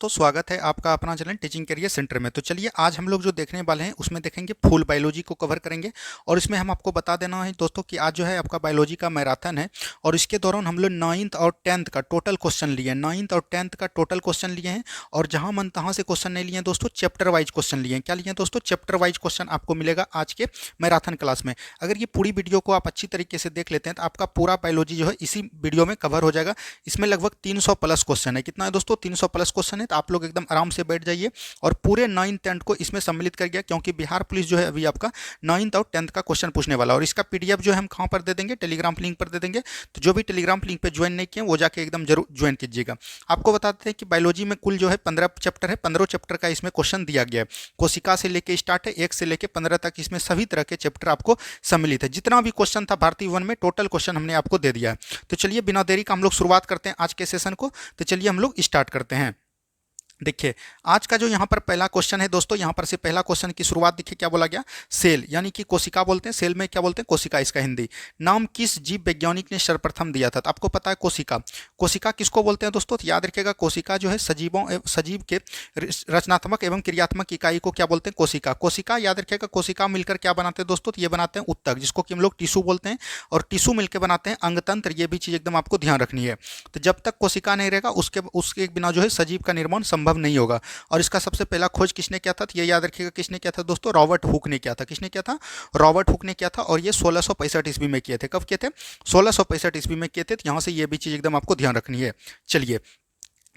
दोस्तों, स्वागत है आपका अपना चैनल टीचिंग करियर सेंटर में। तो चलिए आज हम लोग जो देखने वाले हैं उसमें देखेंगे फुल बायोलॉजी को कवर करेंगे। और इसमें हम आपको बता देना है दोस्तों कि आज जो है आपका बायोलॉजी का मैराथन है और इसके दौरान हम लोग 9th और 10th का टोटल क्वेश्चन लिए हैं। 9th और 10th का टोटल क्वेश्चन लिए हैं और जहां मन तहां से क्वेश्चन नहीं लिए हैं दोस्तों, चैप्टर वाइज क्वेश्चन लिए हैं। क्या लिए हैं दोस्तों? चैप्टर वाइज क्वेश्चन आपको मिलेगा आज के मैराथन क्लास में। अगर ये पूरी वीडियो को आप अच्छी तरीके से देख लेते हैं तो आपका पूरा बायोलॉजी जो है इसी वीडियो में कवर हो जाएगा। इसमें लगभग 300 प्लस क्वेश्चन है। कितना है दोस्तों? 300 प्लस क्वेश्चन है। तो आप लोग एकदम आराम से बैठ जाइए और पूरे 9th 10th को इसमें सम्मिलित कर गया, क्योंकि बिहार पुलिस जो है अभी आपका 9th और 10th का क्वेश्चन पूछने वाला। और इसका पीडीएफ जो है हम कहाँ पर दे देंगे? टेलीग्राम लिंक पर दे देंगे। तो जो भी टेलीग्राम लिंक पे ज्वाइन नहीं किए वो जाके एकदम जरूर ज्वाइन कीजिएगा। आपको बताते हैं कि बायोलॉजी में कुल जो है 15 चैप्टर है। 15 चैप्टर का इसमें क्वेश्चन दिया गया है। कोशिका से लेके स्टार्ट है 1 से लेके 15 तक, इसमें सभी तरह के चैप्टर आपको सम्मिलित है। जितना भी क्वेश्चन था भारतीय वन में टोटल क्वेश्चन हमने आपको दे दिया है। तो चलिए बिना देरी का हम लोग शुरुआत करते हैं आज के सेशन को। तो चलिए हम लोग स्टार्ट करते हैं। देखिए आज का जो यहाँ पर पहला क्वेश्चन है दोस्तों, यहाँ पर से पहला क्वेश्चन की शुरुआत देखिए क्या बोला गया। सेल यानी कि कोशिका बोलते हैं, सेल में क्या बोलते हैं? कोशिका इसका हिंदी नाम किस जीव वैज्ञानिक ने सर्वप्रथम दिया था? तो आपको पता है कोशिका। कोशिका किसको बोलते हैं दोस्तों? तो याद रखिएगा कोशिका जो है सजीव के रचनात्मक एवं क्रियात्मक इकाई को क्या बोलते हैं? कोशिका। कोशिका याद रखिएगा, कोशिका मिलकर क्या बनाते हैं दोस्तों? तो ये बनाते हैं उत्तक, जिसको कि हम लोग टिश्यू बोलते हैं। और टिश्यू मिलकर बनाते हैं अंगतंत्र। ये भी चीज एकदम आपको ध्यान रखनी है। तो जब तक कोशिका नहीं रहेगा उसके बिना जो है सजीव का निर्माण संभव नहीं होगा। और इसका सबसे पहला खोज किसने किया था? तो ये याद रखिएगा किसने किया था दोस्तों? रॉबर्ट हुक ने किया था। किसने किया था? रॉबर्ट हुक ने किया था। और ये 1665 ईस्वी में किए थे। कब किए थे? 1665 ईस्वी में किए थे। तो यहाँ से ये भी चीज एकदम आपको ध्यान रखनी है। चलिए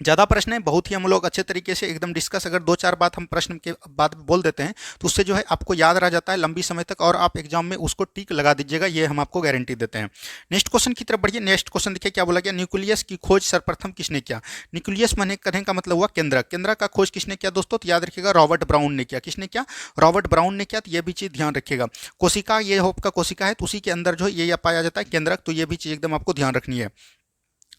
ज़्यादा प्रश्न है, बहुत ही हम लोग अच्छे तरीके से एकदम डिस्कस, अगर 2-4 बात हम प्रश्न के बाद बोल देते हैं तो उससे जो है आपको याद रह जाता है लंबी समय तक और आप एग्जाम में उसको टिक लगा दीजिएगा, ये हम आपको गारंटी देते हैं। नेक्स्ट क्वेश्चन की तरफ बढ़िए। नेक्स्ट क्वेश्चन देखिए क्या बोला गया। न्यूक्लियस की खोज सर्वप्रथम किसने किया? न्यूक्लियस माने कहने का मतलब हुआ केंद्रक। केंद्रक का खोज किसने किया दोस्तों? तो याद रखिएगा रॉबर्ट ब्राउन ने किया। किसने किया? रॉबर्ट ब्राउन ने किया। तो ये भी चीज़ ध्यान रखिएगा। कोशिका ये होप का कोशिका है तो उसी के अंदर जो है ये पाया जाता है केंद्रक। तो ये भी चीज़ एकदम आपको ध्यान रखनी है।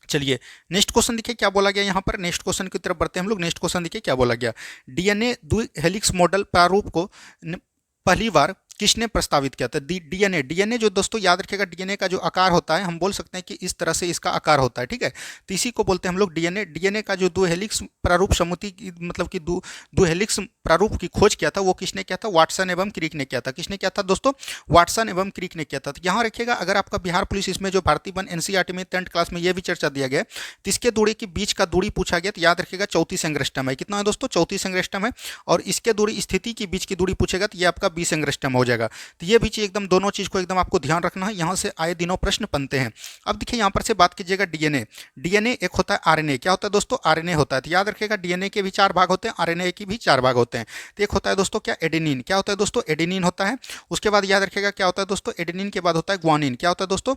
चलिए नेक्स्ट क्वेश्चन देखिए क्या बोला गया। यहाँ पर नेक्स्ट क्वेश्चन की तरफ बढ़ते हैं हम लोग। नेक्स्ट क्वेश्चन देखिए क्या बोला गया। डीएनए द्वि हेलिक्स मॉडल प्रारूप को पहली बार किसने प्रस्तावित किया था? डीएनए। डीएनए जो दोस्तों याद रखिएगा, डीएनए का जो आकार होता है हम बोल सकते हैं कि इस तरह से इसका आकार होता है, ठीक है। तो इसी को बोलते हैं हम लोग डीएनए। डीएनए का जो दो हेलिक्स प्रारूप समुति की मतलब कि दो हेलिक्स प्रारूप की खोज किया था वो किसने किया था? वाटसन एवं क्रिक ने किया था। किसने किया था दोस्तों? वाटसन एवं क्रिक ने किया था। तो यहाँ रखिएगा अगर आपका बिहार पुलिस इसमें जो भारतीय वन एनसीईआरटी में 10th क्लास में ये भी चर्चा दिया गया तो इसके दूरी के बीच का दूरी पूछा गया तो याद रखिएगा 34 एंगस्ट्रम है। कितना है दोस्तों? 34 एंगस्ट्रम है। और इसके दूरी स्थिति के बीच की दूरी पूछेगा तो ये आपका 20 एंगस्ट्रम हो जाएगा। तो ये भी चीज एकदम दोनों चीज को एकदम आपको ध्यान रखना है। यहाँ से आए दिनों प्रश्न बनते हैं। अब देखिए यहाँ पर से बात कीजिएगा डीएनए। डीएनए एक होता है आरएनए। क्या होता है दोस्तों? आरएनए होता है। तो याद रखिएगा डीएनए के भी 4 भाग होते हैं, आरएनए के भी 4 भाग होते हैं। तो एक होता है दोस्तों क्या? एडेनिन। क्या होता है दोस्तों? एडेनिन होता है। उसके बाद याद रखिएगा क्या होता है दोस्तों? एडेनिन के बाद होता है ग्वानिन। क्या होता है दोस्तों?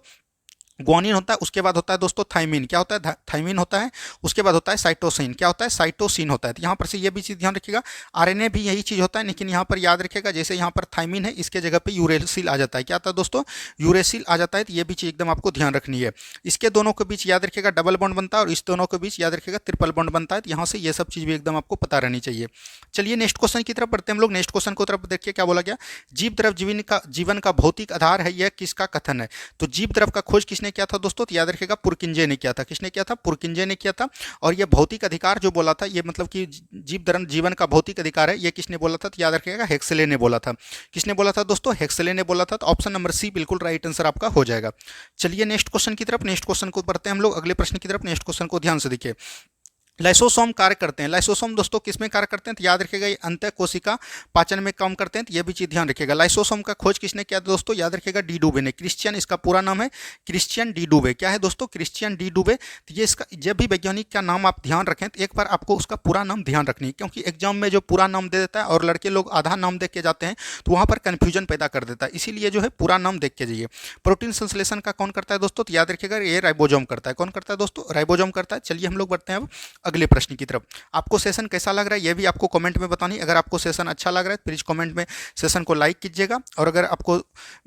ग्वानिन होता है। उसके बाद होता है दोस्तों थाइमिन। क्या होता है? थाइमिन होता है। उसके बाद होता है साइटोसिन। क्या होता है? साइटोसिन होता है। तो यहाँ पर से ये भी चीज़ ध्यान रखिएगा। आरएनए भी यही चीज़ होता है, लेकिन यहाँ पर याद रखिएगा जैसे यहाँ पर थाइमिन है इसके जगह पे यूरेसिल आ जाता है। क्या आता है दोस्तों? यूरेसिल आ जाता है। तो ये भी चीज़ एकदम आपको ध्यान रखनी है। इसके दोनों के बीच याद रखिएगा डबल बॉन्ड बनता है और इस दोनों के बीच याद रखिएगा ट्रिपल बॉन्ड बनता है। तो यहाँ से ये सब चीज़ भी एकदम आपको पता रहनी चाहिए। चलिए नेक्स्ट क्वेश्चन की तरफ बढ़ते हैं हम लोग। नेक्स्ट क्वेश्चन को तरफ देखिए क्या बोला गया। जीव द्रव जीवन का भौतिक आधार है, यह किसका कथन है? तो जीव द्रव का खोज किसने किया था दोस्तों? तो याद रखिएगा पुरकिंजे ने किया था। किसने किया था? पुरकिंजे ने किया था। और ये भौतिक अधिकार जो बोला था, ये मतलब कि जीवन का भौतिक अधिकार है, ये किसने बोला था? तो याद रखिएगा हेक्सले ने बोला था। किसने बोला था दोस्तों? हेक्सले ने बोला था। तो ऑप्शन नंबर सी बिल्कुल राइट आंसर आपका हो जाएगा। चलिए नेक्स्ट क्वेश्चन की तरफ। नेक्स्ट क्वेश्चन को पढ़ते हैं हम लोग अगले प्रश्न की तरफ। नेक्स्ट क्वेश्चन को ध्यान से देखिए। लाइसोसोम कार्य करते हैं। लाइसोसोम दोस्तों किसमें कार्य करते हैं? तो याद रखिएगा ये अंतः कोशिका पाचन में काम करते हैं। तो ये भी चीज ध्यान रखिएगा। लाइसोसोम का खोज किसने किया दोस्तों? याद रखिएगा डी डुबे ने। क्रिश्चियन इसका पूरा नाम है, क्रिश्चियन डी डुबे। क्या है दोस्तों? क्रिश्चियन डी डुबे। तो ये इसका जब भी वैज्ञानिक का नाम आप ध्यान रखें तो एक बार आपको उसका पूरा नाम ध्यान रखनी है, क्योंकि एग्जाम में जो पूरा नाम दे देता है और लड़के लोग आधा नाम देख के जाते हैं तो वहाँ पर कन्फ्यूजन पैदा कर देता है। इसीलिए जो है पूरा नाम देख के जाइए। प्रोटीन संश्लेषण का कौन करता है दोस्तों? तो याद रखिएगा ये राइबोसोम करता है। कौन करता है दोस्तों? राइबोसोम करता है। चलिए हम लोग बढ़ते हैं अब अगले प्रश्न की तरफ। आपको सेशन कैसा लग रहा है ये भी आपको कमेंट में बतानी। अगर आपको सेशन अच्छा लग रहा है प्लीज़ कमेंट में सेशन को लाइक कीजिएगा। और अगर आपको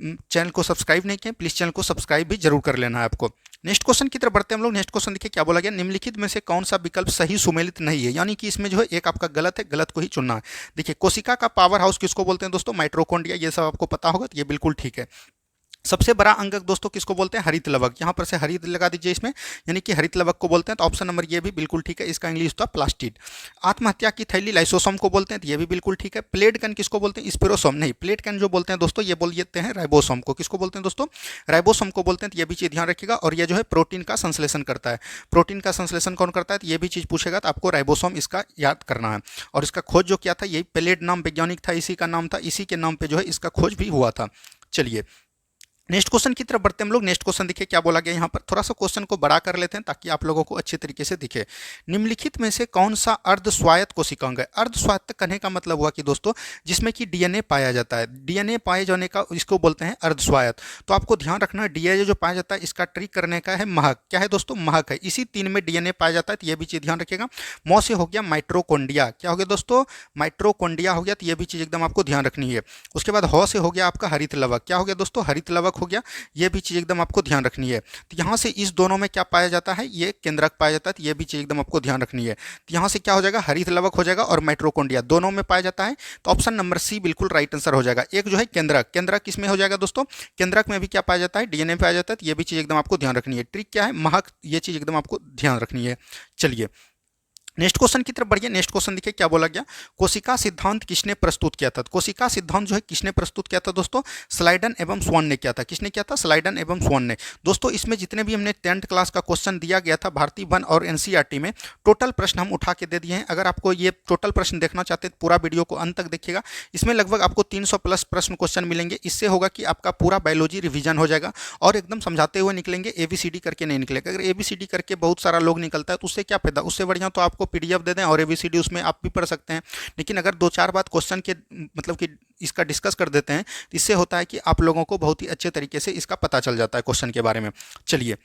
चैनल को सब्सक्राइब नहीं किया प्लीज़ चैनल को सब्सक्राइब भी जरूर कर लेना है आपको। नेक्स्ट क्वेश्चन की तरफ बढ़ते हैं हम लोग। नेक्स्ट क्वेश्चन देखिए क्या बोला गया। निम्नलिखित में से कौन सा विकल्प सही सुमेलित नहीं है? यानी कि इसमें जो है एक आपका गलत है, गलत को ही चुनना है। देखिए कोशिका का पावर हाउस किसको बोलते हैं दोस्तों? माइटोकॉन्ड्रिया। ये सब आपको पता होगा तो ये बिल्कुल ठीक है। सबसे बड़ा अंगक दोस्तों किसको बोलते हैं? हरित लवक। यहाँ पर से हरित लगा दीजिए इसमें, यानी कि हरित लवक को बोलते हैं। तो ऑप्शन नंबर ये भी बिल्कुल ठीक है, इसका इंग्लिश था प्लास्टिड। आत्महत्या की थैली लाइसोसोम को बोलते हैं, तो ये भी बिल्कुल ठीक है। प्लेट गन किसको बोलते हैं? स्पिरोसोम नहीं, प्लेट गन जो बोलते हैं दोस्तों ये बोल देते हैं राइबोसोम को। किसको बोलते हैं दोस्तों? राइबोसोम को बोलते हैं। तो ये भी चीज़ ध्यान रखिएगा। और ये जो है प्रोटीन का संश्लेषण करता है। प्रोटीन का संश्लेषण कौन करता है? तो ये भी चीज़ पूछेगा तो आपको राइबोसोम इसका याद करना है। और इसका खोज जो किया था, यही प्लेट नाम वैज्ञानिक था, इसी का नाम था, इसी के नाम पर जो है इसका खोज भी हुआ था। चलिए नेक्स्ट क्वेश्चन की तरफ बढ़ते हैं हम लोग। नेक्स्ट क्वेश्चन देखिए क्या बोला गया यहाँ पर। थोड़ा सा क्वेश्चन को बड़ा कर लेते हैं ताकि आप लोगों को अच्छे तरीके से दिखे। निम्नलिखित में से कौन सा अर्ध स्वायत्त कोशिकांग है? अर्ध स्वायत्त कहने का मतलब हुआ कि दोस्तों जिसमें कि डीएनए पाया जाता है। डीएनए पाए जाने का इसको बोलते हैं अर्ध स्वायत्त। तो आपको ध्यान रखना है डीएनए जो पाया जाता है इसका ट्रिक करने का है महक। क्या है दोस्तों? महक है। इसी 3 में डीएनए पाया जाता है, तो ये भी चीज़ ध्यान रखिएगा। मौ से हो गया माइट्रोकोन्डिया। क्या हो गया दोस्तों? माइट्रोकोन्डिया हो गया, तो ये भी चीज़ एकदम आपको ध्यान रखनी है। उसके बाद हौ से हो गया आपका हरित लवक। क्या हो गया दोस्तों? हरित लवक हो गया। ये भी चीज़ एकदम आपको ध्यान रखनी है। तो यहाँ से इस दोनों में क्या पाया जाता है? ये केंद्रक पाया जाता है, तो ये भी चीज़ एकदम आपको ध्यान रखनी है। तो यहाँ से क्या हो जाएगा? हरित लवक हो जाएगा और माइट्रोकोन्ड्रिया दोनों में पाया जाता है। तो ऑप्शन नंबर सी बिल्कुल राइट आंसर हो जाएगा। एक जो है केंद्रक, केंद्रक किसमें हो जाएगा दोस्तों? केंद्रक में भी क्या पाया जाता है? डीएनए पाया जाता है। तो ये भी चीज़ एकदम आपको ध्यान रखनी है। ट्रिक क्या है? महक, ये चीज़ एकदम आपको ध्यान रखनी है। चलिए नेक्स्ट क्वेश्चन की तरफ बढ़िए। नेक्स्ट क्वेश्चन देखिए क्या बोला गया। कोशिका सिद्धांत किसने प्रस्तुत किया था? कोशिका सिद्धांत जो है किसने प्रस्तुत किया था दोस्तों? स्लाइडन एवं स्वान ने किया था। किसने किया था? स्लाइडन एवं स्वान ने। दोस्तों इसमें जितने भी हमने 10th क्लास का क्वेश्चन दिया गया था भारतीय वन और एनसीईआरटी में, टोटल प्रश्न हम उठा के दे दिए हैं। अगर आपको ये टोटल प्रश्न देखना चाहते हैं पूरा वीडियो को अंत तक देखिएगा। इसमें लगभग आपको 300 प्लस प्रश्न क्वेश्चन मिलेंगे। इससे होगा कि आपका पूरा बायोलॉजी रिवीजन हो जाएगा और एकदम समझाते हुए निकलेंगे, एबीसीडी करके नहीं निकलेगा। अगर एबीसीडी करके बहुत सारा लोग निकलता है तो उससे क्या फायदा? उससे बढ़िया तो आपको पीडीएफ दे दें और एबीसीडी उसमें आप भी पढ़ सकते हैं। लेकिन अगर 2-4 बात क्वेश्चन के मतलब कि इसका डिस्कस कर देते हैं तो इससे होता है कि आप लोगों को बहुत ही अच्छे तरीके से इसका पता चल जाता है क्वेश्चन के बारे में। चलिए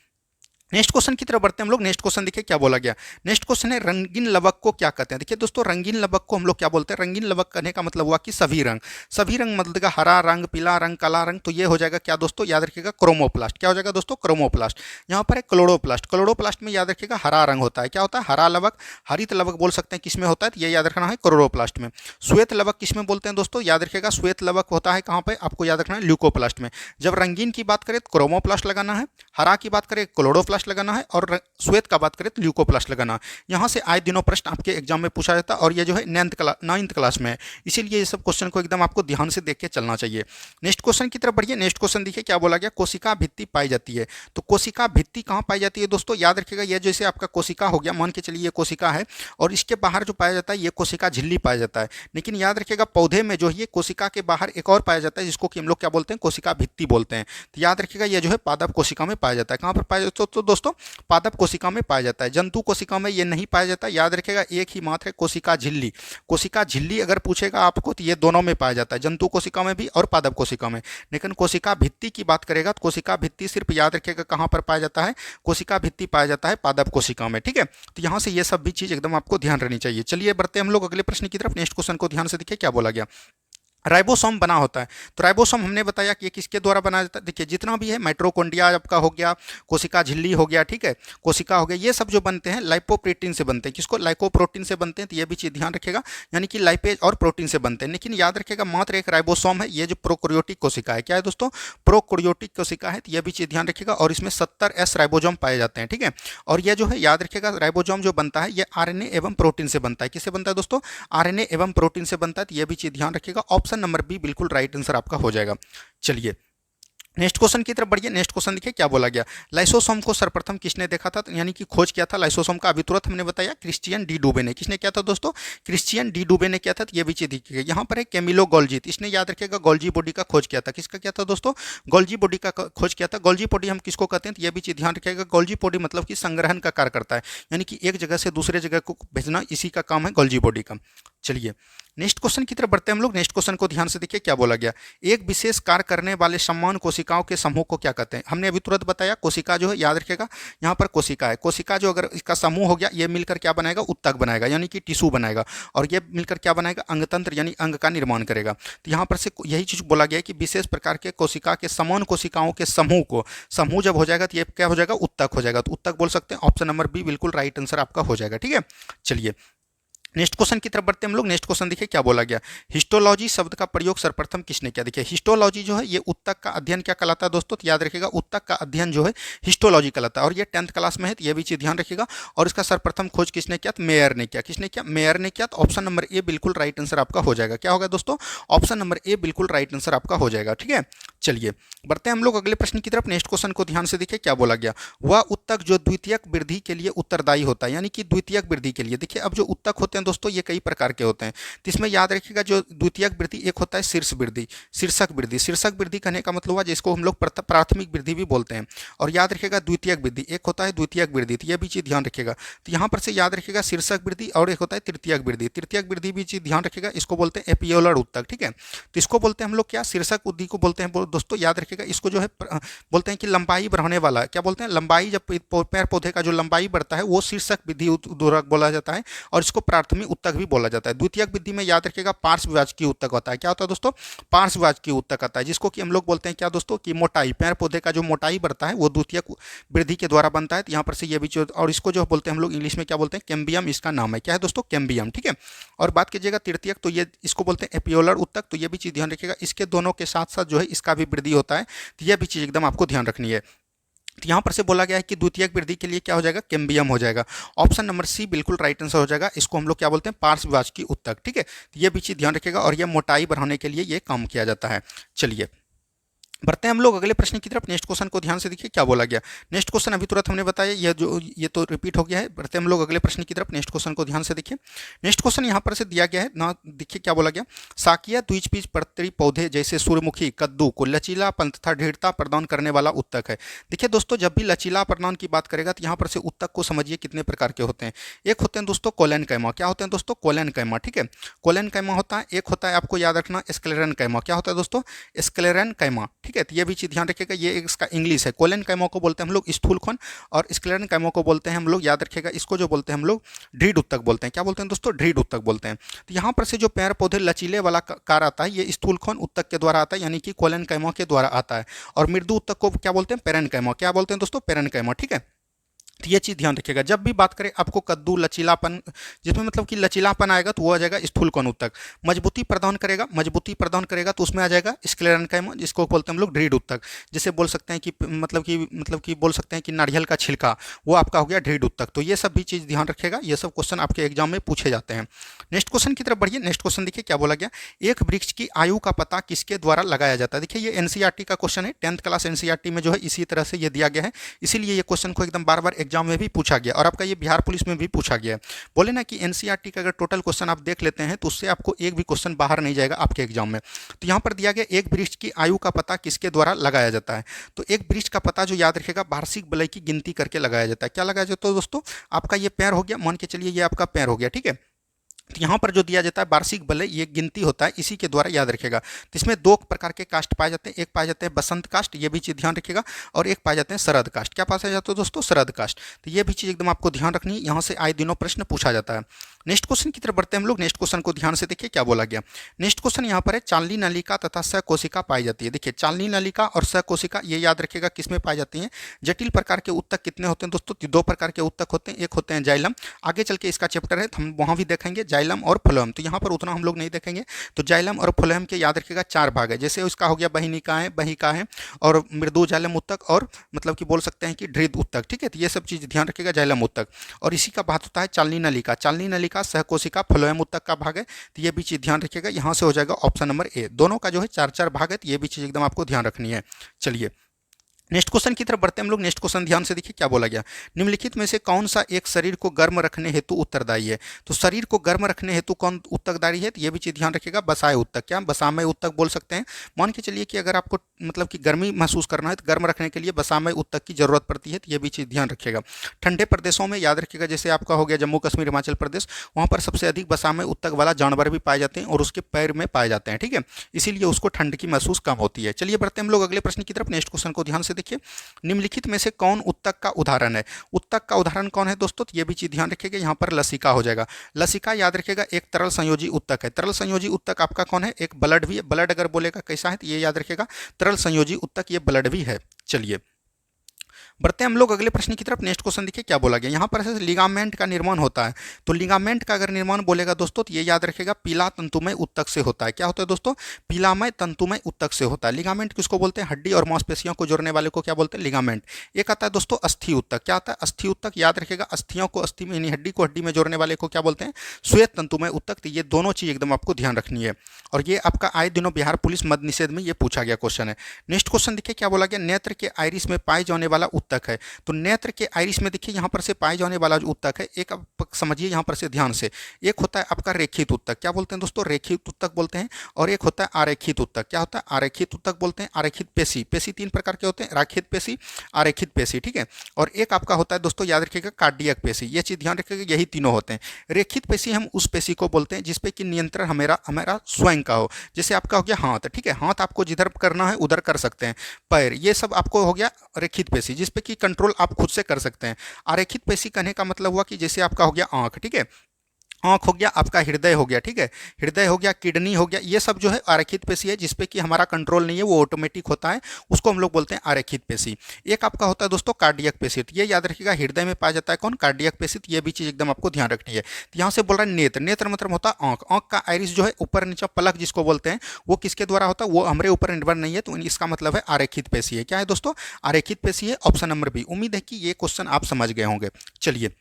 नेक्स्ट क्वेश्चन की तरफ बढ़ते हैं हम लोग। नेक्स्ट क्वेश्चन देखिए क्या बोला गया। नेक्स्ट क्वेश्चन है रंगीन लवक को क्या कहते हैं? देखिए दोस्तों रंगीन लवक को हम लोग क्या बोलते हैं? रंगीन लवक कहने का मतलब हुआ कि सभी रंग। सभी रंग मतलब का हरा रंग, पीला रंग, काला रंग। तो ये हो जाएगा क्या दोस्तों? याद रखिएगा क्रोमोप्लास्ट। क्या हो जाएगा दोस्तों? क्रोमोप्लास्ट। यहाँ पर है क्लोरोप्लास्ट। क्लोरोप्लास्ट में याद रखिएगा हरा रंग होता है। क्या होता है? हरा लवक। हरित लवक बोल सकते हैं किसमें होता है? तो ये याद रखना है क्लोरोप्लास्ट में। श्वेत लवक किसमें बोलते हैं दोस्तों? याद रखिएगा श्वेत लवक होता है कहाँ पे? आपको याद रखना है ल्यूकोप्लास्ट में। जब रंगीन की बात करें तो क्रोमोप्लास्ट लगाना है, हरा की बात करें क्लोरोप्लास्ट लगाना है, और श्वेत का बात करें तो ल्यूकोप्लास्ट लगाना। यहाँ से आए दिनों प्रश्न आपके एग्जाम में पूछा जाता है और ये जो है 9th क्लास में है, इसीलिए ये सब क्वेश्चन को एकदम आपको ध्यान से देख के चलना चाहिए। नेक्स्ट क्वेश्चन की तरफ बढ़िए। नेक्स्ट क्वेश्चन देखिए क्या बोला गया। कोशिका भित्ति पाई जाती है। तो कोशिका भित्ति कहाँ पाई जाती है दोस्तों? याद रखिएगा ये जैसे आपका कोशिका हो गया, मान के चलिए ये कोशिका है और इसके बाहर जो पाया जाता है ये कोशिका झिल्ली पाया जाता है। लेकिन याद रखिएगा पौधे में जो है ये कोशिका के बाहर एक और पाया जाता है जिसको कि हम लोग क्या बोलते हैं? कोशिका भित्ति बोलते हैं। तो याद रखिएगा ये जो है पादप कोशिका में पाया जाता है। कहाँ पर पाया जाता है? तो दोस्तों पादप कोशिका में पाया जाता है। जंतु कोशिका में ये नहीं पाया जाता। याद रखिएगा एक ही मात्र है कोशिका झिल्ली। कोशिका झिल्ली अगर पूछेगा आपको तो ये दोनों में पाया जाता है, जंतु कोशिका में भी और पादप कोशिका में। लेकिन कोशिका भित्ति की बात करेगा तो कोशिका भित्ति सिर्फ याद रखिएगा कहाँ पर पाया जाता है? कोशिका भित्ति पाया जाता है पादप कोशिका में। ठीक है, तो यहाँ से ये सब भी चीज़ एकदम आपको ध्यान रखनी चाहिए। चलिए बढ़ते हम लोग अगले प्रश्न की तरफ। नेक्स्ट क्वेश्चन को ध्यान से देखिए क्या बोला गया। राइबोसोम बना होता है। तो राइबोसोम हमने बताया कि ये किसके द्वारा बनाया जाता है। देखिए जितना भी है माइट्रोकोन्ड्रिया आपका हो गया, कोशिका झिल्ली हो गया, ठीक है, कोशिका हो गया, ये सब जो बनते हैं लाइपोप्रोटीन से बनते हैं। किसको? लाइकोप्रोटीन से बनते हैं। तो ये भी चीज़ ध्यान रखिएगा, यानी कि लाइपेज और प्रोटीन से बनते हैं। लेकिन याद रखिएगा मात्र एक राइबोसोम है, ये जो प्रोकैरियोटिक कोशिका है। क्या है दोस्तों? प्रोकैरियोटिक कोशिका है। तो ये भी चीज़ ध्यान रखिएगा और इसमें 70S राइबोसोम पाए जाते हैं। ठीक है, और ये जो है याद रखिएगा राइबोसोम जो बनता है ये आरएनए एवं प्रोटीन से बनता है। किससे बनता है दोस्तों? आरएनए एवं प्रोटीन से बनता है। तो ये भी चीज़ ध्यान रखिएगा। ऑप्शन नंबर बी बिल्कुल राइट आंसर आपका हो जाएगा। चलिए नेक्स्ट क्वेश्चन की तरफ बढ़िए। नेक्स्ट क्वेश्चन देखिए क्या बोला गया। लाइसोसोम को सर्वप्रथम किसने देखा था? यानी कि खोज किया था लाइसोसोम का। अभी तुरंत हमने बताया क्रिश्चियन डी डूबे ने। किसने किया था दोस्तों? क्रिश्चियन डी डूबे ने किया था। तो ये भी चीज देखिएगा। यहाँ पर है कैमिलो गोल्जी, इसने याद रखिएगा गोल्जी बॉडी का खोज किया था। किसका किया था दोस्तों? गोल्जी बॉडी का खोज किया था। गोल्जी बॉडी हम किसको कहते हैं? तो ये भी चीज ध्यान रखिएगा। गोल्जी बॉडी मतलब कि संग्रहण का कार्य करता है, यानी कि एक जगह से दूसरे जगह को भेजना, इसी का काम है गोल्जी बॉडी का। चलिए नेक्स्ट क्वेश्चन की तरफ बढ़ते हैं हम लोग। नेक्स्ट क्वेश्चन को ध्यान से देखिए क्या बोला गया। एक विशेष कार्य करने वाले समान कोशिकाओं के समूह को क्या कहते हैं? हमने अभी तुरंत बताया कोशिका जो है, याद रखिएगा यहाँ पर कोशिका है। कोशिका जो अगर इसका समूह हो गया ये मिलकर क्या बनाएगा? उत्तक बनाएगा, यानी कि टिश्यू बनाएगा, और ये मिलकर क्या बनाएगा? अंगतंत्र यानी अंग का निर्माण करेगा। तो यहाँ पर से यही चीज बोला गया है कि विशेष प्रकार के कोशिका के समान कोशिकाओं के समूह को, समूह जब हो जाएगा तो ये क्या हो जाएगा? उत्तक हो जाएगा। तो उत्तक बोल सकते हैं। ऑप्शन नंबर बी बिल्कुल राइट आंसर आपका हो जाएगा। ठीक है, चलिए नेक्स्ट क्वेश्चन की तरफ बढ़ते हैं हम लोग। नेक्स्ट क्वेश्चन देखिए क्या बोला गया। हिस्टोलॉजी शब्द का प्रयोग सर्वप्रथम किसने किया। देखिए हिस्टोलॉजी जो है ये ऊतक का अध्ययन क्या कहलाता है दोस्तों, तो याद रखिएगा ऊतक का अध्ययन जो है हिस्टोलॉजी कहलाता है, और ये 10th क्लास में है, तो ये भी चीज ध्यान रखिएगा। और इसका सर्वप्रथम खोज किसने किया, तो मेयर ने किया। किसने किया, मेयर ने किया। तो ऑप्शन नंबर ए बिल्कुल राइट आंसर आपका हो जाएगा। क्या होगा दोस्तों, ऑप्शन नंबर ए बिल्कुल राइट आंसर आपका हो जाएगा। ठीक है, चलिए बढ़ते हैं हम लोग अगले प्रश्न की तरफ। नेक्स्ट क्वेश्चन को ध्यान से देखिए क्या बोला गया। वह ऊतक जो द्वितीयक वृद्धि के लिए उत्तरदायी होता है, यानी कि द्वितीयक वृद्धि के लिए। देखिए अब जो ऊतक होते हैं दोस्तों ये कई प्रकार के होते हैं, तो इसमें याद रखिएगा जो द्वितीयक वृद्धि एक होता है शीर्ष वृद्धि, शीर्षक वृद्धि। शीर्षक वृद्धि कहने का मतलब हुआ जिसको हम लोग प्राथमिक वृद्धि भी बोलते हैं। और याद रखिएगा द्वितीयक वृद्धि एक होता है द्वितीयक वृद्धि, तो यह भी चीज ध्यान रखिएगा। तो यहाँ पर से याद रखिएगा शीर्षक वृद्धि, और एक होता है तृतीयक वृद्धि। तृतीयक वृद्धि भी चीज ध्यान रखिएगा, इसको बोलते हैं एपियोलर ऊतक। ठीक है, तो इसको बोलते हैं हम लोग क्या, शीर्षक वृद्धि को बोलते हैं दोस्तों। याद रखिएगा इसको जो है बोलते हैं कि लंबाई बढ़ाने वाला, क्या बोलते हैं, लंबाई, जब पेड़ पौधे का जो लंबाई बढ़ता है वो शीर्षक वृद्धि उद्दोरक बोला जाता है, और इसको प्राथमिक ऊतक भी बोला जाता है। द्वितीयक वृद्धि में याद रखिएगा पार्श्ववाचकीय ऊतक होता है। क्या होता है दोस्तों, पार्श्ववाचकीय ऊतक आता है, जिसको कि हम लोग बोलते हैं क्या दोस्तों, कि मोटाई, पेड़ पौधे का जो मोटाई बढ़ता है वो द्वितीयक वृद्धि के द्वारा बनता है। तो यहाँ पर से ये भी, और इसको जो बोलते हैं हम लोग इंग्लिश में क्या बोलते हैं, कैम्बियम, इसका नाम है। क्या है दोस्तों, कैम्बियम। ठीक है, और बात कीजिएगा तृतीयक, तो ये इसको बोलते हैं एपियोलर ऊतक। तो ये भी चीज ध्यान रखिएगा, इसके दोनों के साथ साथ जो है इसका भी वृद्धि होता है, तो यह भी चीज एकदम आपको ध्यान रखनी है। तो यहाँ पर से बोला गया है कि द्वितीयक वृद्धि के लिए क्या हो जाएगा, कैम्बियम हो जाएगा। ऑप्शन नंबर सी बिल्कुल राइट आंसर हो जाएगा। इसको हम लोग क्या बोलते हैं, पार्श्ववाचकीय ऊतक। ठीक है, तो ये भी चीज ध्यान रखिएगा, और ये मोटाई बढ़ाने के लिए ये काम किया जाता है। चलिए बढ़ते हैं हम लोग अगले प्रश्न की तरफ। नेक्स्ट क्वेश्चन को ध्यान से देखिए क्या बोला गया। नेक्स्ट क्वेश्चन अभी तुरंत हमने बताया, ये तो रिपीट हो गया है। बढ़ते हैं हम लोग अगले प्रश्न की तरफ। नेक्स्ट क्वेश्चन को ध्यान से देखिए। नेक्स्ट क्वेश्चन यहाँ पर से दिया गया है ना, देखिए क्या बोला गया। साकिया द्विबीज पर्णतरी पौधे जैसे सूर्यमुखी, कद्दू को लचीलापन तथा दृढ़ता प्रदान करने वाला ऊतक है। देखिए दोस्तों जब भी लचीला प्रदान की बात करेगा तो यहाँ पर से ऊतक को समझिए कितने प्रकार के होते हैं। एक होते हैं दोस्तों कोलेनकैमा। क्या होते हैं दोस्तों, कोलेनकैमा। ठीक है, कोलेनकैमा होता है। एक होता है आपको याद रखना स्क्लेरेनकैमा। क्या होता है दोस्तों, स्क्लेरेनकैमा। ठीक है, तो ये भी चीज ध्यान रखिएगा, ये इसका इंग्लिश है। कोलेनकैमा को बोलते हैं हम लोग स्थूलकोण, और स्क्लेरेनकैमा को बोलते हैं हम लोग, याद रखिएगा इसको जो बोलते हैं हम लोग दृढ़ ऊतक बोलते हैं। क्या बोलते हैं दोस्तों, दृढ़ ऊतक बोलते हैं। तो यहाँ पर से जो पेड़ पौधे लचीले वाला कार आता है ये स्थूलकोण ऊतक के द्वारा आता है, यानी कि कोलेनकैमा के द्वारा आता है। और मृदु ऊतक को क्या बोलते हैं, पेरेनकैमा। क्या बोलते हैं दोस्तों, पेरेनकैमा। ठीक है, तो ये चीज़ ध्यान रखिएगा। जब भी बात करें आपको कद्दू लचीलापन, जिसमें मतलब कि लचीलापन आएगा तो वो आ जाएगा स्थूलकोण ऊतक। मजबूती प्रदान करेगा, मजबूती प्रदान करेगा तो उसमें आ जाएगा स्क्लेरेनकैमा, जिसको बोलते हैं हम लोग दृढ़ ऊतक। जैसे बोल सकते हैं कि मतलब कि बोल सकते हैं कि नारियल का छिलका, वो आपका हो गया दृढ़ ऊतक। तो ये सब भी चीज़ ध्यान रखिएगा, ये सब क्वेश्चन आपके एग्जाम में पूछे जाते हैं। नेक्स्ट क्वेश्चन की तरफ बढ़िए। नेक्स्ट क्वेश्चन देखिए क्या बोला गया। एक वृक्ष की आयु का पता किसके द्वारा लगाया जाता है। देखिए ये एनसीईआरटी का क्वेश्चन है, 10th क्लास एनसीईआरटी में जो है इसी तरह से ये दिया गया है, इसीलिए ये क्वेश्चन को एकदम बार बार एग्जाम में भी पूछा गया, और आपका ये बिहार पुलिस में भी पूछा गया। बोले ना कि एनसीईआरटी का अगर टोटल क्वेश्चन आप देख लेते हैं तो उससे आपको एक भी क्वेश्चन बाहर नहीं जाएगा आपके एग्जाम में। तो यहाँ पर दिया गया एक वृक्ष की आयु का पता किसके द्वारा लगाया जाता है। तो एक वृक्ष का पता जो याद रखेगा वार्षिक वलय की गिनती करके लगाया जाता है। क्या लगाया जाता है दोस्तों, आपका ये पेड़ हो गया, मान के चलिए ये आपका पेड़ हो गया। ठीक है, तो यहाँ पर जो दिया जाता है वार्षिक वलय, ये गिनती होता है, इसी के द्वारा याद रखेगा। तो इसमें दो प्रकार के कास्ट पाए जाते हैं, एक पाए जाते हैं बसंत कास्ट, ये भी चीज़ ध्यान रखिएगा, और एक पाए जाते हैं शरद कास्ट। क्या पाया जाता है दोस्तों, शरद कास्ट। तो ये भी चीज़ एकदम आपको ध्यान रखनी है, यहाँ से आए दिनों प्रश्न पूछा जाता है। नेक्स्ट क्वेश्चन की तरफ बढ़ते हैं हम लोग। नेक्स्ट क्वेश्चन को ध्यान से देखिए क्या बोला गया। नेक्स्ट क्वेश्चन यहाँ पर है चालनी नलिका तथा सकोशिका पाई जाती है। देखिए चालनी नलिका और सकोशिका ये याद रखिएगा किसमें पाई जाती हैं। जटिल प्रकार के ऊतक कितने होते हैं दोस्तों, दो प्रकार के ऊतक होते हैं, एक होते हैं जाइलम, आगे चल के इसका चैप्टर है हम वहाँ भी देखेंगे, जाइलम और फ्लोएम। तो यहाँ पर उतना हम लोग नहीं देखेंगे। तो जाइलम और फ्लोएम के याद रखिएगा 4 भाग है, जैसे उसका हो गया बहिनिकाएं, बहिकाएं, और मृदु जाइलम ऊतक, और मतलब कि बोल सकते हैं कि दृढ़ ऊतक। ठीक है, तो ये सब चीज़ ध्यान रखिएगा, जाइलम ऊतक। और इसी का बात होता है चालनी नलिका। चालनी नलिका सहकोशिका फ्लोएम ऊतक का भाग है, तो ये भी चीज़ ध्यान रखिएगा। यहाँ से हो जाएगा ऑप्शन नंबर ए। दोनों का जो है 4-4 भाग है, तो ये भी चीज़ एकदम आपको ध्यान रखनी है। चलिए नेक्स्ट क्वेश्चन की तरफ बढ़ते हैं हम लोग। नेक्स्ट क्वेश्चन ध्यान से देखिए क्या बोला गया। निम्नलिखित में से कौन सा एक शरीर को गर्म रखने हेतु उत्तरदायी है। तो शरीर को गर्म रखने हेतु कौन उत्तरदायी है, तो ये भी चीज़ ध्यान रखिएगा, बसाए ऊतक। क्या बसामय ऊतक बोल सकते हैं। मान के चलिए कि अगर आपको मतलब कि गर्मी महसूस करना है तो गर्म रखने के लिए बसामय ऊतक की जरूरत पड़ती है, तो ये भी चीज़ ध्यान रखिएगा। ठंडे प्रदेशों में याद रखिएगा, जैसे आपका हो गया जम्मू कश्मीर, हिमाचल प्रदेश, वहाँ पर सबसे अधिक बसामय ऊतक वाला जानवर भी पाए जाते हैं और उसके पैर में पाए जाते हैं। ठीक है, इसीलिए उसको ठंड की महसूस कम होती है। चलिए बढ़ते हैं हम लोग अगले प्रश्न की तरफ। नेक्स्ट क्वेश्चन को ध्यान से देखिए। निम्नलिखित में से कौन ऊतक का उदाहरण है। ऊतक का उदाहरण कौन है दोस्तों, तो ये भी चीज ध्यान रखिएगा, यहाँ पर लसिका हो जाएगा। लसिका याद रखिएगा एक तरल संयोजी ऊतक है। तरल संयोजी ऊतक आपका कौन है, एक ब्लड भी है। ब्लड अगर बोलेगा कैसा है तो ये याद रखिएगा तरल संयोजी ऊतक, ये ब्लड भी है। चलिए बढ़ते हैं हम लोग अगले प्रश्न की तरफ। नेक्स्ट क्वेश्चन देखिए क्या बोला गया यहाँ पर। ऐसे लिगामेंट का निर्माण होता है, तो लिगामेंट का अगर निर्माण बोलेगा दोस्तों तो ये याद रखेगा पीला तंतुमय ऊतक से होता है। क्या होता है दोस्तों? पीलामय तंतुमय ऊतक से होता है। लिगामेंट किसको बोलते हैं? हड्डी और मांसपेशियों को जोड़ने वाले को क्या बोलते हैं? लिगामेंट। एक आता है दोस्तों अस्थि ऊतक। क्या आता है? अस्थि ऊतक। याद रखेगा अस्थियों को अस्थि में यानी हड्डी को हड्डी में जोड़ने वाले को क्या बोलते हैं? श्वेत तंतुमय ऊतक। तो ये दोनों चीज एकदम आपको ध्यान रखनी है, और ये आपका आए दिनों बिहार पुलिस मद्य निषेध में ये पूछा गया क्वेश्चन है। नेक्स्ट क्वेश्चन देखिए क्या बोला गया। नेत्र के आइरिस में पाए जाने वाला ऊतक है, तो नेत्र के आइरिस में देखिए यहाँ पर से पाए जाने वाला जो ऊतक है, एक आप समझिए यहाँ पर से ध्यान से, एक होता है आपका रेखित ऊतक। क्या बोलते हैं दोस्तों? रेखित ऊतक बोलते हैं। और एक होता है आरेखित ऊतक। क्या होता है? आरेखित ऊतक बोलते हैं। आरेखित पेशी। पेशी तीन प्रकार के होते हैं, राखित पेशी, आरेखित पेशी, ठीक है। और एक आपका होता है दोस्तों याद रखिएगा कार्डियक पेशी। ये चीज ध्यान रखिएगा, यही तीनों होते हैं। रेखित पेशी हम उस पेशी को बोलते हैं जिसपे कि नियंत्रण हमारा हमारा स्वयं का हो। जैसे आपका हो गया हाथ, ठीक है, हाथ आपको जिधर करना है उधर कर सकते हैं। पैर, ये सब आपको हो गया रेखित पेशी जिसपे कि कंट्रोल आप खुद से कर सकते हैं। आरेखित पेशी कहने का मतलब हुआ कि जैसे आपका हो गया आंख, ठीक है, आंख हो गया, आपका हृदय हो गया, ठीक है, हृदय हो गया, किडनी हो गया, ये सब जो है आरेखित पेशी है जिसपे कि हमारा कंट्रोल नहीं है, वो ऑटोमेटिक होता है, उसको हम लोग बोलते हैं आरेखित पेशी। एक आपका होता है दोस्तों कार्डियक पेशी। तो ये याद रखिएगा हृदय में पाया जाता है कौन? कार्डियक पेशी। तो ये भी चीज एकदम आपको ध्यान रखनी है। तो यहाँ से बोल रहा है नेत्र। नेत्र मतलब होता है आंख। आंख का आइरिस जो है ऊपर नीचे पलक जिसको बोलते हैं, वो किसके द्वारा होता है? वो हमारे ऊपर निर्भर नहीं है, तो इसका मतलब है आरेखित पेशी है। क्या है दोस्तों? आरेखित पेशी है। Option number B. उम्मीद है कि ये क्वेश्चन आप समझ गए होंगे। चलिए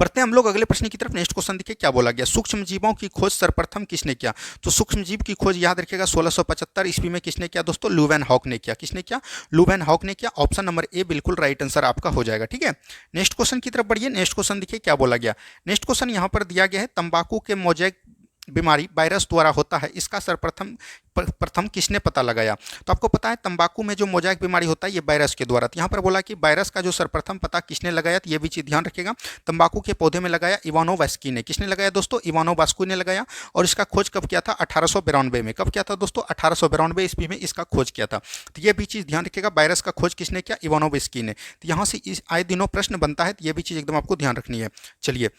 बढ़ते हैं हम लोग अगले प्रश्न की तरफ। नेक्स्ट क्वेश्चन देखिए क्या बोला गया। सूक्ष्म जीवों की खोज सर्वप्रथम किसने किया? तो सूक्ष्म जीव की खोज याद रखिएगा 1675 ईस्वी में किसने किया दोस्तों? लुवेनहॉक ने किया। किसने किया? लुवेनहॉक ने किया। ऑप्शन नंबर ए बिल्कुल राइट आंसर आपका हो जाएगा, ठीक है। नेक्स्ट क्वेश्चन की तरफ बढ़िए। नेक्स्ट क्वेश्चन देखिए क्या बोला गया। नेक्स्ट क्वेश्चन यहाँ पर दिया गया है तंबाकू के मोजैक बीमारी वायरस द्वारा होता है, इसका सर्वप्रथम प्रथम किसने पता लगाया? तो आपको पता है तंबाकू में जो मोजैक बीमारी होता है ये वायरस के द्वारा। तो यहाँ पर बोला कि वायरस का जो सर्वप्रथम पता किसने लगाया, तो ये भी चीज ध्यान रखिएगा। तंबाकू के पौधे में लगाया इवानो वास्की ने। किसने लगाया दोस्तों? इवानो वास्को ने लगाया। और इसका खोज कब किया था? 1892 में। कब किया था दोस्तों? 1892 ईस्वी में इसका खोज किया था। तो ये भी चीज ध्यान रखिएगा, वायरस का खोज किसने किया? इवानो वास्की ने। तो यहाँ से आए दिनों प्रश्न बनता है, तो ये भी चीज एकदम आपको ध्यान रखनी है। चलिए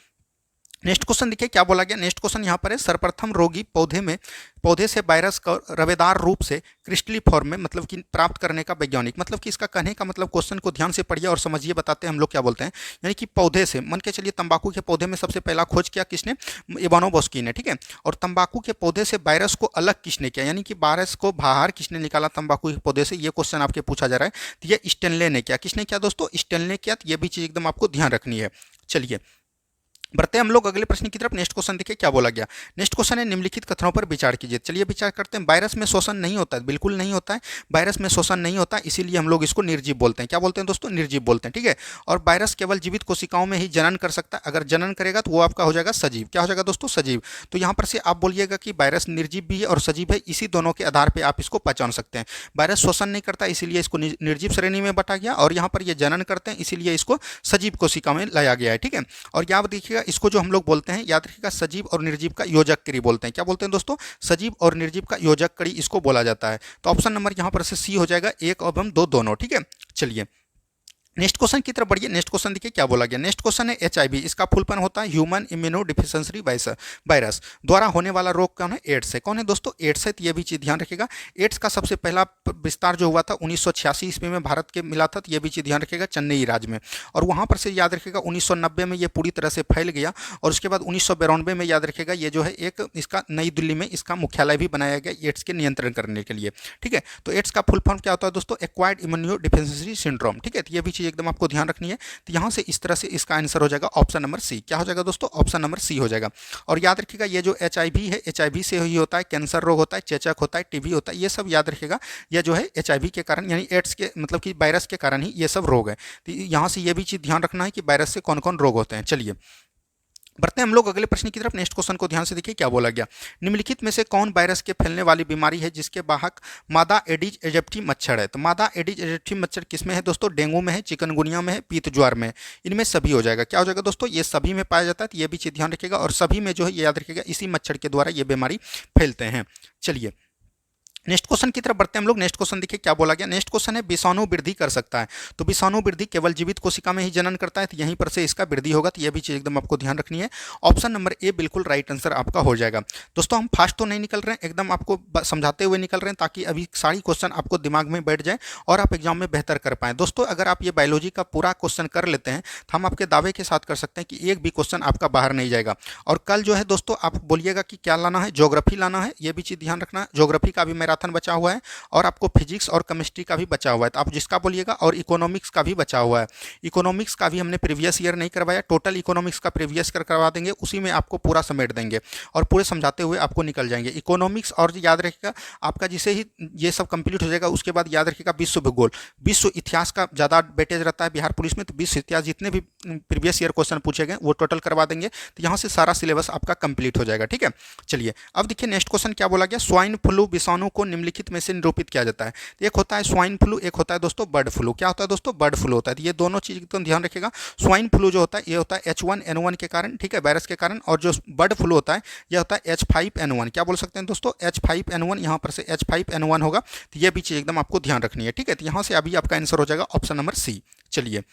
नेक्स्ट क्वेश्चन देखिए क्या बोला गया। नेक्स्ट क्वेश्चन यहाँ पर है सर्वप्रथम रोगी पौधे से वायरस का रवेदार रूप से क्रिस्टली फॉर्म में मतलब कि प्राप्त करने का वैज्ञानिक मतलब कि इसका कहने का मतलब क्वेश्चन को ध्यान से पढ़िए और समझिए, बताते हैं हम लोग क्या बोलते हैं। यानी कि पौधे से मन के चलिए तंबाकू के पौधे में सबसे पहला खोज किया किसने? इवानोवस्की ने, ठीक है। और तंबाकू के पौधे से वायरस को अलग किसने किया, यानी कि वायरस को बाहर किसने निकाला तंबाकू के पौधे से, ये क्वेश्चन आपके पूछा जा रहा है। तो ये स्टेनले ने किया। किसने किया दोस्तों? स्टेनले ने किया। तो ये भी चीज एकदम आपको ध्यान रखनी है। चलिए बढ़ते हैं हम लोग अगले प्रश्न की तरफ। नेक्स्ट क्वेश्चन देखिए क्या बोला गया। नेक्स्ट क्वेश्चन है निम्नलिखित कथनों पर विचार कीजिए। चलिए विचार करते हैं। वायरस में शोषण नहीं होता है, बिल्कुल नहीं होता है, वायरस में शोषण नहीं होता है, इसीलिए हम लोग इसको निर्जीव बोलते हैं। क्या बोलते हैं दोस्तों? निर्जीव बोलते हैं, ठीक है। और वायरस केवल जीवित कोशिकाओं में ही जनन कर सकता है, अगर जनन करेगा तो वो आपका हो जाएगा सजीव। क्या हो जाएगा दोस्तों? सजीव। तो यहाँ पर से आप बोलिएगा कि वायरस निर्जीव भी है और सजीव है, इसी दोनों के आधार पर आप इसको पहचान सकते हैं। वायरस शोषण नहीं करता इसीलिए इसको निर्जीव श्रेणी में बांटा गया, और यहाँ पर ये जनन करते हैं इसीलिए इसको सजीव कोशिका में लाया गया है, ठीक है। और याद देखिएगा इसको जो हम लोग बोलते हैं, याद रखिएगा सजीव और निर्जीव का योजक कड़ी बोलते हैं। क्या बोलते हैं दोस्तों? सजीव और निर्जीव का योजक कड़ी इसको बोला जाता है। तो ऑप्शन नंबर यहां पर से सी हो जाएगा, एक एवं दो दोनों, ठीक है। चलिए नेक्स्ट क्वेश्चन की तरफ बढ़िए। नेक्स्ट क्वेश्चन देखिए क्या बोला गया। नेक्स्ट क्वेश्चन है HIV, इसका फुल फॉर्म होता है ह्यूमन इम्यूनो डिफिशियंसी वायरस द्वारा होने वाला रोग कौन है? एड्स है। कौन है दोस्तों? एड्स है। तो ये भी चीज ध्यान रखिएगा। एड्स का सबसे पहला विस्तार जो हुआ था 1986 ईस्वी में भारत के मिला था, तो ये भी चीज ध्यान रखिएगा चेन्नई राज्य में। और वहां पर से याद रखिएगा 1990 में ये पूरी तरह से फैल गया, और उसके बाद 1992 में याद रखिएगा ये जो है एक इसका नई दिल्ली में इसका मुख्यालय भी बनाया गया एड्स के नियंत्रण करने के लिए, ठीक है। तो एड्स का फुल फॉर्म क्या होता है दोस्तों? एक्वायर्ड इम्यूनो डिफिशियंसी सिंड्रोम, ठीक है। तो ये भी चीज एकदम आपको ध्यान रखनी है। तो यहां से इस तरह से इसका आंसर हो जाएगा ऑप्शन नंबर सी। क्या हो जाएगा दोस्तों? ऑप्शन नंबर सी हो जाएगा। और याद रखिएगा ये जो HIV है, HIV से ही होता है, कैंसर रोग होता है, चेचक होता है, टीबी होता है, ये सब याद रखिएगा। ये जो है HIV के कारण यानी एड्स के मतलब कि वायरस के कारण ही ये सब रोग है। तो यहां से ये भी चीज ध्यान रखना है कि वायरस से कौन कौन रोग होते हैं। चलिए बढ़ते हैं हम लोग अगले प्रश्न की तरफ। नेक्स्ट क्वेश्चन को ध्यान से देखिए क्या बोला गया। निम्नलिखित में से कौन वायरस के फैलने वाली बीमारी है जिसके वाहक मादा एडिज एजिप्टी मच्छर है? तो मादा एडिज एजिप्टी मच्छर किसमें है दोस्तों? डेंगू में है, चिकनगुनिया में है, पीत ज्वार में है, इनमें सभी हो जाएगा। क्या हो जाएगा दोस्तों? ये सभी में पाया जाता है। तो ये भी चीज ध्यान रखिएगा, और सभी में जो है ये याद रखिएगा इसी मच्छर के द्वारा ये बीमारी फैलते हैं। चलिए नेक्स्ट क्वेश्चन की तरफ बढ़ते हैं हम लोग। नेक्स्ट क्वेश्चन देखिए क्या बोला गया। नेक्स्ट क्वेश्चन है विषाणु वृद्धि कर सकता है। तो विषाणु वृद्धि केवल जीवित कोशिका में ही जनन करता है, तो यहीं पर से इसका वृद्धि होगा। तो यह भी चीज एकदम आपको ध्यान रखनी है। ऑप्शन नंबर ए बिल्कुल राइट आंसर आपका हो जाएगा। दोस्तों हम फास्ट तो नहीं निकल रहे हैं, एकदम आपको समझाते हुए निकल रहे हैं ताकि अभी सारी क्वेश्चन आपको दिमाग में बैठ जाए और आप एग्जाम में बेहतर कर पाएं। दोस्तों अगर आप ये बायोलॉजी का पूरा क्वेश्चन कर लेते हैं तो हम आपके दावे के साथ कर सकते हैं कि एक भी क्वेश्चन आपका बाहर नहीं जाएगा। और कल जो है दोस्तों आप बोलिएगा कि क्या लाना है, ज्योग्राफी लाना है, ये भी चीज़ ध्यान रखना है। ज्योग्राफी का भी मैराथन बचा हुआ है और आपको फिजिक्स और केमिस्ट्री का भी बचा हुआ है, तो आप जिसका बोलिएगा। और इकोनॉमिक्स का भी बचा हुआ है। इकोनॉमिक्स का भी हमने प्रीवियस ईयर नहीं करवाया, टोटल इकोनॉमिक्स का प्रीवियस ईयर करवा देंगे, उसी में आपको पूरा समेट देंगे और पूरे समझाते हुए आपको निकल जाएंगे इकोनॉमिक्स। और याद रखिएगा आपका जिसे ही ये सब कंप्लीट हो जाएगा उसके बाद याद रखिएगा विश्व भूगोल, विश्व इतिहास का ज़्यादा वेटेज रहता है बिहार पुलिस में, तो विश्व इतिहास जितने भी प्रीवियस ईयर क्वेश्चन पूछे गए वो टोटल करवा देंगे, तो यहाँ से सारा सिलेबस आपका कंप्लीट हो जाएगा। ठीक है, चलिए अब देखिए नेक्स्ट क्वेश्चन क्या बोला गया। स्वाइन फ्लू विषाणु को निम्नलिखित में से निरूपित किया जाता है। एक होता है स्वाइन फ्लू, एक होता है दोस्तों बर्ड फ्लू। क्या होता है दोस्तों, बर्ड फ्लू होता है। तो ये दोनों चीज़ तो ध्यान रखिएगा। स्वाइन फ्लू जो होता है ये होता है H1N1 के कारण, ठीक है, वायरस के कारण। और जो बर्ड फ्लू होता है यह होता है H5N1। क्या बोल सकते हैं दोस्तों, H5N1, यहाँ पर से H5N1 होगा। तो ये भी चीज़ एकदम आपको ध्यान रखनी है। ठीक है, तो यहाँ से अभी आपका आंसर हो जाएगा ऑप्शन नंबर सी। चलिए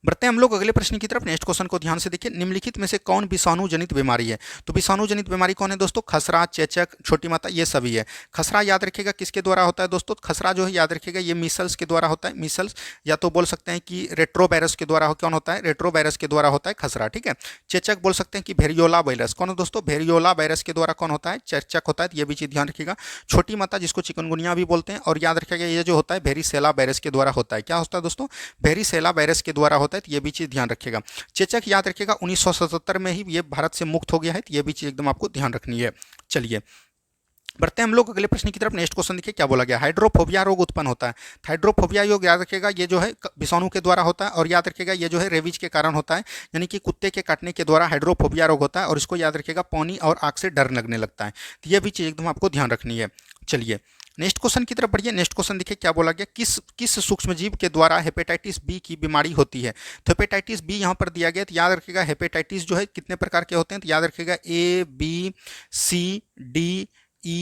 बढ़ते हैं हम लोग अगले प्रश्न की तरफ। नेक्स्ट क्वेश्चन को ध्यान से देखिए। निम्नलिखित में से कौन विषाणु जनित बीमारी है। तो विषाणु जनित बीमारी कौन है दोस्तों, खसरा, चेचक, छोटी माता, ये सभी है। खसरा याद रखिएगा किसके द्वारा होता है दोस्तों, खसरा जो है याद रखिएगा ये मीसल्स के द्वारा होता है। मीसल्स या तो बोल सकते हैं कि रेट्रो वायरस के द्वारा कौन होता है, रेट्रो वायरस के द्वारा होता है खसरा। ठीक है, चेचक बोल सकते हैं कि भेरियोला वायरस। कौन है दोस्तों, भेरियोला वायरस के द्वारा कौन होता है, चेचक होता है। ये भी चीज़ ध्यान रखिएगा। छोटी माता जिसको चिकनगुनिया भी बोलते हैं। और याद रखिएगा ये जो होता है भेरिसेला वायरस के द्वारा होता है। क्या होता है दोस्तों, भेरिसेला वायरस के द्वारा होता है। तो ये भी चीज़ ध्यान रखिएगा। चेचक याद रखिएगा 1977 में ही ये भारत से मुक्त हो गया है, तो ये भी चीज एकदम आपको ध्यान रखनी है। चलिए बढ़ते हैं हम लोग अगले प्रश्न की तरफ। नेक्स्ट क्वेश्चन देखिए क्या बोला गया। हाइड्रोफोबिया रोग उत्पन्न होता है। हाइड्रोफोबिया योग याद रखिएगा ये जो है विषाणु के द्वारा होता है। और याद रखिएगा ये जो है रेबीज के कारण होता है, यानी कि कुत्ते के काटने के द्वारा हाइड्रोफोबिया रोग होता है। और इसको याद रखिएगा पानी और आग से डर लगने लगता है। तो ये भी चीज़ एकदम आपको ध्यान रखनी है। चलिए नेक्स्ट क्वेश्चन की तरफ बढ़िए। नेक्स्ट क्वेश्चन देखिए क्या बोला गया। किस सूक्ष्मजीव के द्वारा हेपेटाइटिस बी की बीमारी होती है। तो हेपेटाइटिस बी यहाँ पर दिया गया। तो याद रखिएगा हेपेटाइटिस जो है कितने प्रकार के होते हैं। तो याद रखिएगा A B C D E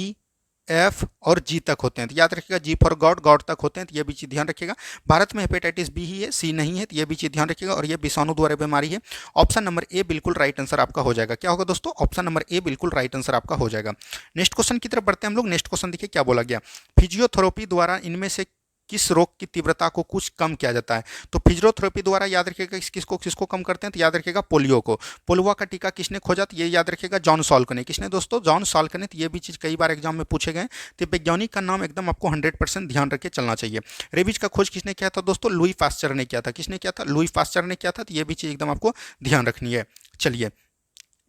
F और जी तक होते हैं। तो याद रखिएगा जी फॉर गॉड, गॉड तक होते हैं। तो ये भी चीज़ ध्यान रखिएगा। भारत में हेपेटाइटिस बी ही है, सी नहीं है। तो ये भी चीज़ ध्यान रखिएगा। और ये विषाणु द्वारा बीमारी है। ऑप्शन नंबर ए बिल्कुल राइट आंसर आपका हो जाएगा। क्या होगा दोस्तों, ऑप्शन नंबर ए बिल्कुल राइट आंसर आपका हो जाएगा। नेक्स्ट क्वेश्चन की तरफ बढ़ते हैं हम लोग। नेक्स्ट क्वेश्चन देखिए क्या बोला गया। फिजियोथेरेपी द्वारा इनमें से किस रोग की तीव्रता को कुछ कम किया जाता है। तो फिजियोथेरेपी द्वारा याद रखिएगा किसको किसको कम करते हैं। तो याद रखिएगा पोलियो को। पोलियो का टीका किसने खोजा, तो ये याद रखिएगा जॉन सॉल्क ने। किसने दोस्तों, जॉन सॉल्क ने। तो ये भी चीज़ कई बार एग्जाम में पूछे गए। तो वैज्ञानिक का नाम एकदम आपको 100% ध्यान रख के चलना चाहिए। रेबीज का खोज किसने किया था दोस्तों, लुई पास्चर ने किया था। किसने किया था, लुई पास्चर ने किया था। तो ये भी चीज़ एकदम आपको ध्यान रखनी है। चलिए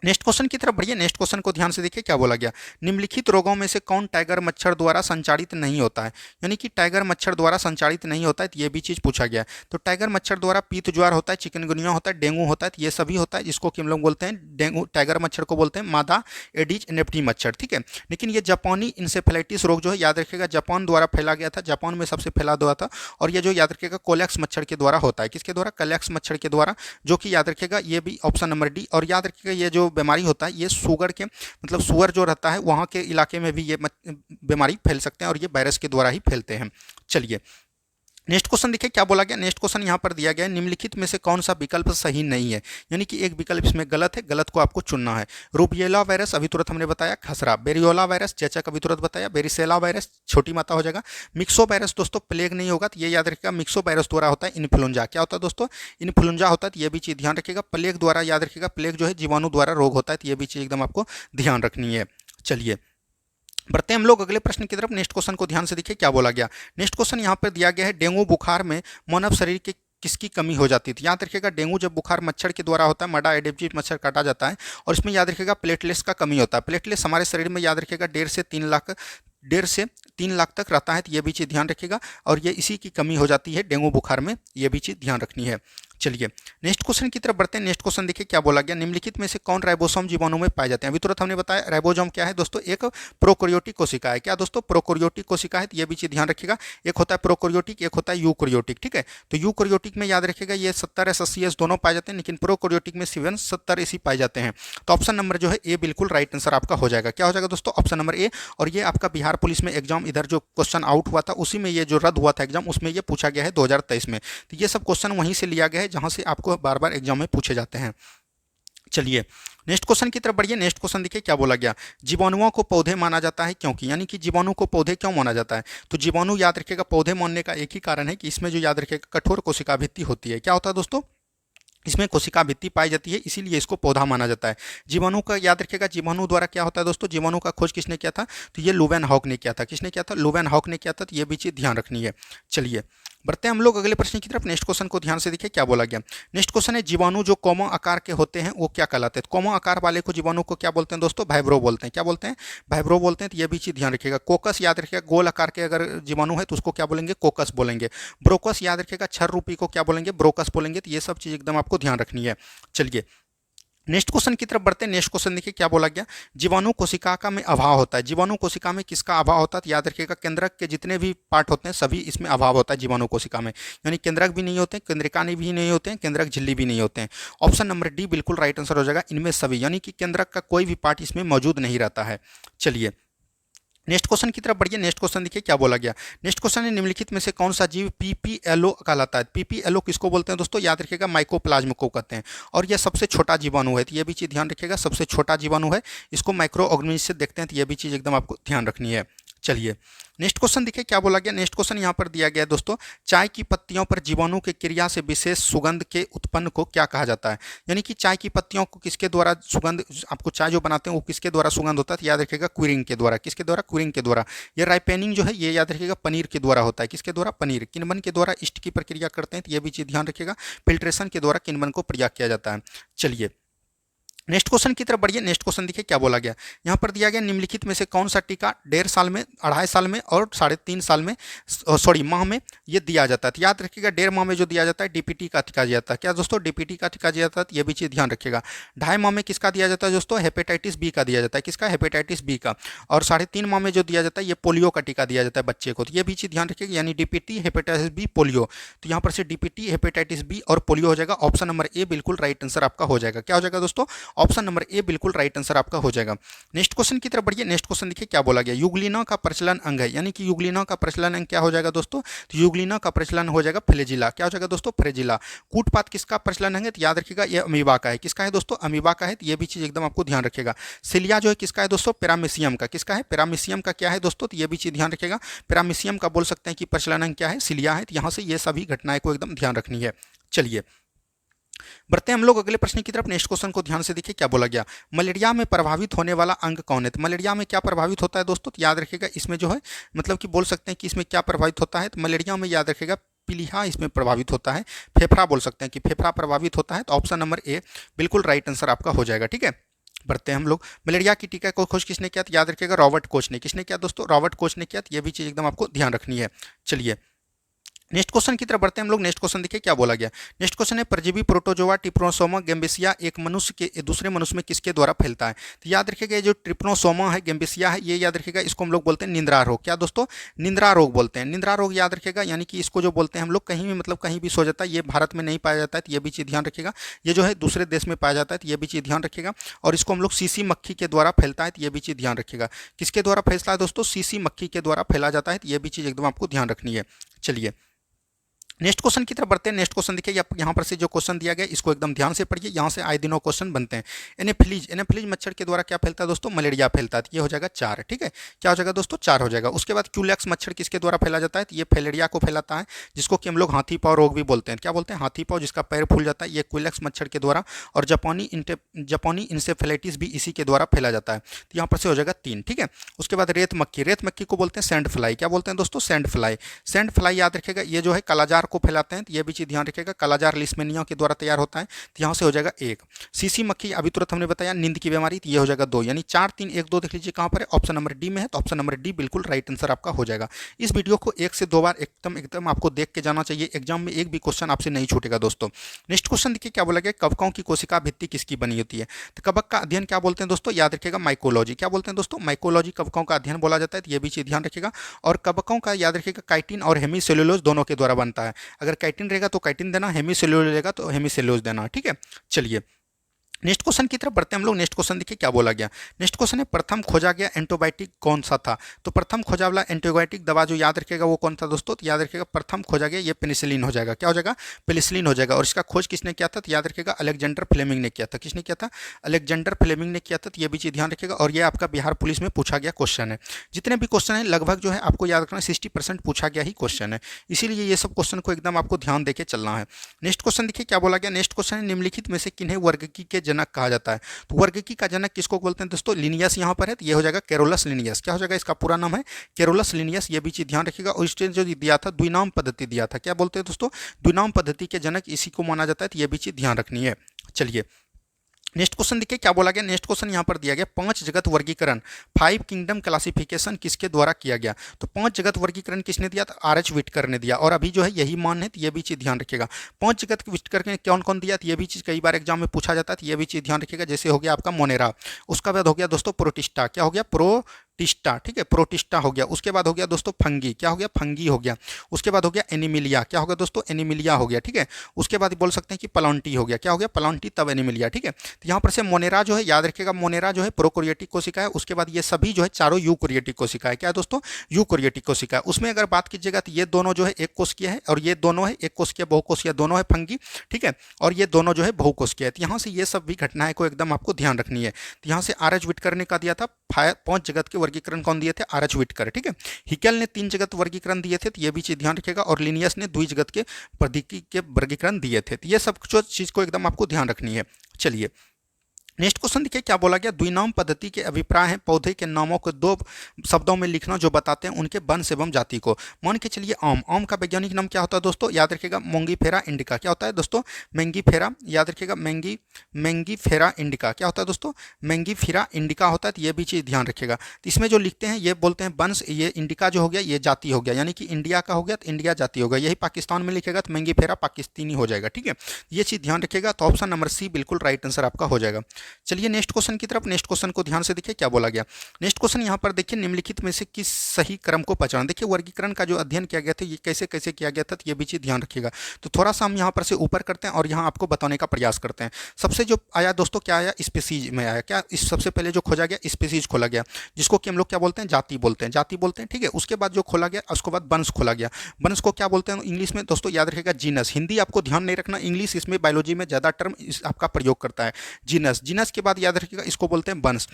नेक्स्ट क्वेश्चन की तरफ बढ़िए। नेक्स्ट क्वेश्चन को ध्यान से देखिए क्या बोला गया। निम्नलिखित रोगों में से कौन टाइगर मच्छर द्वारा संचारित नहीं होता है। यानी कि टाइगर मच्छर द्वारा संचारित नहीं होता है। तो ये भी चीज़ पूछा गया। तो टाइगर मच्छर द्वारा पीत ज्वार होता है, चिकनगुनिया होता है, डेंगू होता है। तो ये सभी होता है, जिसको कि हम लोग बोलते हैं डेंगू। टाइगर मच्छर को बोलते हैं मादा एडिज नेप्टी मच्छर। ठीक है, लेकिन ये जापानी इंसेफेलाइटिस रोग जो है याद रखिएगा जापान द्वारा फैला गया था, जापान में सबसे फैला हुआ था। और ये जो याद रखिएगा कोलैक्स मच्छर के द्वारा होता है। किसके द्वारा, कोलैक्स मच्छर के द्वारा, जो कि याद रखिएगा ये भी ऑप्शन नंबर डी। और याद रखिएगा ये जो बीमारी होता है ये सुगर के मतलब सुअर जो रहता है वहाँ के इलाके में भी ये बीमारी फैल सकते हैं और ये वायरस के द्वारा ही फैलते हैं। चलिए नेक्स्ट क्वेश्चन देखिए क्या बोला गया। नेक्स्ट क्वेश्चन यहाँ पर दिया गया है निम्नलिखित में से कौन सा विकल्प सही नहीं है। यानी कि एक विकल्प इसमें गलत है, गलत को आपको चुनना है। रूबियोला वायरस अभी तुरंत हमने बताया, खसरा। बेरियोला वायरस, चेचक अभी तुरंत बताया। बेरिसेला वायरस छोटी माता हो जाएगा। मिक्सो वायरस दोस्तों प्लेग नहीं होगा। तो ये याद रखिएगा मिक्सो वायरस द्वारा होता है इन्फ्लुएंजा। क्या होता है दोस्तों, इन्फ्लुएंजा होता है। तो ये भी चीज़ ध्यान रखिएगा। प्लेग द्वारा याद रखिएगा, प्लेग जो है जीवाणु द्वारा रोग होता है। तो ये भी चीज़ एकदम आपको ध्यान रखनी है। चलिए बढ़ते हैं हम लोग अगले प्रश्न की तरफ। नेक्स्ट क्वेश्चन को ध्यान से देखिए क्या बोला गया। नेक्स्ट क्वेश्चन यहाँ पर दिया गया है डेंगू बुखार में मानव शरीर के किसकी कमी हो जाती थी। याद रखिएगा डेंगू जब बुखार मच्छर के द्वारा होता है, मडा एडेप्टिव मच्छर काटा जाता है। और इसमें याद रखिएगा प्लेटलेट्स का कमी होता है। प्लेटलेट्स हमारे शरीर में याद रखिएगा 1.5 से 3 लाख तक रहता है। तो ये भी चीज़ ध्यान रखिएगा। और ये इसी की कमी हो जाती है डेंगू बुखार में, ये भी चीज़ ध्यान रखनी है। चलिए नेक्स्ट क्वेश्चन की तरफ बढ़ते हैं। नेक्स्ट क्वेश्चन देखिए क्या बोला गया, निम्नलिखित में से कौन राइबोसोम जीवाणु में पाए जाते हैं। अभी तुरंत हमने बताया राइबोसोम क्या है दोस्तों, एक प्रोकैरियोटिक कोशिका है। क्या दोस्तों, प्रोकैरियोटिक कोशिका है, तो ये भी चीज ध्यान रखिएगा। एक होता है प्रोकैरियोटिक, एक होता है यूकैरियोटिक। ठीक है, तो यूकैरियोटिक में याद रखिएगा ये 70S 80S दोनों पाए जाते हैं, लेकिन प्रोकैरियोटिक में 70 पाए जाते हैं। तो ऑप्शन नंबर जो है ए बिल्कुल राइट आंसर आपका हो जाएगा। क्या हो जाएगा दोस्तों, ऑप्शन नंबर ए। और ये आपका बिहार पुलिस में एग्जाम इधर जो क्वेश्चन आउट हुआ था उसी में ये जो रद्द हुआ था एग्जाम, उसमें ये पूछा गया है 2023 में। तो ये सब क्वेश्चन वहीं से लिया गया है जहां से आपको बार बार एग्जाम में पूछे जाते हैं। चलिए नेक्स्ट क्वेश्चन की तरफ बढ़िए। नेक्स्ट क्वेश्चन देखिए क्या बोला गया, जीवाणुओं को पौधे माना जाता है क्योंकि, यानी कि जीवाणु को पौधे क्यों माना जाता है। तो जीवाणु याद रखिएगा पौधे मानने का एक ही कारण है कि इसमें जो याद रखिएगा कठोर कोशिका भित्ति होती है। क्या होता है दोस्तों, इसमें कोशिका भित्ति पाई जाती है, इसीलिए इसको पौधा माना जाता है। जीवाणु का याद रखिएगा, जीवाणु द्वारा क्या होता है दोस्तों, जीवाणु का खोज किसने किया था, तो ये लुवेनहॉक ने किया था। किसने किया था, लुवेनहॉक ने किया था। तो ये भी चीज ध्यान रखनी है। चलिए बढ़ते हैं हम लोग अगले प्रश्न की तरफ। नेक्स्ट क्वेश्चन को ध्यान से देखिए क्या बोला गया। नेक्स्ट क्वेश्चन है, जीवाणु जो कोमा आकार के होते हैं वो क्या कहलाते हैं। कोमा आकार वाले को जीवाणु को क्या बोलते हैं दोस्तों, वाइब्रो बोलते हैं। क्या बोलते हैं, वाइब्रो बोलते हैं। तो ये भी चीज ध्यान रखिएगा। कोकस याद रखिएगा, गोल आकार के अगर जीवाणु है तो उसको क्या बोलेंगे, कोकस बोलेंगे। ब्रोकस याद रखिएगा, छर रूपी को क्या बोलेंगे, ब्रोकस बोलेंगे। तो ये सब चीज एकदम आपको ध्यान रखनी है। चलिए नेक्स्ट क्वेश्चन की तरफ बढ़ते हैं। नेक्स्ट क्वेश्चन देखिए क्या बोला गया, जीवाणु कोशिका का में अभाव होता है। जीवाणु कोशिका में किसका अभाव होता है, तो याद रखिएगा केंद्रक के जितने भी पार्ट होते हैं सभी इसमें अभाव होता है जीवाणु कोशिका में। यानी केंद्रक भी नहीं होते, केंद्रिका भी नहीं होते हैं, केंद्रक झिल्ली भी नहीं होते हैं। ऑप्शन नंबर डी बिल्कुल राइट आंसर हो जाएगा, इनमें सभी, यानी कि केंद्रक का कोई भी पार्ट इसमें मौजूद नहीं रहता है। चलिए नेक्स्ट क्वेश्चन की तरफ बढ़िए। नेक्स्ट क्वेश्चन देखिए क्या बोला गया। नेक्स्ट क्वेश्चन है, निम्नलिखित में से कौन सा जीव पीपीएलओ कहलाता है। पीपीएलओ किसको बोलते हैं दोस्तों, याद रखिएगा माइकोप्लाज्म को कहते हैं। और यह सबसे छोटा जीवाणु है, तो ये भी चीज ध्यान रखिएगा, सबसे छोटा जीवाणु है। इसको माइक्रो ऑर्गेनिज्म से देखते हैं, तो ये भी चीज एकदम आपको ध्यान रखनी है। चलिए नेक्स्ट क्वेश्चन देखिए क्या बोला गया। नेक्स्ट क्वेश्चन यहाँ पर दिया गया है दोस्तों, चाय की पत्तियों पर जीवाणु के क्रिया से विशेष सुगंध के उत्पन्न को क्या कहा जाता है। यानी कि चाय की पत्तियों को किसके द्वारा सुगंध, आपको चाय जो बनाते हैं वो किसके द्वारा सुगंध होता है, तो याद रखिएगा क्विरिंग के द्वारा। किसके द्वारा, क्विरिंग के द्वारा। ये राइपेनिंग जो है ये याद रखिएगा पनीर के द्वारा होता है। किसके द्वारा, पनीर। किण्वन के द्वारा ईस्ट की प्रक्रिया करते हैं, तो ये भी चीज ध्यान रखिएगा। फिल्ट्रेशन के द्वारा किण्वन को प्रक्रिया किया जाता है। चलिए नेक्स्ट क्वेश्चन की तरफ बढ़िए। नेक्स्ट क्वेश्चन देखिए क्या बोला गया। यहाँ पर दिया गया, निम्नलिखित में से कौन सा टीका 1.5 साल में, 2.5 साल में और 3.5 साल में, सॉरी माह में ये दिया जाता है। तो याद रखिएगा 1.5 माह में जो दिया जाता है डीपीटी का टीका दिया जाता है। क्या दोस्तों, डीपीटी का टीका दिया जाता है, ये भी चीज ध्यान रखिएगा। 2.5 माह में किसका दिया जाता है दोस्तों, हेपेटाइटिस बी का दिया जाता है। किसका, हेपेटाइटिस बी का। और 3.5 माह में जो दिया जाता है ये पोलियो का टीका दिया जाता है बच्चे को। तो ये भी चीज ध्यान रखिएगा, यानी डीपीटी, हेपेटाइटिस बी, पोलियो। तो यहाँ पर से डीपीटी, हेपेटाइटिस बी और पोलियो हो जाएगा। ऑप्शन नंबर ए बिल्कुल राइट आंसर आपका हो जाएगा। क्या हो जाएगा दोस्तों, ऑप्शन नंबर ए बिल्कुल राइट आंसर आपका हो जाएगा। नेक्स्ट क्वेश्चन की तरफ बढ़िए। नेक्स्ट क्वेश्चन देखिए क्या बोला गया, युग्लिना का प्रचलन अंग है। यानी कि युग्लिना का प्रचलन अंग क्या हो जाएगा दोस्तों, तो युग्लिना का प्रचलन हो जाएगा फ्लैजिला। क्या हो जाएगा दोस्तों, फ्लैजिला। कूटपात किसका प्रचलन अंग है, तो याद रखिएगा ये अमीबा का है। किसका है दोस्तों, अमीबा का है। तो ये भी चीज एकदम आपको ध्यान रखिएगा। सिलिया जो है किसका है दोस्तों, पैरामीशियम का। किसका है, पैरामीशियम का क्या है दोस्तों, तो ये भी चीज ध्यान रखिएगा। पैरामीशियम का बोल सकते हैं कि प्रचलन अंग क्या है, सिलिया है। तो यहाँ से ये सभी घटनाएं को एकदम ध्यान रखनी है। चलिए बढ़ते हैं हम लोग अगले प्रश्न की तरफ। नेक्स्ट क्वेश्चन को ध्यान से देखिए क्या बोला गया, मलेरिया में प्रभावित होने वाला अंग कौन है। तो मलेरिया में क्या प्रभावित होता है दोस्तों, तो याद रखिएगा इसमें जो है मतलब कि बोल सकते हैं कि इसमें क्या प्रभावित होता है, तो मलेरिया में याद रखिएगा पीलिया इसमें प्रभावित होता है। फेफड़ा बोल सकते हैं कि फेफड़ा प्रभावित होता है। तो ऑप्शन नंबर ए बिल्कुल राइट आंसर आपका हो जाएगा। ठीक है, बढ़ते हैं हम लोग। मलेरिया की टीका को खोज किसने किया, तो याद रखिएगा रॉबर्ट कोच ने। किसने किया दोस्तों, रॉबर्ट कोच ने किया। तो ये भी चीज एकदम आपको ध्यान रखनी है। चलिए नेक्स्ट क्वेश्चन की तरफ बढ़ते हैं हम लोग। नेक्स्ट क्वेश्चन देखिए क्या बोला गया। नेक्स्ट क्वेश्चन है, परजीवी प्रोटोजोआ ट्रिप्नोसोमा गैम्बिसिया एक मनुष्य के दूसरे मनुष्य में किसके द्वारा फैलता है। तो याद रखिएगा जो ट्रिप्नोसोमा है, गैम्बिसिया है, ये याद रखिएगा इसको हम लोग बोलते हैं निंद्रा रोग। क्या दोस्तों, निंद्रा रोग बोलते हैं। निंद्रा रोग याद रखिएगा, यानी कि इसको जो बोलते हैं हम लोग कहीं भी मतलब कहीं भी सो जाता है, ये भारत में नहीं पाया जाता है। तो ये भी चीज़ ध्यान रखिएगा। ये जो है दूसरे देश में पाया जाता है, तो ये भी चीज़ ध्यान रखिएगा। और इसको हम लोग सीसी मक्खी के द्वारा फैलता है, तो ये भी चीज़ ध्यान रखिएगा। किसके द्वारा फैलता है दोस्तों, सीसी मक्खी के द्वारा फैला जाता है। तो ये भी चीज़ एकदम आपको ध्यान रखनी है। चलिए नेक्स्ट क्वेश्चन की तरफ बढ़ते हैं। नेक्स्ट क्वेश्चन देखिए यहाँ पर से जो क्वेश्चन दिया गया इसको एकदम ध्यान से पढ़िए, यहाँ से आए दिनों क्वेश्चन बनते हैं। एनेफ्लीज मच्छर के द्वारा क्या फैलता है दोस्तों, मलेरिया फैलता है। ये हो जाएगा 4। ठीक है, क्या हो जाएगा दोस्तों, 4 हो जाएगा। उसके बाद क्यूलेक्स मच्छर किसके द्वारा फैला जाता है, तो ये फैलेरिया को फैलाता है, जिसको कि हम लोग हाथी पाँव रोग भी बोलते हैं। क्या बोलते हैं, हाथी पाँव, जिसका पैर फूल जाता है, ये क्यूलेक्स मच्छर के द्वारा। और जापानी इंसेफेलाइटिस भी इसी के द्वारा फैला जाता है। तो यहाँ पर से हो जाएगा 3। ठीक है, उसके बाद रेत मक्खी को बोलते हैं सैंड फ्लाई। क्या बोलते हैं दोस्तों, सैंड फ्लाई। सैंड फ्लाई याद रखिएगा, ये जो है कालाजार कालाजार को फैलाते हैं, तो ये भी चीज़ ध्यान रखिएगा, कालाजार लिस्मेनिया के द्वारा तैयार होता है, तो यहाँ से हो जाएगा 1। सीसी मक्खी अभी तुरंत हमने बताया नींद की बीमारी, तो ये हो जाएगा 2, यानी 4 3 1 2 देख लीजिए कहाँ पर है, ऑप्शन नंबर डी में है, तो ऑप्शन नंबर डी बिल्कुल राइट आंसर आपका हो जाएगा। इस वीडियो को 1 से 2 बार एकदम आपको देख के जाना चाहिए, एग्जाम में एक भी क्वेश्चन आपसे नहीं छूटेगा दोस्तों। नेक्स्ट क्वेश्चन देखिए क्या बोला गया, कवकों की कोशिका भित्ति किसकी बनी होती है? तो कवक का अध्ययन क्या बोलते हैं दोस्तों, याद रखिएगा माइकोलॉजी। क्या बोलते हैं दोस्तों, माइकोलॉजी कवकों का अध्ययन बोला जाता है, तो ये भी चीज ध्यान रखिएगा। और कवकों का याद रखिएगा काइटिन और हेमीसेल्यूलोज दोनों के द्वारा बनता है। अगर काइटिन रहेगा तो काइटिन देना, हेमीसेल्यूलोज रहेगा तो हेमीसेल्यूलोज देना, ठीक है। चलिए नेक्स्ट क्वेश्चन की तरफ बढ़ते हैं हम लोग। नेक्स्ट क्वेश्चन देखिए क्या बोला गया। नेक्स्ट क्वेश्चन है प्रथम खोजा गया एंटीबायोटिक कौन सा था? तो प्रथम खोजा वाला एंटीबायोटिक दवा जो याद रखिएगा वो कौन था दोस्तों, तो याद रखिएगा प्रथम खोजा गया ये पेनिसिलिन हो जाएगा। क्या हो जाएगा, पेनिसिलिन हो जाएगा। और इसका खोज किसने किया था, तो याद रखिएगा अलेक्जेंडर फ्लेमिंग ने किया था। किसने किया था, अलेक्जेंडर फ्लेमिंग ने किया था, तो ये भी चीज ध्यान रखिएगा। और ये आपका बिहार पुलिस में पूछा गया क्वेश्चन है। जितने भी क्वेश्चन है लगभग जो है आपको याद रखना 60% पूछा गया ही क्वेश्चन है, इसीलिए ये सब क्वेश्चन को एकदम आपको ध्यान देके चलना है। नेक्स्ट क्वेश्चन देखिए क्या बोला गया। नेक्स्ट क्वेश्चन है निम्नलिखित में से किन्हें वर्गीकी के जनक कहा जाता है? तो वर्गीकी का जनक किसको बोलते हैं दोस्तों, लिनियस यहाँ पर है, तो ये हो जाएगा कैरोलस लिनियस। क्या हो जाएगा, इसका पूरा नाम है कैरोलस लिनियस, ये भी चीज ध्यान रखिएगा। और इसने जो दिया था द्विनाम पद्धति दिया था, क्या बोलते हैं दोस्तों, द्विनाम पद्धति के जनक इसी को माना जाता है, तो ये भी चीज ध्यान रखनी है। चलिए नेक्स्ट क्वेश्चन देखिए क्या बोला गया। नेक्स्ट क्वेश्चन यहाँ पर दिया गया 5 जगत वर्गीकरण 5 किंगडम क्लासिफिकेशन किसके द्वारा किया गया? तो 5 जगत वर्गीकरण किसने दिया? तो आर.एच. व्हिटकर ने दिया। और अभी जो है यही मान है, तो ये भी चीज़ ध्यान रखिएगा। 5 जगत व्हिटकर ने कौन कौन दिया, तो ये भी चीज़ कई बार एग्जाम में पूछा जाता है, तो ये भी चीज़ ध्यान रखिएगा। जैसे हो गया आपका मोनेरा, उसका बाद हो गया दोस्तों प्रोटिस्टा। क्या हो गया, प्रोटिस्टा, ठीक है, प्रोटिस्टा हो गया। उसके बाद हो गया दोस्तों फंगी, क्या हो गया, फंगी हो गया। उसके बाद हो गया एनिमिलिया, क्या हो गया दोस्तों, एनिमिलिया हो गया, ठीक है। उसके बाद बोल सकते हैं कि प्लांटी हो गया, क्या हो गया, प्लांटी तब एनिमिलिया, ठीक है। तो यहाँ पर से मोनेरा जो है याद रखिएगा, मोनेरा जो है प्रोकैरियोटिक कोशिका है। उसके बाद ये सभी जो है चारों यूकैरियोटिक कोशिका है। क्या है दोस्तों, यूकैरियोटिक कोशिका है। उसमें अगर बात कीजिएगा तो ये दोनों जो है एक कोशिकीय है, और ये दोनों है एक कोशिकीय बहुकोशिकीय दोनों है फंगी, ठीक है। और ये दोनों जो है बहुकोशिकीय है। तो यहाँ से ये सब भी घटनाएं को एकदम आपको ध्यान रखनी है। तो यहाँ से आर.एच. व्हिटकर ने का दिया था 5 जगत के वर्गीकरण कौन दिए थे, आर.एच. व्हिटकर, ठीक है। हिकेल ने 3 जगत वर्गीकरण दिए थे, तो ये भी चीज ध्यान रखिएगा। और लिनियस ने 2 जगत के प्रतीकी के वर्गीकरण दिए थे। तो ये सब चीज को एकदम आपको ध्यान रखनी है। चलिए नेक्स्ट क्वेश्चन देखिए क्या बोला गया। द्विनाम पद्धति के अभिप्राय हैं पौधे के नामों को 2 शब्दों में लिखना जो बताते हैं उनके वंश एवं जाति को। मान के चलिए आम, आम का वैज्ञानिक नाम क्या होता है दोस्तों, याद रखिएगा मोंगीफेरा इंडिका। क्या होता है दोस्तों, मैंगीफेरा, याद रखिएगा मैंगीफेरा इंडिका। क्या होता है दोस्तों, मैंगीफेरा इंडिका होता है, तो ये भी चीज़ ध्यान रखिएगा। तो इसमें जो लिखते हैं ये बोलते हैं वंश, ये इंडिका जो हो गया ये जाति हो गया, यानी कि इंडिया का हो गया तो इंडिया जाति हो गया। यही पाकिस्तान में लिखेगा तो मैंगीफेरा पाकिस्तानी हो जाएगा, ठीक है। ये चीज़ ध्यान रखिएगा। तो ऑप्शन नंबर सी बिल्कुल राइट आंसर आपका हो जाएगा। चलिए नेक्स्ट क्वेश्चन की तरफ। नेक्स्ट क्वेश्चन को ध्यान से देखिए क्या बोला गया। नेक्स्ट क्वेश्चन यहाँ पर देखिए निम्नलिखित में से किस सही क्रम को पहचान। देखिए वर्गीकरण का जो अध्ययन किया गया था ये कैसे कैसे किया गया था, तो ये भी चीज ध्यान रखिएगा। तो थोड़ा सा हम यहाँ पर से ऊपर करते हैं और यहाँ आपको बताने का प्रयास करते हैं। सबसे जो आया दोस्तों क्या आया, स्पीसीज में आया। क्या इस सबसे पहले जो खोजा गया स्पीसीज खोला गया, जिसको कि हम लोग क्या बोलते हैं, जाति बोलते हैं, जाति बोलते हैं, ठीक है। उसके बाद जो खोला गया उसके बाद वंश खोला गया। वंश को क्या बोलते हैं इंग्लिश में दोस्तों, याद रखिएगा जीनस। हिंदी आपको ध्यान नहीं रखना, इंग्लिश इसमें बायोलॉजी में ज्यादा टर्म आपका प्रयोग करता है जीनस। जीनस के बाद याद रखिएगा इसको बोलते हैं वंश।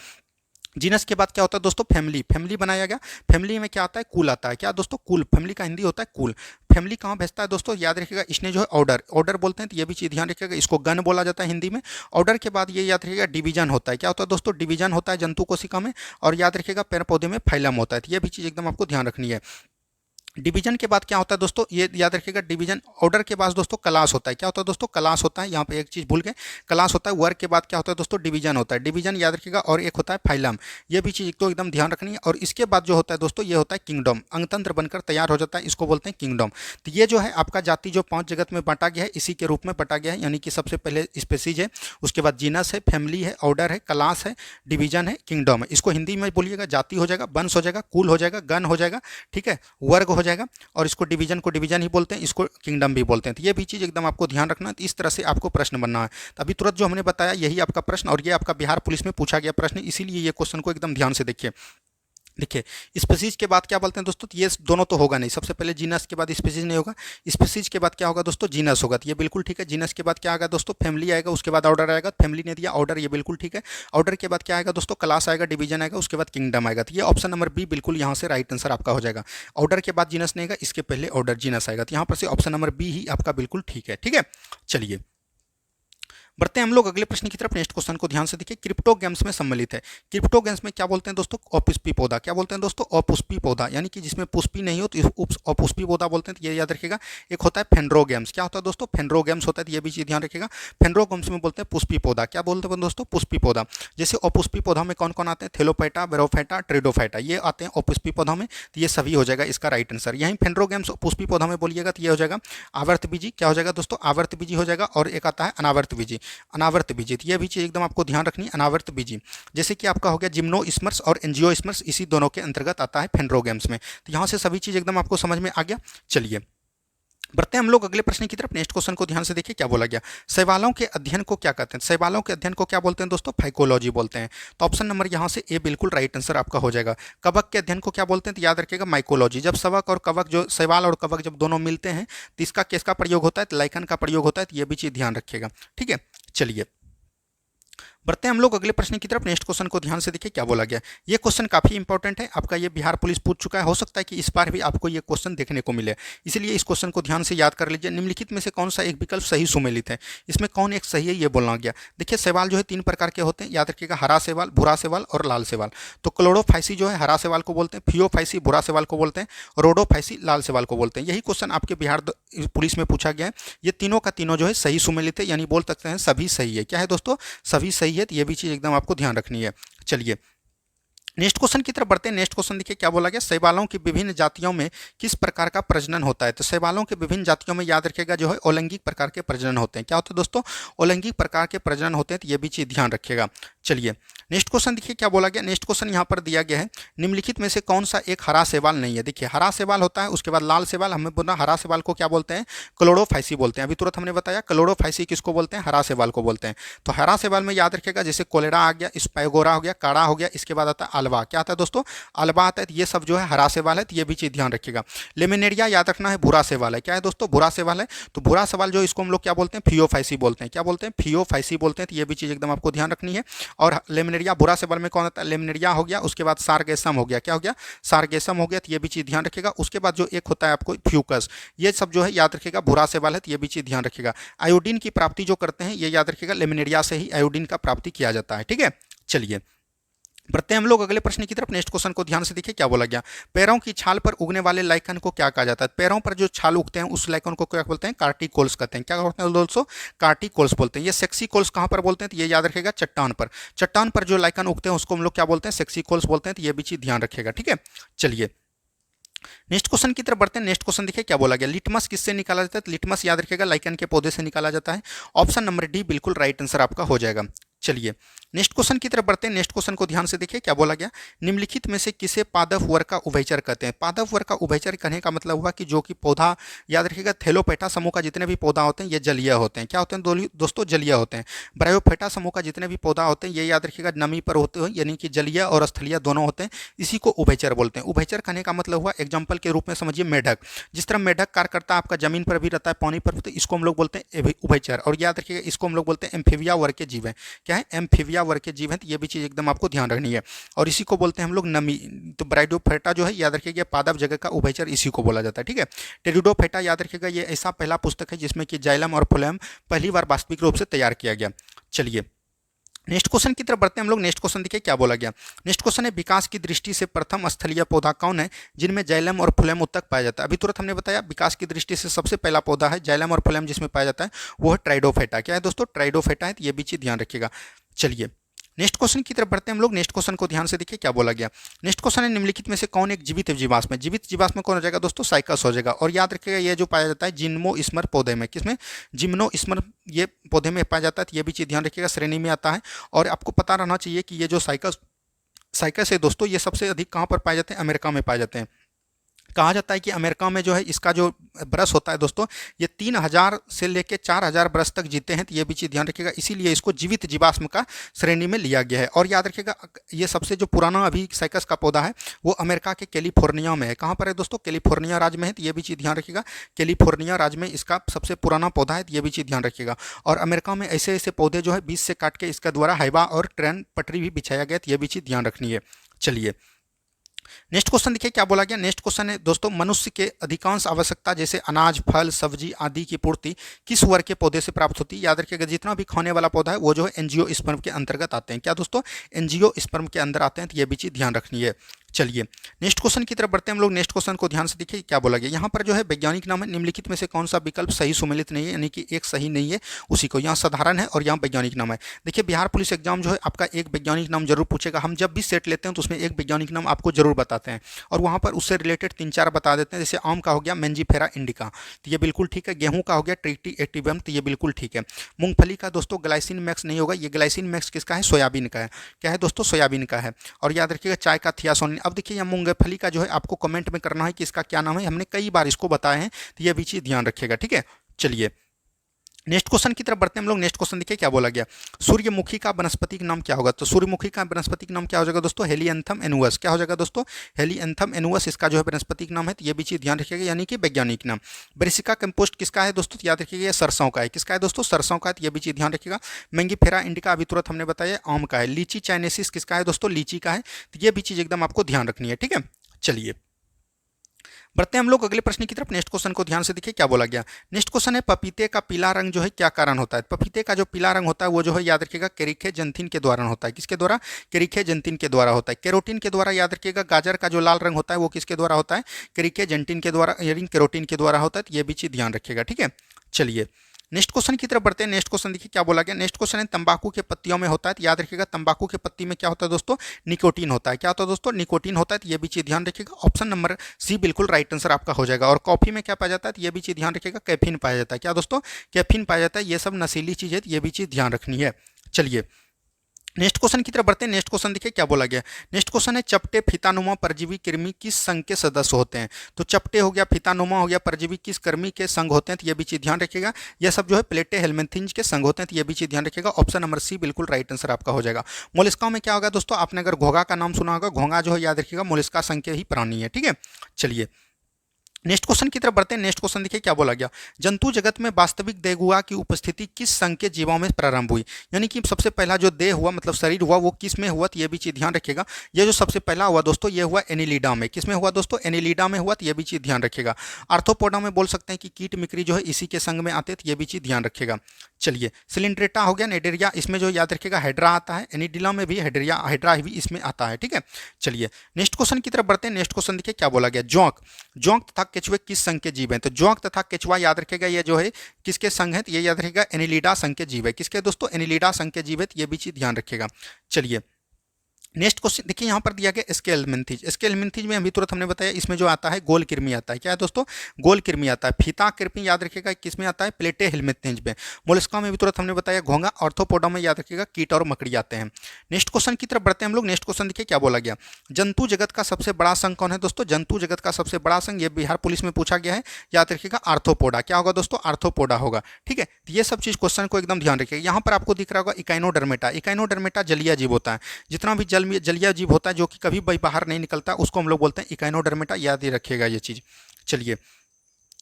जीनस के बाद क्या होता है दोस्तों, फैमिली, फैमिली बनाया गया। फैमिली में क्या आता है, कुल आता है। क्या दोस्तों, कुल, फैमिली का हिंदी होता है कुल। फैमिली कहाँ भेजता है दोस्तों, याद रखिएगा इसने जो है ऑर्डर, ऑर्डर बोलते हैं, तो ये भी चीज़ ध्यान रखिएगा। इसको गण बोला जाता है हिंदी में। ऑर्डर के बाद ये याद रखिएगा डिवीजन होता है। क्या होता है दोस्तों, डिवीजन होता है जंतु कोशिका में। और याद रखिएगा पेड़ पौधे में फाइलम होता है। तो ये भी चीज़ एकदम आपको ध्यान रखनी है। डिवीजन के बाद क्या होता है दोस्तों, ये याद रखिएगा डिवीजन। ऑर्डर के बाद दोस्तों क्लास होता है। क्या होता है दोस्तों, क्लास होता है। यहाँ पे एक चीज भूल गए, क्लास होता है। वर्ग के बाद क्या होता है दोस्तों, डिवीजन होता है। डिवीजन याद रखिएगा। और एक होता है फाइलम, ये भी चीज तो एकदम ध्यान रखनी है। और इसके बाद जो होता है दोस्तों ये होता है किंगडम, अंगतंत्र बनकर तैयार हो जाता है, इसको बोलते हैं किंगडम। तो ये जो है आपका जाति जो 5 जगत में बांटा गया है इसी के रूप में बांटा गया है, यानी कि सबसे पहले स्पेसीज है, उसके बाद जीनस है, फैमिली है, ऑर्डर है, क्लास है, डिवीजन है, किंगडम है। इसको हिंदी में बोलिएगा जाति हो जाएगा, वंश हो जाएगा, कुल हो जाएगा, गण हो जाएगा, ठीक है, वर्ग हो जाएगा। और इसको डिवीजन को डिवीजन ही बोलते हैं, इसको किंगडम भी बोलते हैं। तो ये भी चीज एकदम आपको ध्यान रखना है। तो इस तरह से आपको प्रश्न बनना है। तो अभी तुरंत जो हमने बताया यही आपका प्रश्न, और ये आपका बिहार पुलिस में पूछा गया प्रश्न, इसीलिए ये क्वेश्चन को एकदम ध्यान से देखिए। देखिए स्पीसीज के बाद क्या बोलते हैं दोस्तों, तो ये दोनों तो होगा नहीं। सबसे पहले जीनस के बाद स्पीसीज नहीं होगा, स्पीसीज के बाद क्या होगा दोस्तों, जीनस होगा। तो ये बिल्कुल ठीक है। जीनस के बाद क्या आएगा दोस्तों, फैमिली आएगा, उसके बाद ऑर्डर आएगा। फैमिली ने दिया ऑर्डर, ये बिल्कुल ठीक है। ऑर्डर के बाद क्या आएगा दोस्तों, क्लास आएगा, डिवीजन आएगा, उसके बाद किंगडम आएगा। तो ये ऑप्शन नंबर बी बिल्कुल यहाँ से राइट आंसर आपका हो जाएगा। ऑर्डर के बाद जीनस नहीं आएगा, इसके पहले ऑर्डर जीनस आएगा। तो यहाँ पर से ऑप्शन नंबर बी ही आपका बिल्कुल ठीक है, ठीक है। चलिए बढ़ते हैं हम लोग अगले प्रश्न की तरफ। नेक्स्ट क्वेश्चन को ध्यान से देखिए, क्रिप्टो गेम्स में सम्मिलित है। क्रिप्टो गेम्स में क्या बोलते हैं दोस्तों? अपुष्पी पौधा। क्या बोलते हैं दोस्तों? अपुष्पी पौधा, यानी कि जिसमें पुष्पी नहीं हो तो अपुष्पी पौधा बोलते हैं, तो ये याद रखिएगा। एक होता है फेनरो गेम्स। क्या होता है दोस्तों? फेनरो गेम्स होता है, तो ये भी चीज ध्यान रखिएगा। फेनरो गेम्स में बोलते हैं पुष्पी पौधा। क्या बोलते हैं दोस्तों? पुष्पी पौधा। जैसे अपुष्पी पौधा में कौन कौन आते हैं? थेलोफाइटा, बेरोफाइटा, ट्रेडोफाइटा, ये आते हैं अपुष्पी पौधा में, तो ये सभी हो जाएगा इसका राइट आंसर। यहीं फेनरो गेम्स पुष्पी पौधा में बोलिएगा तो ये हो जाएगा आवर्त बीजी। क्या हो जाएगा दोस्तों? आवर्त बीजी हो जाएगा। और एक आता है अनावर्त बीजी। अनावर्त बीजी, तो ये भी चीज एकदम आपको ध्यान रखनी है, अनावर्त बीजी। जैसे कि आपका हो गया जिम्नोस्पर्म्स और एंजियोस्पर्म्स, इसी दोनों के अंतर्गत आता है फेनरो गेम्स में। तो यहाँ से सभी चीज एकदम आपको समझ में आ गया। चलिए बढ़ते हैं हम लोग अगले प्रश्न की तरफ। नेक्स्ट क्वेश्चन को ध्यान से देखिए, क्या बोला गया? शैवालों के अध्ययन को क्या कहते हैं? शैवालों के अध्ययन को क्या बोलते हैं दोस्तों? फाइकोलॉजी बोलते हैं। तो ऑप्शन नंबर यहाँ से ए बिल्कुल राइट आंसर आपका हो जाएगा। कवक के अध्ययन को क्या बोलते हैं? तो याद रखिएगा माइकोलॉजी। जब शवक और कवक, जो शैवाल और कवक जब दोनों मिलते हैं तो इसका किसका प्रयोग होता है? तो लाइकन का प्रयोग होता है, तो ये भी चीज ध्यान रखिएगा। ठीक है, चलिए बढ़ते हैं हम लोग अगले प्रश्न की तरफ। नेक्स्ट क्वेश्चन को ध्यान से देखिए, क्या बोला गया? ये क्वेश्चन काफी इंपॉर्टेंट है आपका, ये बिहार पुलिस पूछ चुका है, हो सकता है कि इस बार भी आपको ये क्वेश्चन देखने को मिले, इसलिए इस क्वेश्चन को ध्यान से याद कर लीजिए। निम्नलिखित में से कौन सा एक विकल्प सही सुमेलित है? इसमें कौन एक सही है ये बोलना गया। देखिए शैवाल जो है 3 प्रकार के होते हैं, याद रखिएगा, हरा शैवाल, भूरा शैवाल और लाल शैवाल। तो क्लोरोफाइसी जो है हरा शैवाल को बोलते हैं, फियोफाइसी भूरा शैवाल को बोलते हैं, रोडोफाइसी लाल शैवाल को बोलते हैं। यही क्वेश्चन आपके बिहार पुलिस में पूछा गया है। ये तीनों का तीनों जो है सही सुमेलित है, यानी बोल सकते हैं सभी सही है। क्या है दोस्तों? सभी सही है, तो ये भी चीज एकदम आपको ध्यान रखनी है। चलिए नेक्स्ट क्वेश्चन की तरफ बढ़ते हैं। नेक्स्ट क्वेश्चन देखिए, क्या बोला गया? शैवालों की विभिन्न जातियों में किस प्रकार का प्रजनन होता है? तो शैवालों के विभिन्न जातियों में याद रखिएगा जो है अलैंगिक प्रकार के प्रजनन होते हैं। क्या होते हैं दोस्तों? अलैंगिक प्रकार के प्रजनन होते हैं, तो ये भी चीज ध्यान रखिएगा। चलिए नेक्स्ट क्वेश्चन देखिए, क्या बोला गया? नेक्स्ट क्वेश्चन यहाँ पर दिया गया है, निम्नलिखित में से कौन सा एक हरा शैवाल नहीं है? देखिए हरा शैवाल होता है, उसके बाद लाल शैवाल, हमें बोला हरा शैवाल को क्या बोलते हैं? क्लोरोफाइसी बोलते हैं। अभी तुरंत हमने बताया क्लोरोफाइसी किसको बोलते हैं? हरा शैवाल को बोलते हैं। तो हरा शैवाल में याद रखिएगा जैसे कोलेरा आ गया, स्पाइगोरा हो गया, काड़ा हो गया, इसके बाद आता है अल्वा। क्या आता है दोस्तों? अल्वा आता है, ये सब जो है हरा शैवाल है, तो ये भी चीज ध्यान रखिएगा। लेमिनेरिया याद रखना है भूरा शैवाल है। क्या है दोस्तों? भूरा शैवाल है। तो भूरा शैवाल जो इसको हम लोग क्या बोलते हैं? फियोफाइसी बोलते हैं। क्या बोलते हैं? फियोफाइसी बोलते हैं, तो ये भी चीज एकदम आपको ध्यान रखनी है। और लेमिनेरिया भूरा शैवाल में कौन आता है? लेमिनेरिया हो गया, उसके बाद सारगेसम हो गया। क्या हो गया? सारगेसम हो गया, तो ये भी चीज ध्यान रखिएगा। उसके बाद जो एक होता है आपको फ्यूकस, ये सब जो है याद रखिएगा भूरा शैवाल है, तो ये भी चीज ध्यान रखिएगा। आयोडीन की प्राप्ति जो करते हैं, ये याद रखिएगा लेमिनेरिया से ही आयोडीन का प्राप्ति किया जाता है। ठीक है, चलिए बढ़ते हैं हम लोग अगले प्रश्न की तरफ। नेक्स्ट क्वेश्चन को ध्यान से देखिए, क्या बोला गया? पैरों की छाल पर उगने वाले लाइकन को क्या कहा जाता है? पैरों पर जो छाल उगते हैं उस लाइकन को क्या बोलते हैं? कार्टिकोल्स कहते हैं। क्या बोलते हैं दोस्तों? कार्टिकोल्स बोलते हैं। ये सेक्सिकोल्स कहाँ पर बोलते हैं? तो ये याद रखिएगा चट्टान पर। चट्टान पर जो लाइकन उगते हैं उसको हम लोग क्या बोलते हैं? सेक्सिकोल्स बोलते हैं, तो ये भी चीज ध्यान रखिएगा। ठीक है, चलिए नेक्स्ट क्वेश्चन की तरफ बढ़ते हैं। नेक्स्ट क्वेश्चन देखिए, क्या बोला गया? लिटमस किससे निकाला जाता है? तो लिटमस याद रखिएगा लाइकन के पौधे से निकाला जाता है। ऑप्शन नंबर डी बिल्कुल राइट आंसर आपका हो जाएगा। चलिए नेक्स्ट क्वेश्चन की तरफ बढ़ते हैं। नेक्स्ट क्वेश्चन को ध्यान से देखिए, क्या बोला गया? निम्नलिखित में से किसे पादप वर्ग का उभयचर कहते हैं? पादप वर्ग का उभयचर कहने का मतलब हुआ कि जो कि पौधा, याद रखिएगा थैलोपेटा समूह का जितने भी पौधा होते हैं ये जलीय होते हैं। क्या होते हैं दोस्तों? जलीय होते हैं। ब्रायोफेटा समूह का जितने भी पौधा होते हैं ये याद रखिएगा नमी पर होते हैं, यानी कि जलीय और स्थलीय दोनों होते हैं, इसी को उभयचर बोलते हैं। उभयचर कहने का मतलब हुआ, एग्जाम्पल के रूप में समझिए मेढक, जिस तरह मेढक कार्य करता है आपका जमीन पर भी रहता है, पानी पर, तो इसको हम लोग बोलते हैं उभयचर। और याद रखिएगा इसको हम लोग बोलते हैं एम्फीबिया वर्ग के जीव है। क्या है? एम्फीबिया वर्ग के जीव हैं, तो ये भी चीज एकदम आपको ध्यान रखनी है। और इसी को बोलते हैं हम लोग नमी। तो ब्रायोफेटा जो है याद रखिएगा पादप जगह का उभयचर इसी को बोला जाता है। ठीक है, टेरिडोफेटा याद रखिएगा ये ऐसा पहला पुस्तक है जिसमें कि जाइलम और फ्लोएम पहली बार वास्तविक रूप से तैयार किया गया। चलिए नेक्स्ट क्वेश्चन की तरफ बढ़ते हैं हम लोग। नेक्स्ट क्वेश्चन देखिए, क्या बोला गया? नेक्स्ट क्वेश्चन है, विकास की दृष्टि से प्रथम स्थलीय पौधा कौन है जिनमें जाइलम और फ्लोएम उत्तक पाया जाता है? अभी तुरंत हमने बताया विकास की दृष्टि से सबसे पहला पौधा है जाइलम और फ्लोएम जिसमें पाया जाता है, वो है ट्राइडोफेटा। क्या है दोस्तों? ट्राइडोफेटा है, तो ये भी चीज ध्यान रखिएगा। चलिए नेक्स्ट क्वेश्चन की तरफ बढ़ते हैं हम लोग। नेक्स्ट क्वेश्चन को ध्यान से देखिए, क्या बोला गया? नेक्स्ट क्वेश्चन है, निम्नलिखित में से कौन एक जीवित जीवाश्म है? जीवित जीवाश्म कौन हो जाएगा दोस्तों? साइकस हो जाएगा। और याद रखिएगा ये जो पाया जाता है जिम्नोस्पर्म पौधे में, किसमें? जिम्नोस्पर्म ये पौधे में पाया जाता है, तो ये भी चीज ध्यान रखिएगा श्रेणी में आता है। और आपको पता रहना चाहिए कि ये जो साइकस साइकस है दोस्तों, ये सबसे अधिक कहाँ पर पाए जाते हैं? अमेरिका में पाए जाते हैं। कहा जाता है कि अमेरिका में जो है इसका जो ब्रश होता है दोस्तों, ये 3000 से लेकर 4000 ब्रश तक जीते हैं, तो ये भी चीज़ ध्यान रखिएगा, इसीलिए इसको जीवित जीवाश्म का श्रेणी में लिया गया है। और याद रखिएगा ये सबसे जो पुराना अभी साइकस का पौधा है वो अमेरिका के कैलिफोर्निया में है। कहाँ पर है दोस्तों? कैलिफोर्निया राज्य में है, तो ये भी चीज़ ध्यान रखिएगा। कैलिफोर्निया राज्य में इसका सबसे पुराना पौधा है, तो ये भी चीज़ ध्यान रखिएगा। और अमेरिका में ऐसे ऐसे पौधे जो है बीच से काट के इसका द्वारा हाईवा और ट्रेन पटरी भी बिछाया गया, तो ये भी चीज़ ध्यान रखनी है। चलिए नेक्स्ट क्वेश्चन देखिए क्या बोला गया। नेक्स्ट क्वेश्चन है दोस्तों, मनुष्य के अधिकांश आवश्यकता जैसे अनाज, फल, सब्जी आदि की पूर्ति किस वर्ग के पौधे से प्राप्त होती है? याद रखिएगा, जितना भी खाने वाला पौधा है वो जो है एंजियोस्पर्म के अंतर्गत आते हैं। क्या दोस्तों? एंजियोस्पर्म के अंदर आते हैं, तो ये भी चीज ध्यान रखनी है। चलिए नेक्स्ट क्वेश्चन की तरफ बढ़ते हैं हम लोग। नेक्स्ट क्वेश्चन को ध्यान से देखिए क्या बोला गया। यहाँ पर जो है वैज्ञानिक नाम है, निम्नलिखित में से कौन सा विकल्प सही सुमेलित नहीं है, यानी कि एक सही नहीं है उसी को। यहाँ साधारण है और यहाँ वैज्ञानिक नाम है। देखिए बिहार पुलिस एग्जाम जो है आपका एक वैज्ञानिक नाम जरूर पूछेगा। हम जब भी सेट लेते हैं तो उसमें एक वैज्ञानिक नाम आपको जरूर बताते हैं और वहाँ पर उससे रिलेटेड 3-4 बता देते हैं। जैसे आम का हो गया मेंजीफेरा इंडिका, तो ये बिल्कुल ठीक है। गेहूं का हो गया ट्रिटी एक्टिवम, तो ये बिल्कुल ठीक है। मूंगफली का दोस्तों ग्लाइसिन मैक्स नहीं होगा, ये ग्लाइसिन मैक्स किसका है? सोयाबीन का है। क्या है दोस्तों? सोयाबीन का है। और याद रखिएगा चाय का थियासोनिन। अब देखिए यहाँ मूंगफली का जो है आपको कमेंट में करना है कि इसका क्या नाम है, हमने कई बार इसको बताए हैं, तो ये भी चीज ध्यान रखिएगा, ठीक है। चलिए नेक्स्ट क्वेश्चन की तरफ बढ़ते हैं हम लोग। नेक्स्ट क्वेश्चन देखिए क्या बोला गया। सूर्यमुखी का वनस्पतिक नाम क्या होगा? तो सूर्यमुखी का वनस्पतिक नाम क्या हो जाएगा दोस्तों? हेलियंथम एनुअस। क्या हो जाएगा दोस्तों? हेलियंथम एनुअस इसका जो है वनस्पतिक नाम है, तो ये भी चीज ध्यान रखिएगा, यानी कि वैज्ञानिक नाम। ब्रेसिका कंपोस्ट किसका है दोस्तों? तो याद रखिएगा ये सरसों का है। किसका है दोस्तों? सरसों का है, तो ये भी चीज ध्यान रखिएगा। मेंगीफेरा इंडिका अभी तुरंत हमने बताया आम का है। लीची चाइनेसिस किसका है दोस्तों? लीची का है, तो ये भी चीज एकदम आपको ध्यान रखनी है, ठीक है। चलिए बढ़ते हैं हम लोग अगले प्रश्न की तरफ। नेक्स्ट क्वेश्चन को ध्यान से देखिए क्या बोला गया। नेक्स्ट क्वेश्चन है पपीते का पीला रंग जो है क्या कारण होता है? पपीते का जो पीला रंग होता है वो जो है याद रखिएगा केरिखे के द्वारा होता है। किसके द्वारा? केरिखे के द्वारा होता है। केरोटीन के द्वारा। याद रखिएगा गाजर का जो लाल रंग होता है वो किसके द्वारा होता है? केरिखे के द्वारा, यानी केरोटीन के द्वारा होता है, तो ये भी चीज ध्यान रखिएगा, ठीक है। चलिए नेक्स्ट क्वेश्चन की तरफ बढ़ते हैं। नेक्स्ट क्वेश्चन देखिए क्या बोला गया। नेक्स्ट क्वेश्चन है तंबाकू के पत्तियों में होता है, तो याद रखिएगा तंबाकू के पत्ती में क्या होता है दोस्तों? निकोटीन होता है। क्या होता है दोस्तों? निकोटीन होता है, तो ये भी चीज ध्यान रखिएगा। ऑप्शन नंबर सी बिल्कुल राइट आंसर आपका हो जाएगा। और कॉफी में क्या पाया जाता है? तो ये भी चीज ध्यान रखिएगा, कैफीन पाया जाता है। क्या दोस्तों? कैफीन पाया जाता है। ये सब नशीली चीज है, तो ये भी चीज ध्यान रखनी है। चलिए नेक्स्ट क्वेश्चन की तरफ बढ़ते हैं। नेक्स्ट क्वेश्चन देखिए क्या बोला गया। नेक्स्ट क्वेश्चन है चपटे फीतानुमा परजीवी कृमि किस संघ के सदस्य होते हैं? तो चपटे हो गया, फीतानुमा हो गया, परजीवी किस कृमि के संघ होते हैं? तो ये भी चीज ध्यान रखिएगा। ये सब जो है प्लेटे हेलमिंथिंज के संघ होते हैं, तो ये भी चीज ध्यान रखिएगा। ऑप्शन नंबर सी बिल्कुल राइट आंसर आपका हो जाएगा। मोलिस्का में क्या होगा दोस्तों? आपने अगर घोंघा का नाम सुना होगा, घोंघा जो है याद रखिएगा मोलिस्का संघ के ही प्राणी है, ठीक है। चलिए नेक्स्ट क्वेश्चन की तरफ बढ़ते हैं। नेक्स्ट क्वेश्चन देखिए क्या बोला गया। जंतु जगत में वास्तविक देह गुहा की उपस्थिति किस संघ के जीवों में प्रारंभ हुई? यानी कि सबसे पहला जो देह हुआ, मतलब शरीर हुआ, वो किस में हुआ? तो ये भी चीज ध्यान रखिएगा। ये जो सबसे पहला हुआ दोस्तों, ये हुआ एनिलिडा में। किस में हुआ दोस्तों? एनिलिडा में हुआ, तो ये भी चीज ध्यान रखिएगा। आर्थ्रोपोडा में बोल सकते हैं कि कीट मिक्री जो है इसी के संघ में आते हैं, तो ये भी चीज ध्यान रखिएगा। चलिए सिलिंड्रेटा हो गया, नेडेरिया इसमें जो याद रखिएगा हेड्रा आता है। एनिडिला में भी हेड्रा भी इसमें आता है, ठीक है। चलिए नेक्स्ट क्वेश्चन की तरफ बढ़ते हैं। नेक्स्ट क्वेश्चन देखिए क्या बोला गया। जोंक तथा केचुए किस संघ के जीव हैं? तो जोंक तथा केचुआ याद रखेगा ये जो है किसके संघ है? तो ये याद रखेगा एनिलिडा संघ के जीव है। किसके दोस्तों? एनिलिडा संघ के जीव है, तो ये भी चीज ध्यान रखेगा। चलिए नेक्स्ट क्वेश्चन देखिए यहाँ पर दिया गया स्केलमिंथिज। स्केलमिंथिज में अभी तुरंत हमने बताया इसमें जो आता है गोल कृमि आता है। क्या है दोस्तों? गोल कृमि आता है। फीता कृमि याद रखिएगा किस में आता है? प्लेटे हेलमिंथिज में। मोलस्का में भी तुरंत हमने बताया घोंघा। ऑर्थोपोडा में याद रखिएगा कीट और मकड़ी आते हैं। नेक्स्ट क्वेश्चन की तरफ बढ़ते हैं हम लोग। नेक्स्ट क्वेश्चन देखिए क्या बोला गया। जंतु जगत का सबसे बड़ा संघ कौन है दोस्तों? जंतु जगत का सबसे बड़ा संघ ये बिहार पुलिस में पूछा गया है, याद रखिएगा आर्थ्रोपोडा। क्या होगा दोस्तों? आर्थ्रोपोडा होगा, ठीक है। तो ये सब चीज क्वेश्चन को एकदम ध्यान रखिएगा। यहाँ पर आपको दिख रहा होगा इकाइनोडर्मेटा। इकाइनोडर्मेटा जलीय जीव होता है। जितना भी जलीय जीव होता है जो कि कभी बाहर नहीं निकलता, उसको हम लोग बोलते हैं इकाइनोडर्मेटा। याद ही रखिएगा ये चीज। चलिए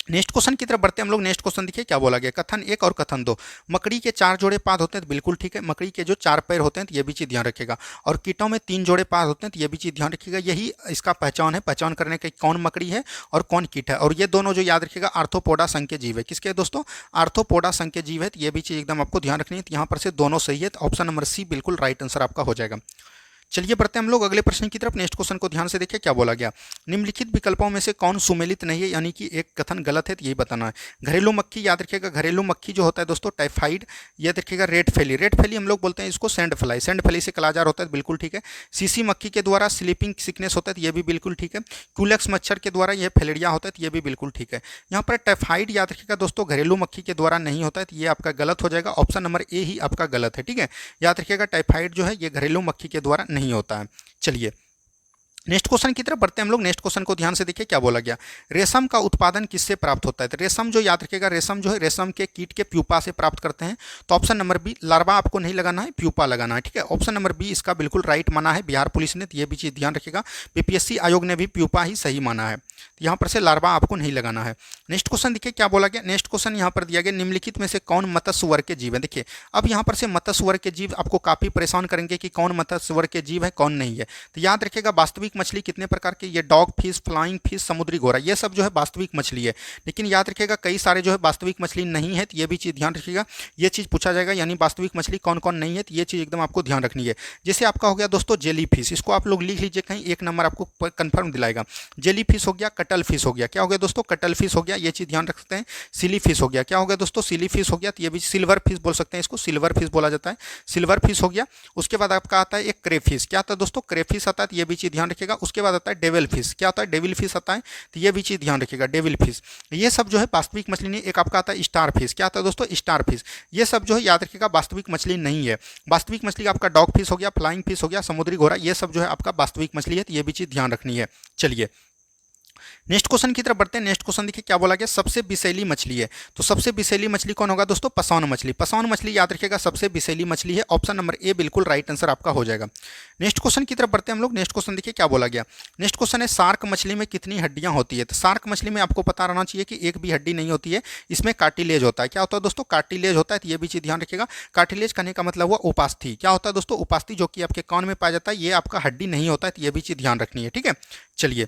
नेक्स्ट क्वेश्चन की तरफ बढ़ते हैं हम लोग। नेक्स्ट क्वेश्चन देखिए क्या बोला गया। कथन 1 और कथन 2। मकड़ी के 4 जोड़े पाद होते हैं, तो बिल्कुल ठीक है। मकड़ी के जो 4 पैर होते हैं, तो ये भी चीज ध्यान रखिएगा। और कीटों में 3 जोड़े पाद होते हैं, तो ये भी चीज ध्यान रखिएगा। यही इसका पहचान है, पहचान करने का कौन मकड़ी है और कौन कीट है। और ये दोनों जो याद रखिएगा आर्थ्रोपोडा संघ के जीव है। किसके दोस्तों? आर्थ्रोपोडा संघ के जीव है, तो ये भी चीज एकदम आपको ध्यान रखनी है। तो यहाँ पर से दोनों सही है, तो ऑप्शन नंबर सी बिल्कुल राइट आंसर आपका हो जाएगा। चलिए बढ़ते हैं हम लोग अगले प्रश्न की तरफ। नेक्स्ट क्वेश्चन को ध्यान से देखिए क्या बोला गया। निम्नलिखित विकल्पों में से कौन सुमेलित नहीं है, यानी कि एक कथन गलत है, तो यही बताना है। घरेलू मक्खी याद रखिएगा। घरेलू मक्खी जो होता है दोस्तों टाइफाइड। याद रखिएगा रेड फैली। रेड फैली हम लोग बोलते हैं इसको सैंड फ्लाई। सैंड फ्लाई से कलाजार होता है, बिल्कुल ठीक है। सीसी मक्खी के द्वारा स्लीपिंग सिकनेस होता है, तो ये भी बिल्कुल ठीक है। क्यूलेक्स मच्छर के द्वारा यह फैलेरिया होता है, तो ये भी बिल्कुल ठीक है। यहाँ पर टाइफाइड याद रखिएगा दोस्तों घरेलू मक्खी के द्वारा नहीं होता है, तो ये आपका गलत हो जाएगा। ऑप्शन नंबर ए ही आपका गलत है, ठीक है। याद रखिएगा टाइफाइड जो है ये घरेलू मक्खी के द्वारा नहीं होता है। चलिए नेक्स्ट क्वेश्चन की तरफ बढ़ते हैं हम लोग। नेक्स्ट क्वेश्चन को ध्यान से देखिए क्या बोला गया। रेशम का उत्पादन किससे प्राप्त होता है? तो रेशम जो याद रखिएगा, रेशम जो है रेशम के कीट के प्यूपा से प्राप्त करते हैं। तो ऑप्शन नंबर बी, लार्वा आपको नहीं लगाना है, प्यूपा लगाना है, ठीक है। ऑप्शन नंबर बी इसका बिल्कुल राइट माना है बिहार पुलिस ने, तो ये भी चीज ध्यान रखिएगा। पीपीएससी आयोग ने भी प्यूपा ही सही माना है, तो यहाँ पर से लार्वा आपको नहीं लगाना है। नेक्स्ट क्वेश्चन देखिए क्या बोला गया। नेक्स्ट क्वेश्चन यहाँ पर दिया गया निम्नलिखित में से कौन मत्स्य वर्ग के जीव है? देखिए अब यहाँ पर से मत्स्य वर्ग के जीव आपको काफी परेशान करेंगे कि कौन मत्स्य वर्ग के जीव है कौन नहीं है। तो याद रखिएगा वास्तविक वास्तविक मछली कितने प्रकार के, ये डॉग फिश, फ्लाइंग फिश, समुद्री घोड़ा, ये सब जो है वास्तविक मछली है। लेकिन याद रखिएगा कई सारे जो है वास्तविक मछली नहीं है, तो ये भी चीज़ ध्यान रखिएगा, ये चीज़ पूछा जाएगा, यानी वास्तविक मछली कौन कौन नहीं है, तो ये चीज़ एकदम आपको ध्यान रखनी है। जैसे आपका हो गया दोस्तों जेली फिश, इसको आप लोग लिख लीजिए कहीं, 1 नंबर आपको कंफर्म दिलाएगा। जेली फिश हो गया, कटल फिश हो गया, क्या हो गया दोस्तों, कटल फिश हो गया, ये चीज़ ध्यान रख सकते हैं। सिली फिश हो गया, क्या हो गया दोस्तों, सिली फिश हो गया, तो ये भी सिल्वर फिश बोल सकते हैं, इसको सिल्वर फिश बोला जाता है, सिल्वर फिश हो गया। उसके बाद आपका आता है एक क्रेफिश, क्या आता है दोस्तों, क्रेफिश आता है, तो ये भी चीज़ ध्यान रखिएगा। उसके बाद आता है डेविल फिश, क्या होता है, डेविल फिश आता है, तो ये भी चीज़ ध्यान रखिएगा, डेविल फिश। ये सब जो है वास्तविक मछली नहीं। एक आपका आता है स्टार फिश, क्या आता है दोस्तों, स्टार फिश, ये सब जो है याद रखिएगा वास्तविक मछली नहीं है। वास्तविक मछली आपका डॉग फिश हो गया, फ्लाइंग फिश हो गया, समुद्री घोड़ा, ये सब जो है आपका वास्तविक मछली है, तो ये भी चीज़ ध्यान रखनी है। चलिए नेक्स्ट क्वेश्चन की तरफ बढ़ते हैं। नेक्स्ट क्वेश्चन देखिए क्या बोला गया, सबसे विषैली मछली है। तो सबसे विषैली मछली कौन होगा दोस्तों, पसौन मछली। पसौन मछली याद रखिएगा सबसे विषैली मछली है। ऑप्शन नंबर ए बिल्कुल राइट आंसर आपका हो जाएगा। नेक्स्ट क्वेश्चन की तरफ बढ़ते हैं हम लोग। नेक्स्ट क्वेश्चन देखिए क्या बोला गया। नेक्स्ट क्वेश्चन है शार्क मछली में कितनी हड्डियां होती है। तो शार्क मछली में आपको पता रहना चाहिए कि एक भी हड्डी नहीं होती है, इसमें कार्टिलेज होता है। क्या होता है दोस्तों, कार्टिलेज होता है, तो ये भी चीज़ ध्यान रखिएगा। कार्टिलेज कहने का मतलब हुआ उपास्थि। क्या होता है दोस्तों, उपास्थि, जो कि आपके कान में पाया जाता है, ये आपका हड्डी नहीं होता है, तो ये भी चीज़ ध्यान रखनी है। ठीक है, चलिए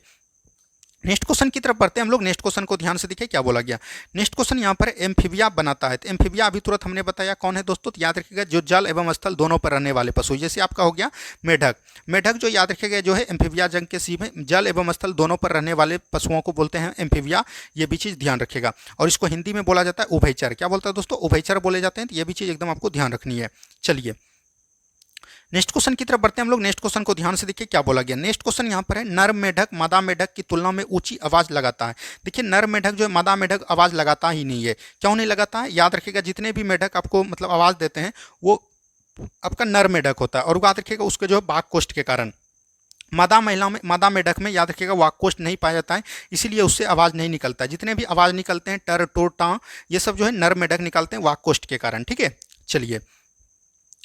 नेक्स्ट क्वेश्चन की तरफ बढ़ते हैं हम लोग। नेक्स्ट क्वेश्चन को ध्यान से देखिए क्या बोला गया। नेक्स्ट क्वेश्चन यहाँ पर एम्फीबिया बनाता है। तो एम्फीबिया अभी तुरंत हमने बताया कौन है दोस्तों, तो याद रखिएगा जो जल एवं स्थल दोनों पर रहने वाले पशु। जैसे आपका हो गया मेढक। मेढक जो याद रखिएगा जो है एम्फीबिया जंग के सी में जल एवं स्थल दोनों पर रहने वाले पशुओं को बोलते हैं एम्फीबिया। ये भी चीज़ ध्यान रखिएगा। और इसको हिंदी में बोला जाता है उभयचर। क्या बोलता है दोस्तों, उभयचर बोले जाते हैं, तो ये भी चीज़ एकदम आपको ध्यान रखनी है। चलिए नेक्स्ट क्वेश्चन की तरफ बढ़ते हैं हम लोग। नेक्स्ट क्वेश्चन को ध्यान से देखिए क्या बोला गया। नेक्स्ट क्वेश्चन यहाँ पर है नर मेढक मादा मेढक की तुलना में ऊंची आवाज लगाता है। देखिए नर मेढक जो है मादा मेढक आवाज लगाता ही नहीं है। क्यों नहीं लगाता है, याद रखिएगा जितने भी मेढक आपको मतलब आवाज देते हैं वो आपका नर मेढक होता है। और याद रखिएगा उसके जो है वाक कोष्ठ के कारण। मादा मेढक में याद रखिएगा वाक कोष्ठ नहीं पाया जाता है, इसीलिए उससे आवाज़ नहीं निकलता है। जितने भी आवाज़ निकलते हैं टर टोर टाँ, ये सब जो है नर मेढक निकालते हैं वाक कोष्ठ के कारण। ठीक है, चलिए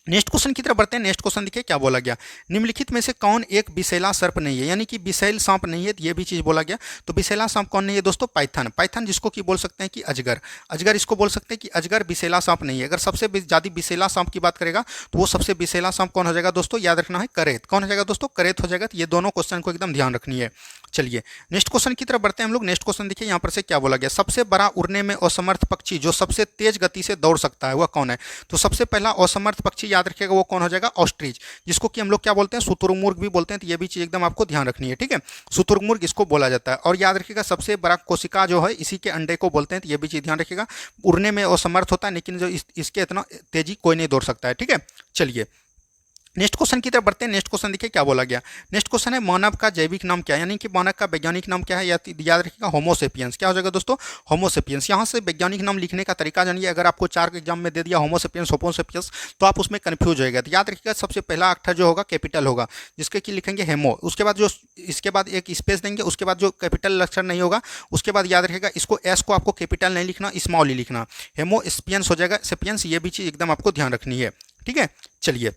नेक्स्ट क्वेश्चन की तरफ बढ़ते हैं। नेक्स्ट क्वेश्चन देखिए क्या बोला गया। निम्नलिखित में से कौन एक विषैला सर्प नहीं है, यानी कि विषैल सांप नहीं है, तो ये भी चीज़ बोला गया। तो विषैला सांप कौन नहीं है दोस्तों, पाइथन। पाइथन जिसको कि बोल सकते हैं कि अजगर। अजगर इसको बोल सकते हैं कि अजगर विषैला सांप नहीं है। अगर सबसे ज़्यादा विषैला सांप की बात करेगा तो वो सबसे विषैला सांप कौन हो जाएगा दोस्तों, याद रखना है करेत। कौन हो जाएगा दोस्तों, करेत हो जाएगा। तो ये दोनों क्वेश्चन को एकदम ध्यान रखनी है। चलिए नेक्स्ट क्वेश्चन की तरफ बढ़ते हैं हम लोग। नेक्स्ट क्वेश्चन देखिए यहाँ पर से क्या बोला गया। सबसे बड़ा उड़ने में असमर्थ पक्षी जो सबसे तेज गति से दौड़ सकता है वह कौन है। तो सबसे पहला असमर्थ पक्षी याद रखिएगा वो कौन हो जाएगा, ऑस्ट्रिच, जिसको कि हम लोग क्या बोलते हैं, शुतुरमुर्ग भी बोलते हैं। तो ये भी चीज़ एकदम आपको ध्यान रखनी है। ठीक है, शुतुरमुर्ग इसको बोला जाता है। और याद रखिएगा सबसे बड़ा कोशिका जो है इसी के अंडे को बोलते हैं। तो ये भी चीज़ ध्यान रखिएगा। उड़ने में असमर्थ होता है, लेकिन जो इसके इतना तेजी कोई नहीं दौड़ सकता है। ठीक है, चलिए नेक्स्ट क्वेश्चन की तरफ बढ़ते हैं। नेक्स्ट क्वेश्चन देखिए क्या बोला गया। नेक्स्ट क्वेश्चन है मानव का जैविक नाम क्या है, यानी कि मानव का वैज्ञानिक नाम क्या है, याद रखिएगा होमोसेपियंस। क्या हो जाएगा दोस्तों, होमोसेपियंस। यहाँ से वैज्ञानिक नाम लिखने का तरीका जानिए। अगर आपको 4 के एग्जाम में दे दिया होमोसेपियंस होमोसेपियंस तो आप उसमें कन्फ्यूज होएगा। तो याद रखिएगा सबसे पहला अक्षर जो होगा कैपिटल होगा, जिसके कि लिखेंगे हेमो। उसके बाद जो इसके बाद एक स्पेस देंगे, उसके बाद जो कैपिटल अक्षर नहीं होगा उसके बाद याद रखिएगा इसको एस को आपको कैपिटल नहीं लिखना, स्मॉल ही लिखना। हेमोस्पियंस हो जाएगा, सेपियंस। ये भी चीज़ एकदम आपको ध्यान रखनी है। ठीक है, चलिए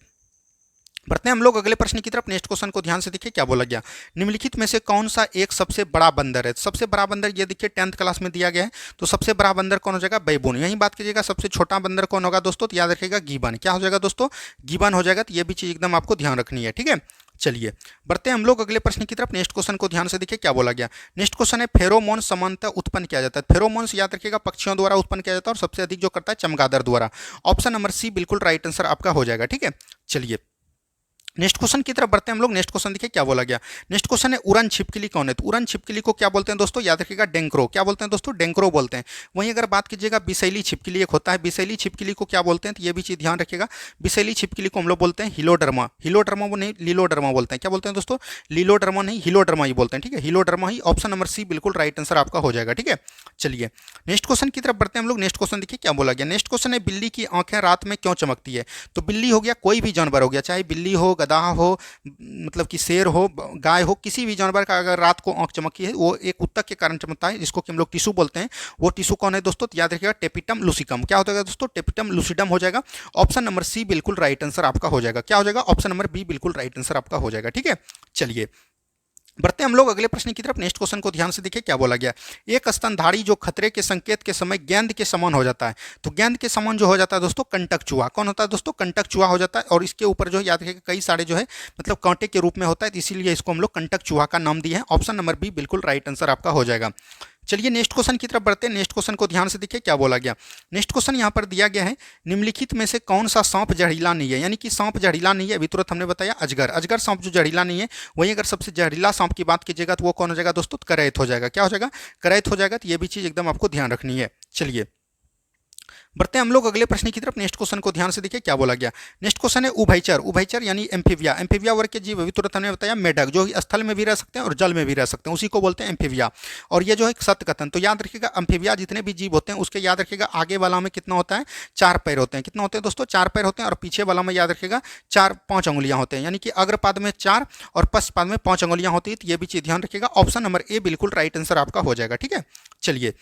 बढ़ते हैं हम लोग अगले प्रश्न की तरफ। नेक्स्ट क्वेश्चन को ध्यान से देखिए क्या बोला गया। निम्नलिखित में से कौन सा एक सबसे बड़ा बंदर है। सबसे बड़ा बंदर ये देखिए 10th क्लास में दिया गया है। तो सबसे बड़ा बंदर कौन हो जाएगा, बैबून। यही बात कीजिएगा सबसे छोटा बंदर कौन होगा दोस्तों, तो याद रखिएगा गिबन। क्या हो जाएगा दोस्तों, गिबन हो जाएगा। तो ये भी चीज़ एकदम आपको ध्यान रखनी है। ठीक है, चलिए बढ़ते हैं हम लोग अगले प्रश्न की तरफ। नेक्स्ट क्वेश्चन को ध्यान से देखिए क्या बोला गया। नेक्स्ट क्वेश्चन है फेरोमोन सामान्यतः उत्पन्न किया जाता है। फेरोमोन्स याद रखिएगा पक्षियों द्वारा उत्पन्न किया जाता है और सबसे अधिक जो करता है चमगादड़ द्वारा। ऑप्शन नंबर सी बिल्कुल राइट आंसर आपका हो जाएगा। ठीक है, चलिए नेक्स्ट क्वेश्चन की तरफ बढ़ते हैं हम लोग। नेक्स्ट क्वेश्चन देखिए क्या बोला गया। नेक्स्ट क्वेश्चन है उड़न छिपकली कौन है। तो उड़न छिपकली को क्या बोलते हैं दोस्तों, याद रखिएगा डेंक्रो। क्या बोलते हैं दोस्तों, डेंक्रो बोलते हैं। वहीं अगर बात कीजिएगा विषैली छिपकली एक होता है, विषैली छिपकली को क्या बोलते हैं, तो ये भी चीज़ ध्यान रखिएगा। विषैली छिपकली को हम लोग बोलते हैं हिलोडर्मा। हिलोडर्मा वो नहीं, लीलोडर्मा बोलते हैं। क्या बोलते हैं दोस्तों, लीलोडर्मा नहीं, हिलोडर्मा ही बोलते हैं। ठीक है, हिलोडर्मा ही। ऑप्शन नंबर सी बिल्कुल राइट आंसर आपका हो जाएगा। ठीक है, चलिए नेक्स्ट क्वेश्चन की तरफ बढ़ते हैं हम लोग। नेक्स्ट क्वेश्चन देखिए क्या बोला गया। नेक्स्ट क्वेश्चन है बिल्ली की आंखें रात में क्यों चमकती है। तो बिल्ली हो गया, कोई भी जानवर हो गया, चाहे बिल्ली हो, गधा हो, मतलब कि शेर हो, गाय हो, किसी भी जानवर का अगर रात को आंख चमकी है वो एक उत्तक के कारण चमकता है, जिसको कि हम लोग टिश्यू बोलते हैं। वो टिश्यू कौन है दोस्तों, याद रखिएगा टेपिटम लूसिडम। क्या होता है दोस्तों, टेपिटम लूसिडम हो जाएगा। ऑप्शन नंबर सी बिल्कुल राइट आंसर आपका हो जाएगा। क्या हो जाएगा, ऑप्शन नंबर बी बिल्कुल राइट आंसर आपका हो जाएगा। ठीक है, चलिए बढ़ते हम लोग अगले प्रश्न की तरफ। नेक्स्ट क्वेश्चन को ध्यान से देखिए क्या बोला गया। एक स्तनधारी जो खतरे के संकेत के समय गेंद के समान हो जाता है, तो गेंद के समान जो हो जाता है दोस्तों कंटक चूहा। कौन होता है दोस्तों? कंटक चूहा हो जाता है। और इसके ऊपर जो है याद रखिएगा कई सारे जो है मतलब कांटे के रूप में होता है, तो इसीलिए इसको हम लोग कंटक चूहा का नाम दिए हैं। ऑप्शन नंबर बी बिल्कुल राइट आंसर आपका हो जाएगा। चलिए नेक्स्ट क्वेश्चन की तरफ बढ़ते हैं। नेक्स्ट क्वेश्चन को ध्यान से देखिए क्या बोला गया। नेक्स्ट क्वेश्चन यहाँ पर दिया गया है, निम्नलिखित में से कौन सा सांप जहरीला नहीं है? यानी कि सांप जहरीला नहीं है, अभी तुरंत हमने बताया अजगर। अजगर सांप जो जहरीला नहीं है, वहीं अगर सबसे जहरीला सांप की बात कीजिएगा तो वो कौन हो जाएगा दोस्तों? करैत हो जाएगा। क्या हो जाएगा? करैत हो जाएगा। तो ये भी चीज एकदम आपको ध्यान रखनी है। चलिए बढ़ते हैं हम लोग अगले प्रश्न की तरफ। नेक्स्ट क्वेश्चन को ध्यान से देखिए क्या बोला गया। नेक्स्ट क्वेश्चन है उभयचर। उभयचर यानी एम्फीबिया। एम्फीबिया वर्ग के जीव, अभी तुरंत हमने बताया मेढक, जो स्थल में भी रह सकते हैं और जल में भी रह सकते हैं, उसी को बोलते हैं एम्फीबिया। और ये जो है सत्य कथन, तो याद रखिएगा एम्फीबिया जितने भी जीव होते हैं उसके याद रखिएगा आगे वाला में कितना होता है? 4 पैर होते हैं। कितना होते हैं दोस्तों? 4 पैर होते हैं। और पीछे वाला में याद रखिएगा 4-5 अंगुलियां होते हैं, यानी कि अग्रपाद में 4 और पश्चपाद में 5 अंगुलियां होती है। तो ये भी चीज ध्यान रखिएगा। ऑप्शन नंबर ए बिल्कुल राइट आंसर आपका हो जाएगा। ठीक है, चलिए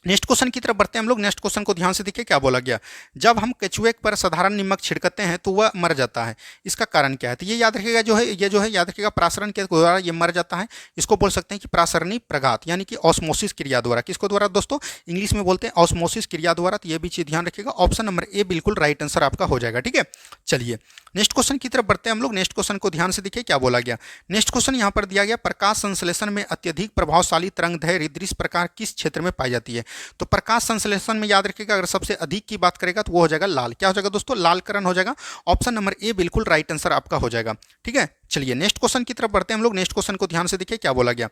नेक्स्ट क्वेश्चन की तरफ बढ़ते हैं हम लोग। नेक्स्ट क्वेश्चन को ध्यान से देखिए क्या बोला गया। जब हम केचुए पर साधारण नमक छिड़कते हैं तो वह मर जाता है, इसका कारण क्या है? तो ये याद रखिएगा जो है ये जो है याद रखिएगा प्रासरण के द्वारा ये मर जाता है। इसको बोल सकते हैं कि प्रासरणी प्रघात, यानी कि ऑस्मोसिस क्रिया द्वारा। किसको द्वारा दोस्तों? इंग्लिश में बोलते हैं ऑस्मोसिस क्रिया द्वारा। तो ये भी चीज ध्यान रखिएगा। ऑप्शन नंबर ए बिल्कुल राइट आंसर आपका हो जाएगा। ठीक है, चलिए नेक्स्ट क्वेश्चन की तरफ बढ़ते हैं हम लोग। नेक्स्ट क्वेश्चन को ध्यान से देखिए क्या बोला गया। नेक्स्ट क्वेश्चन यहाँ पर दिया गया, प्रकाश संश्लेषण में अत्यधिक प्रभावशाली तरंगदैर्घ्य दृश्य प्रकार किस क्षेत्र में पाई जाती है? तो प्रकाश संश्लेषण में याद रखिएगा अगर सबसे अधिक की बात करेगा तो वो हो जाएगा लाल। क्या हो जाएगा दोस्तों? लालकरण हो जाएगा। ऑप्शन नंबर ए बिल्कुल राइट आंसर आपका हो जाएगा। ठीक है, चलिए नेक्स्ट क्वेश्चन की तरफ बढ़ते हैं हम लोग। नेक्स्ट क्वेश्चन को ध्यान से देखिए क्या बोला गया।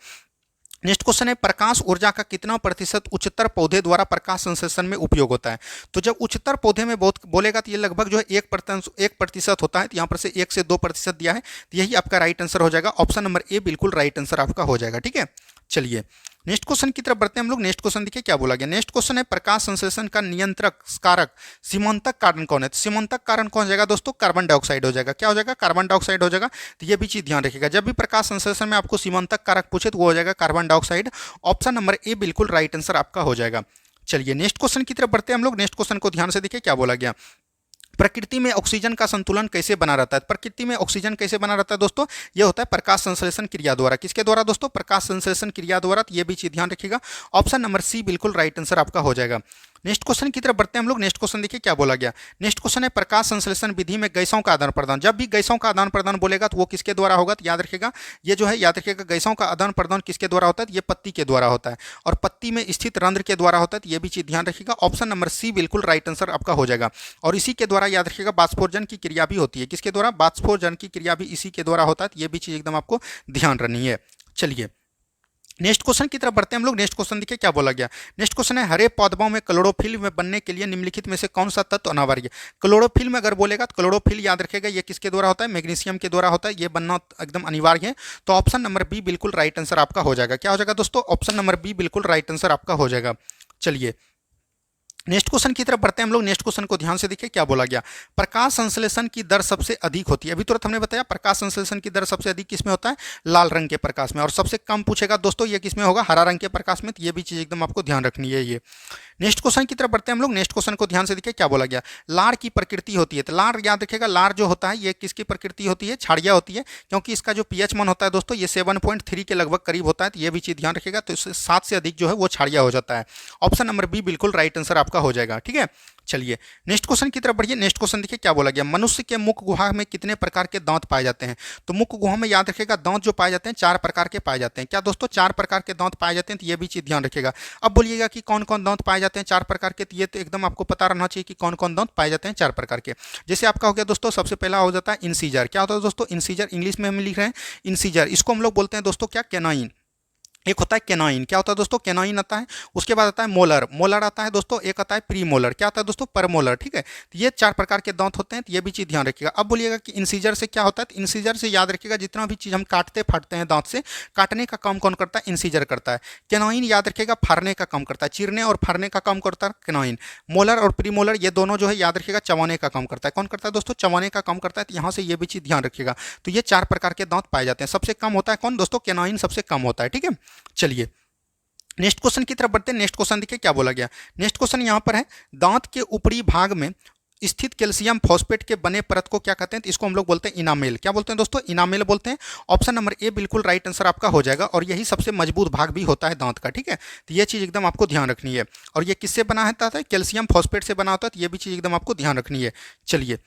नेक्स्ट क्वेश्चन है, प्रकाश ऊर्जा का कितना प्रतिशत उच्चतर पौधे द्वारा प्रकाश संश्लेषण में उपयोग होता है? तो जब उच्चतर पौधे में बहुत बोलेगा तो ये लगभग जो है 1% होता है। तो यहाँ पर से 1 से 2% दिया है, तो यही आपका राइट आंसर हो जाएगा। ऑप्शन नंबर ए बिल्कुल राइट आंसर आपका हो जाएगा। ठीक है, चलिए नेक्स्ट क्वेश्चन की तरफ बढ़ते हैं हम लोग। नेक्स्ट क्वेश्चन देखिए क्या बोला गया। नेक्स्ट क्वेश्चन है, प्रकाश संश्लेषण का नियंत्रक कारक सीमांतक कारण कौन है? तो सीमांतक कारण कौन हो जाएगा दोस्तों? कार्बन डाइऑक्साइड हो जाएगा। क्या हो जाएगा? कार्बन डाइऑक्साइड हो जाएगा। तो ये भी चीज ध्यान रखिएगा, जब भी प्रकाश संश्लेषण में आपको सीमांतक कारक पूछे तो वो हो जाएगा carbon dioxide. Option number A बिल्कुल राइट आंसर आपका हो जाएगा। चलिए नेक्स्ट क्वेश्चन की तरफ बढ़ते हैं हम लोग। नेक्स्ट क्वेश्चन को ध्यान से देखिए क्या बोला गया। प्रकृति में ऑक्सीजन का संतुलन कैसे बना रहता है? प्रकृति में ऑक्सीजन कैसे बना रहता है दोस्तों? ये होता है प्रकाश संश्लेषण क्रिया द्वारा। किसके द्वारा दोस्तों? प्रकाश संश्लेषण क्रिया द्वारा। तो ये भी चीज ध्यान रखिएगा। ऑप्शन नंबर सी बिल्कुल राइट आंसर आपका हो जाएगा। नेक्स्ट क्वेश्चन की तरफ बढ़ते हैं हम लोग। नेक्स्ट क्वेश्चन देखिए क्या बोला गया। नेक्स्ट क्वेश्चन है, प्रकाश संश्लेषण विधि में गैसों का आदान प्रदान। जब भी गैसों का आदान प्रदान बोलेगा तो वो किसके द्वारा होगा? तो याद रखिएगा ये जो है याद रखिएगा गैसों का आदान प्रदान किसके द्वारा होता है? ये पत्ती के द्वारा होता है, और पत्ती में स्थित रंध्र के द्वारा होता है। तो ये भी चीज ध्यान रखिएगा। ऑप्शन नंबर सी बिल्कुल राइट आंसर आपका हो जाएगा। और इसी के द्वारा याद रखिएगा बाष्पोर्जन की क्रिया भी होती है। किसके द्वारा? बाष्पोर्जन की क्रिया भी इसी के द्वारा होता है। तो ये भी चीज एकदम आपको ध्यान रखनी है। चलिए नेक्स्ट क्वेश्चन की तरफ बढ़ते हैं हम लोग। नेक्स्ट क्वेश्चन देखिए क्या बोला गया। नेक्स्ट क्वेश्चन है, हरे पौधों में क्लोरोफिल में बनने के लिए निम्नलिखित में से कौन सा तत्व अनिवार्य? क्लोरोफिल में अगर बोलेगा तो क्लोरोफिल याद रखेगा ये किसके द्वारा होता है? मैग्नीशियम के द्वारा होता है। ये बनना एकदम अनिवार्य है। तो ऑप्शन नंबर बी बिल्कुल राइट आंसर आपका हो जाएगा। क्या हो जाएगा दोस्तों? ऑप्शन नंबर बी बिल्कुल राइट आंसर आपका हो जाएगा। चलिए नेक्स्ट क्वेश्चन की तरफ बढ़ते हैं हम लोग। नेक्स्ट क्वेश्चन को ध्यान से देखिए क्या बोला गया। प्रकाश संश्लेषण की दर सबसे अधिक होती है। अभी तुरंत हमने बताया प्रकाश संश्लेषण की दर सबसे अधिक किसमें होता है? लाल रंग के प्रकाश में। और सबसे कम पूछेगा दोस्तों ये किसमें होगा? हरा रंग के प्रकाश में। तो ये भी चीज एकदम आपको ध्यान रखनी है। ये नेक्स्ट क्वेश्चन की तरफ बढ़ते हैं हम लोग। नेक्स्ट क्वेश्चन को ध्यान से देखिए क्या बोला गया। लार की प्रकृति होती है, तो लार याद रखिएगा लार जो होता है ये किसकी प्रकृति होती है? क्षारीय होती है, क्योंकि इसका जो पीएच मान होता है दोस्तों ये 7.3 के लगभग करीब होता है। तो ये भी चीज ध्यान रखिएगा। तो 7 से अधिक जो है वो क्षारीय हो जाता है। ऑप्शन नंबर बी बिल्कुल राइट आंसर आपका हो जाएगा। ठीक है, चलिए नेक्स्ट क्वेश्चन की तरफ बढ़िए। नेक्स्ट क्वेश्चन देखिए क्या बोला गया। मनुष्य के मुख गुहा में कितने प्रकार के दांत पाए जाते हैं? तो मुख गुहा में याद रखिएगा दांत जो पाए जाते हैं 4 प्रकार के पाए जाते हैं। क्या दोस्तों? 4 प्रकार के दांत पाए जाते हैं। तो ये भी चीज ध्यान रखिएगा। अब बोलिएगा कि कौन कौन दांत पाए जाते हैं 4 प्रकार के? तो ये तो एकदम आपको पता रहना चाहिए कि कौन कौन दांत पाए जाते हैं 4 प्रकार के। जैसे आपका हो गया दोस्तों, सबसे पहला हो जाता है इंसीजर। क्या होता है दोस्तों? इंसीजर इंग्लिश में हम लिख रहे हैं इंसीजर। इसको हम लोग बोलते हैं दोस्तों क्या? कैनाइन। एक होता है कैनाइन। क्या होता है दोस्तों? कैनाइन आता है। उसके बाद आता है मोलर। मोलर आता है दोस्तों। एक आता है प्री मोलर। क्या आता है दोस्तों? पर मोलर। ठीक है, तो ये 4 प्रकार के दांत होते हैं। तो ये भी चीज ध्यान रखिएगा। अब बोलिएगा कि इंसीजर से क्या होता है? तो इंसीजर से याद रखिएगा जितना भी चीज हम काटते फाटते हैं दांत से, काटने का काम कौन करता है? इंसीजर करता है। कैनाइन याद रखिएगा फाड़ने का काम करता है। चीरने और फाड़ने का काम करता है कैनाइन। मोलर और प्री मोलर ये दोनों जो है याद रखिएगा चबाने का काम करता है। कौन करता है दोस्तों? चबाने का काम करता है। तो यहाँ से ये भी चीज ध्यान रखिएगा। तो ये 4 प्रकार के दांत पाए जाते हैं। सबसे कम होता है कौन दोस्तों? कैनाइन सबसे कम होता है। ठीक है, चलिए नेक्स्ट क्वेश्चन की तरफ बढ़ते हैं। नेक्स्ट क्वेश्चन देखिए क्या बोला गया। नेक्स्ट क्वेश्चन यहाँ पर है, दांत के ऊपरी भाग में स्थित कैल्शियम फॉस्फेट के बने परत को क्या कहते हैं? तो इसको हम लोग बोलते हैं इनामेल। क्या बोलते हैं दोस्तों? इनामेल बोलते हैं। ऑप्शन नंबर ए बिल्कुल राइट आंसर आपका हो जाएगा और यही सबसे मजबूत भाग भी होता है दांत का, ठीक है। तो ये चीज़ एकदम आपको ध्यान रखनी है। और ये किससे बना होता है? कैल्शियम फॉस्फेट से बना होता है। तो ये भी चीज़ एकदम आपको ध्यान रखनी है। चलिए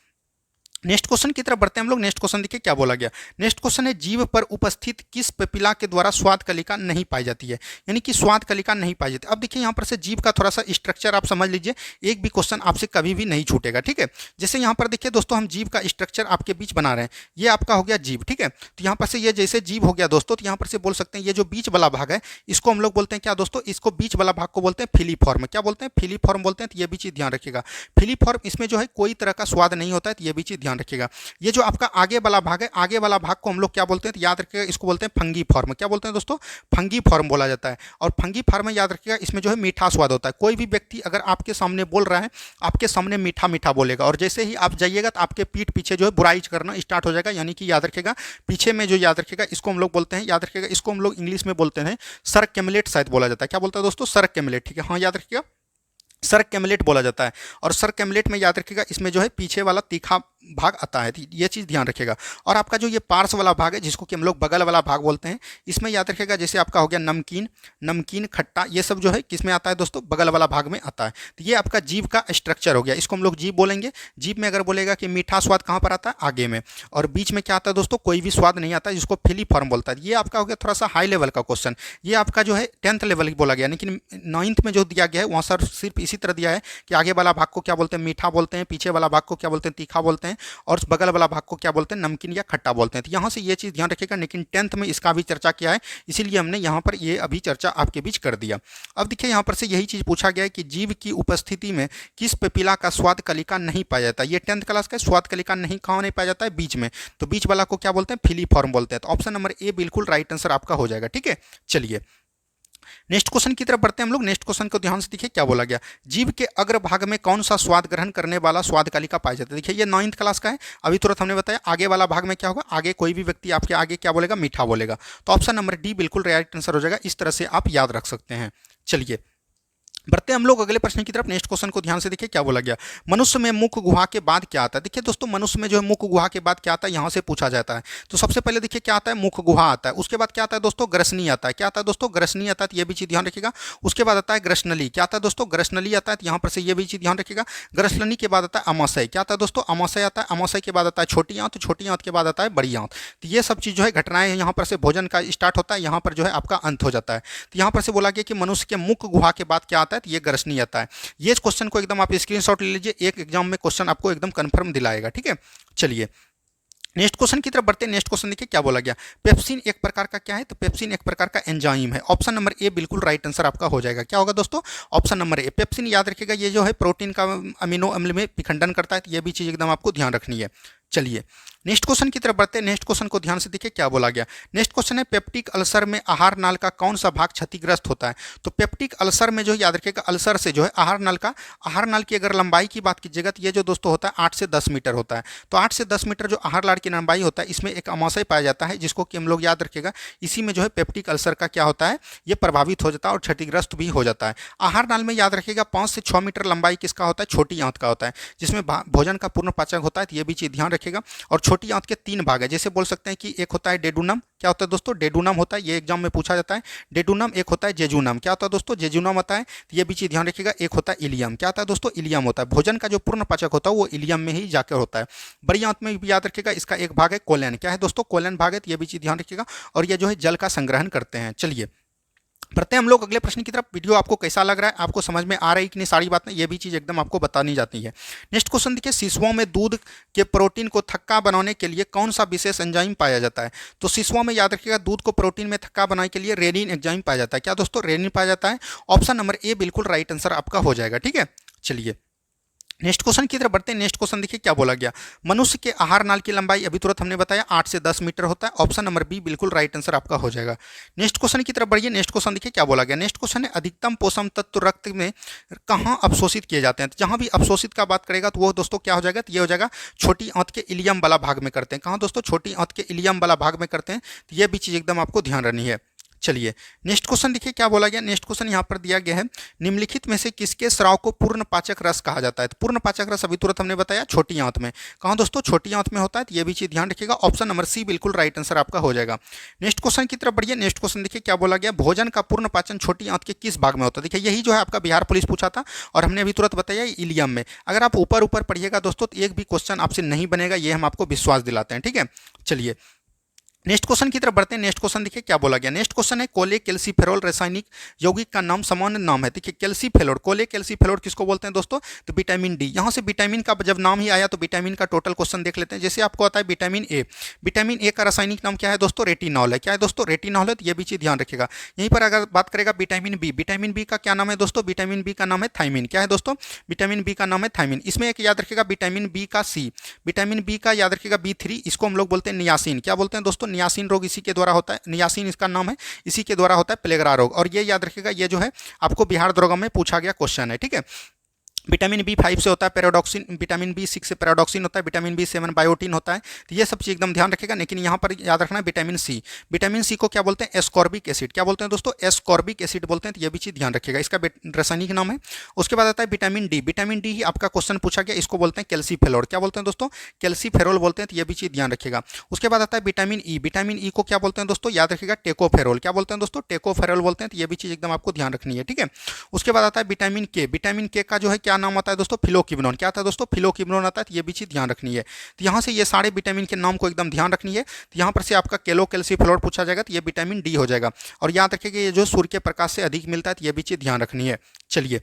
नेक्स्ट क्वेश्चन की तरफ बढ़ते हैं हम लोग। नेक्स्ट क्वेश्चन देखिए क्या बोला गया। नेक्स्ट क्वेश्चन है जीभ पर उपस्थित किस पेपिला के द्वारा स्वाद कलिका नहीं पाई जाती है? यानी कि स्वाद कलिका नहीं पाई जाती। अब देखिए यहाँ पर से जीभ का थोड़ा सा स्ट्रक्चर आप समझ लीजिए, एक भी क्वेश्चन आपसे कभी भी नहीं छूटेगा, ठीक है। जैसे यहाँ पर देखिए दोस्तों, हम जीभ का स्ट्रक्चर आपके बीच बना रहे हैं। ये आपका हो गया जीभ, ठीक है। तो यहाँ पर से ये जैसे जीभ हो गया दोस्तों, तो यहाँ पर से बोल सकते हैं ये जो बीच वाला भाग है इसको हम लोग बोलते हैं क्या दोस्तों? इसको बीच वाला भाग को बोलते हैं फिलीफॉर्म। क्या बोलते हैं? फिलीफॉर्म बोलते हैं। तो ये भी चीज़ ध्यान रखिएगा। फिलीफॉर्म इसमें जो है कोई तरह का स्वाद नहीं होता है। तो ये भी चीज़ ध्यान रखिएगा। ये जो आपका आगे वाला भाग है, आगे वाला भाग को हम लोग क्या बोलते हैं? तो याद रखिएगा, इसको बोलते हैं फंगी फॉर्म। क्या बोलते हैं दोस्तों? फंगी फॉर्म बोला जाता है। और फंगी फॉर्म में याद रखिएगा, इसमें जो है मीठा स्वाद होता है। कोई भी व्यक्ति अगर आपके सामने बोल रहा है, आपके सामने मीठा मीठा बोलेगा और जैसे ही आप जाइएगा तो आपके पीठ पीछे जो है बुराई करना स्टार्ट हो जाएगा। यानी कि याद रखिएगा, पीछे में जो याद रखिएगा इसको हम लोग बोलते हैं, याद रखिएगा इसको हम लोग इंग्लिश में बोलते हैं सरकैमुलेट शायद बोला जाता है। क्या बोलता है दोस्तों? सरकैमुलेट, ठीक है। हाँ याद रखिएगा, सरकैमुलेट बोला जाता है। और सरकैमुलेट में याद रखिएगा इसमें जो है पीछे वाला तीखा भाग आता है। ये चीज़ ध्यान रखिएगा। और आपका जो ये पार्श वाला भाग है जिसको कि हम लोग बगल वाला भाग बोलते हैं, इसमें याद रखिएगा जैसे आपका हो गया नमकीन, नमकीन खट्टा, ये सब जो है किसमें आता है दोस्तों? बगल वाला भाग में आता है। तो ये आपका जीभ का स्ट्रक्चर हो गया। इसको हम लोग जीभ बोलेंगे। जीभ में अगर बोलेगा कि मीठा स्वाद कहाँ पर आता है? आगे में। और बीच में क्या आता है दोस्तों? कोई भी स्वाद नहीं आता, जिसको फिलीफॉर्म बोलता है। ये आपका हो गया थोड़ा सा हाई लेवल का क्वेश्चन। ये आपका जो है 10th लेवल बोला गया, लेकिन 9th में जो दिया गया है वहाँ सर सिर्फ इसी तरह दिया है कि आगे वाला भाग को क्या बोलते हैं? मीठा बोलते हैं। पीछे वाला भाग को क्या बोलते हैं? तीखा बोलते हैं। और बगल वाला भाग को क्या बोलते हैं? नमकीन या खट्टा बोलते हैं। तो यहाँ से ये चीज़ ध्यान रखिएगा। लेकिन 10th में इसका भी चर्चा किया है, इसीलिए हमने यहाँ पर ये अभी चर्चा आपके बीच कर दिया। अब देखिए यहाँ पर से यही चीज़ पूछा गया है कि जीभ की उपस्थिति में किस पेपिला का स्वाद कलिका नहीं पाया जाता। ये 10th क्लास का स्वाद कलिका नहीं कहाँ नहीं पाया जाता है? बीच में। तो बीच वाला को क्या बोलते हैं? फिलीफॉर्म बोलते हैं। तो ऑप्शन नंबर ए बिल्कुल राइट आंसर आपका हो जाएगा, ठीक है। चलिए नेक्स्ट क्वेश्चन की तरफ बढ़ते हैं हम लोग। नेक्स्ट क्वेश्चन को ध्यान से देखिए क्या बोला गया। जीभ के अग्र भाग में कौन सा स्वाद ग्रहण करने वाला स्वाद कलिका पाया जाता है? देखिए ये 9th क्लास का है। अभी तुरंत हमने बताया आगे वाला भाग में क्या होगा? आगे कोई भी व्यक्ति आपके आगे क्या बोलेगा? मीठा बोलेगा। तो ऑप्शन नंबर डी बिल्कुल राइट आंसर हो जाएगा। इस तरह से आप याद रख सकते हैं। चलिए बढ़ते हम लोग अगले प्रश्न की तरफ। नेक्स्ट क्वेश्चन को ध्यान से देखिए क्या बोला गया। मनुष्य में मुख गुहा के बाद क्या आता है? देखिए दोस्तों, मनुष्य में जो है मुख गुहा के बाद क्या आता है, यहाँ से पूछा जाता है। तो सबसे पहले देखिए क्या आता है? मुख गुहा आता है। उसके बाद क्या आता है दोस्तों? ग्रसनी आता है। क्या आता है दोस्तों? ग्रसनी आता है। तो ये भी चीज़ ध्यान रखिएगा। उसके बाद आता है ग्रसनली। क्या आता है दोस्तों? ग्रसनली आता है। तो यहाँ पर से ये भी चीज़ ध्यान रखिएगा। ग्रसनली के बाद आता है अमाशय। क्या आता है दोस्तों? अमाशय आता है। अमाशय के बाद आता है छोटी आंत। छोटी आंत के बाद आता है बड़ी आंत। तो ये सब चीज़ जो है घटनाएं यहाँ पर से भोजन का स्टार्ट होता है, यहाँ पर जो है आपका अंत हो जाता है। तो यहाँ पर से बोला गया कि मनुष्य के मुख गुहा के बाद क्या आता है? तो ये ग्रसनी आता है। ये क्वेश्चन को एकदम आप स्क्रीनशॉट ले लीजिए, एक एग्जाम में क्वेश्चन आपको एकदम कंफर्म दिलाएगा, ठीक है। चलिए नेक्स्ट क्वेश्चन की तरफ बढ़ते हैं। नेक्स्ट क्वेश्चन देखिए क्या बोला गया। पेप्सिन एक प्रकार का क्या है? तो पेप्सिन एक प्रकार का एंजाइम है। ऑप्शन नंबर ए बिल्कुल राइट आंसर आपका हो जाएगा। क्या होगा दोस्तों? Option number A. पेप्सिन याद रखिएगा ये जो है प्रोटीन का अमीनो अम्ल में विखंडन करता है। तो ये भी चीज़ एकदम आपको ध्यान रखनी है। चलिए नेक्स्ट क्वेश्चन की तरफ बढ़ते हैं। नेक्स्ट क्वेश्चन को ध्यान से देखिए क्या बोला गया। नेक्स्ट क्वेश्चन है पेप्टिक अल्सर में आहार नाल का कौन सा भाग क्षतिग्रस्त होता है? तो पेप्टिक अल्सर में जो है याद रखिएगा, अल्सर से जो है आहार नाल की अगर लंबाई की बात कीजिएगा तो ये जो दोस्तों होता है 8 से 10 मीटर होता है। तो 8 से 10 मीटर जो आहार नाल की लंबाई होता है, इसमें एक अमाशय पाया जाता है जिसको कि हम लोग याद रखिएगा, इसी में जो है पेप्टिक अल्सर का क्या होता है? ये प्रभावित हो जाता है और क्षतिग्रस्त भी हो जाता है। आहार नाल में याद रखिएगा 5 से 6 मीटर लंबाई किसका होता है? छोटी आंत का होता है, जिसमें भोजन का पूर्ण पाचन होता है। तो ये भी चीज़ ध्यान रखिएगा। और छोटी आंत के 3 भाग है। जैसे बोल सकते हैं कि एक होता है डेडुनम। क्या होता है दोस्तों? डेडुनम होता है। ये एग्जाम में पूछा जाता है। डेडुनम। एक होता है जेजुनम। क्या होता है दोस्तों? जेजुनम आता है। तो ये भी चीज़ ध्यान रखिएगा। एक होता है इलियम। क्या होता है दोस्तों? इलियम होता है। भोजन का जो पूर्ण पाचक होता है वो इलियम में ही जाकर होता है। बड़ी आंत में भी याद रखिएगा इसका एक भाग है कोलन। क्या है दोस्तों? कोलन भाग है। तो ये भी चीज़ ध्यान रखिएगा। और ये जो है जल का संग्रहण करते हैं। चलिए बढ़ते हैं हम लोग अगले प्रश्न की तरफ। वीडियो आपको कैसा लग रहा है? आपको समझ में आ रही है कि नहीं सारी बातें? ये भी चीज़ एकदम आपको बतानी जाती है। नेक्स्ट क्वेश्चन देखिए, शिशुओं में दूध के प्रोटीन को थक्का बनाने के लिए कौन सा विशेष एंजाइम पाया जाता है? तो शिशुओं में याद रखिएगा दूध को प्रोटीन में थक्का बनाने के लिए रेनिन एंजाइम पाया जाता है। क्या दोस्तों? रेनिन पाया जाता है। ऑप्शन नंबर ए बिल्कुल राइट आंसर आपका हो जाएगा, ठीक है। चलिए नेक्स्ट क्वेश्चन की तरफ बढ़ते हैं। नेक्स्ट क्वेश्चन देखिए क्या बोला गया। मनुष्य के आहार नाल की लंबाई अभी तुरंत हमने बताया 8 से 10 मीटर होता है। ऑप्शन नंबर बी बिल्कुल राइट आंसर आपका हो जाएगा। नेक्स्ट क्वेश्चन की तरफ बढ़िए। नेक्स्ट क्वेश्चन देखिए क्या बोला गया। नेक्स्ट क्वेश्चन है अधिकतम पोषण तत्व रक्त में कहाँ अवशोषित किए जाते हैं? तो जहाँ भी अवशोषित का बात करेगा तो वो दोस्तों क्या हो जाएगा? तो ये हो जाएगा छोटी आंत के इलियम वाला भाग में करते हैं। कहाँ दोस्तों? छोटी आंत के इलियम वाला भाग में करते हैं। तो ये भी चीज़ एकदम आपको ध्यान रखनी है। चलिए नेक्स्ट क्वेश्चन देखिए क्या बोला गया। नेक्स्ट क्वेश्चन यहाँ पर दिया गया है, निम्नलिखित में से किसके स्राव को पूर्ण पाचक रस कहा जाता है। तो पूर्ण पाचक रस अभी तुरंत हमने बताया छोटी आंत में, कहाँ दोस्तों, छोटी आंत में होता है। तो ये भी चीज ध्यान रखिएगा, ऑप्शन नंबर सी बिल्कुल राइट आंसर आपका हो जाएगा। नेक्स्ट क्वेश्चन की तरफ बढ़िए। नेक्स्ट क्वेश्चन देखिए क्या बोला गया, भोजन का पूर्ण पाचन छोटी आंत के किस भाग में होता है। देखिए यही जो है आपका बिहार पुलिस पूछा था और हमने अभी तुरंत बताया इलियम में। अगर आप ऊपर ऊपर पढ़िएगा दोस्तों तो एक भी क्वेश्चन आपसे नहीं बनेगा, ये हम आपको विश्वास दिलाते हैं, ठीक है। चलिए नेक्स्ट क्वेश्चन की तरफ बढ़ते हैं। नेक्स्ट क्वेश्चन देखिए क्या बोला गया। नेक्स्ट क्वेश्चन है, कोले कैल्सीफेरॉल रासायनिक यौगिक का नाम सामान्य नाम है। देखिए कैल्सीफेरॉल, कोले कैल्सीफेरॉल किसको बोलते हैं दोस्तों, तो विटामिन डी। यहाँ से विटामिन का जब नाम ही आया तो विटामिन का टोटल क्वेश्चन देख लेते हैं। जैसे आपको आता है विटामिन ए, विटामिन ए का रासायनिक नाम क्या है दोस्तों, रेटिनॉल है। क्या है दोस्तों, रेटिनॉल है। तो ये भी चीज ध्यान रखिएगा। यहीं पर अगर बात करेगा विटामिन बी, विटामिन बी का क्या नाम है दोस्तों, विटामिन बी का नाम है थायमिन। क्या है दोस्तों, विटामिन बी का नाम है थायमिन। इसमें एक याद रखिएगा विटामिन बी का सी, विटामिन बी का याद रखिएगा B3, इसको हम लोग बोलते हैं नियासिन। क्या बोलते हैं दोस्तों, नियासिन रोग इसी के द्वारा होता है, नियासिन इसका नाम है, इसी के द्वारा होता है प्लेगरा रोग। और ये याद रखिएगा, ये जो है आपको बिहार दरोगा में पूछा गया क्वेश्चन है, ठीक है। विटामिन B5 से होता है पैराडॉक्सिन, विटामिन B6 से पैराडॉक्सिन होता है, विटामिन B7 बायोटिन होता है। तो ये सब चीज एकदम ध्यान रखिएगा। लेकिन यहाँ पर याद रखना है विटामिन सी, विटामिन सी को क्या बोलते हैं, एस्कॉर्बिक एसिड। क्या बोलते हैं दोस्तों, एस्कॉर्बिक एसिड बोलते हैं। तो ये भी चीज ध्यान रखिएगा, इसका रासायनिक नाम है। उसके बाद आता है विटामिन डी, विटामिन डी ही आपका क्वेश्चन पूछा गया, इसको बोलते हैं कैल्सीफेरॉल। क्या बोलते हैं दोस्तों, कैल्सीफेरॉल बोलते हैं। तो ये भी चीज ध्यान रखिएगा। उसके बाद आता है विटामिन ई, विटामिन ई को क्या बोलते हैं दोस्तों, याद रखिएगा टेकोफेरॉल। क्या बोलते हैं दोस्तों, टेकोफेरॉल बोलते हैं। तो ये भी चीज एकदम आपको ध्यान रखनी है, ठीक है। उसके बाद आता है विटामिन के, विटामिन के का जो है क्या नाम आता है दोस्तों, फिलोक्विनोन। क्या आता है दोस्तों, फिलोक्विनोन आता है। तो ये भी चीज ध्यान रखनी है। तो यहाँ से ये सारे विटामिन के नाम को एकदम ध्यान रखनी है। तो यहाँ पर से आपका केलो कैल्सीफेरॉल पूछा जाएगा तो ये विटामिन डी हो जाएगा। और याद रखिएगा ये जो सूर्य के प्रकाश से अधिक मिलता है, तो ये भी चीज ध्यान रखनी है। चलिए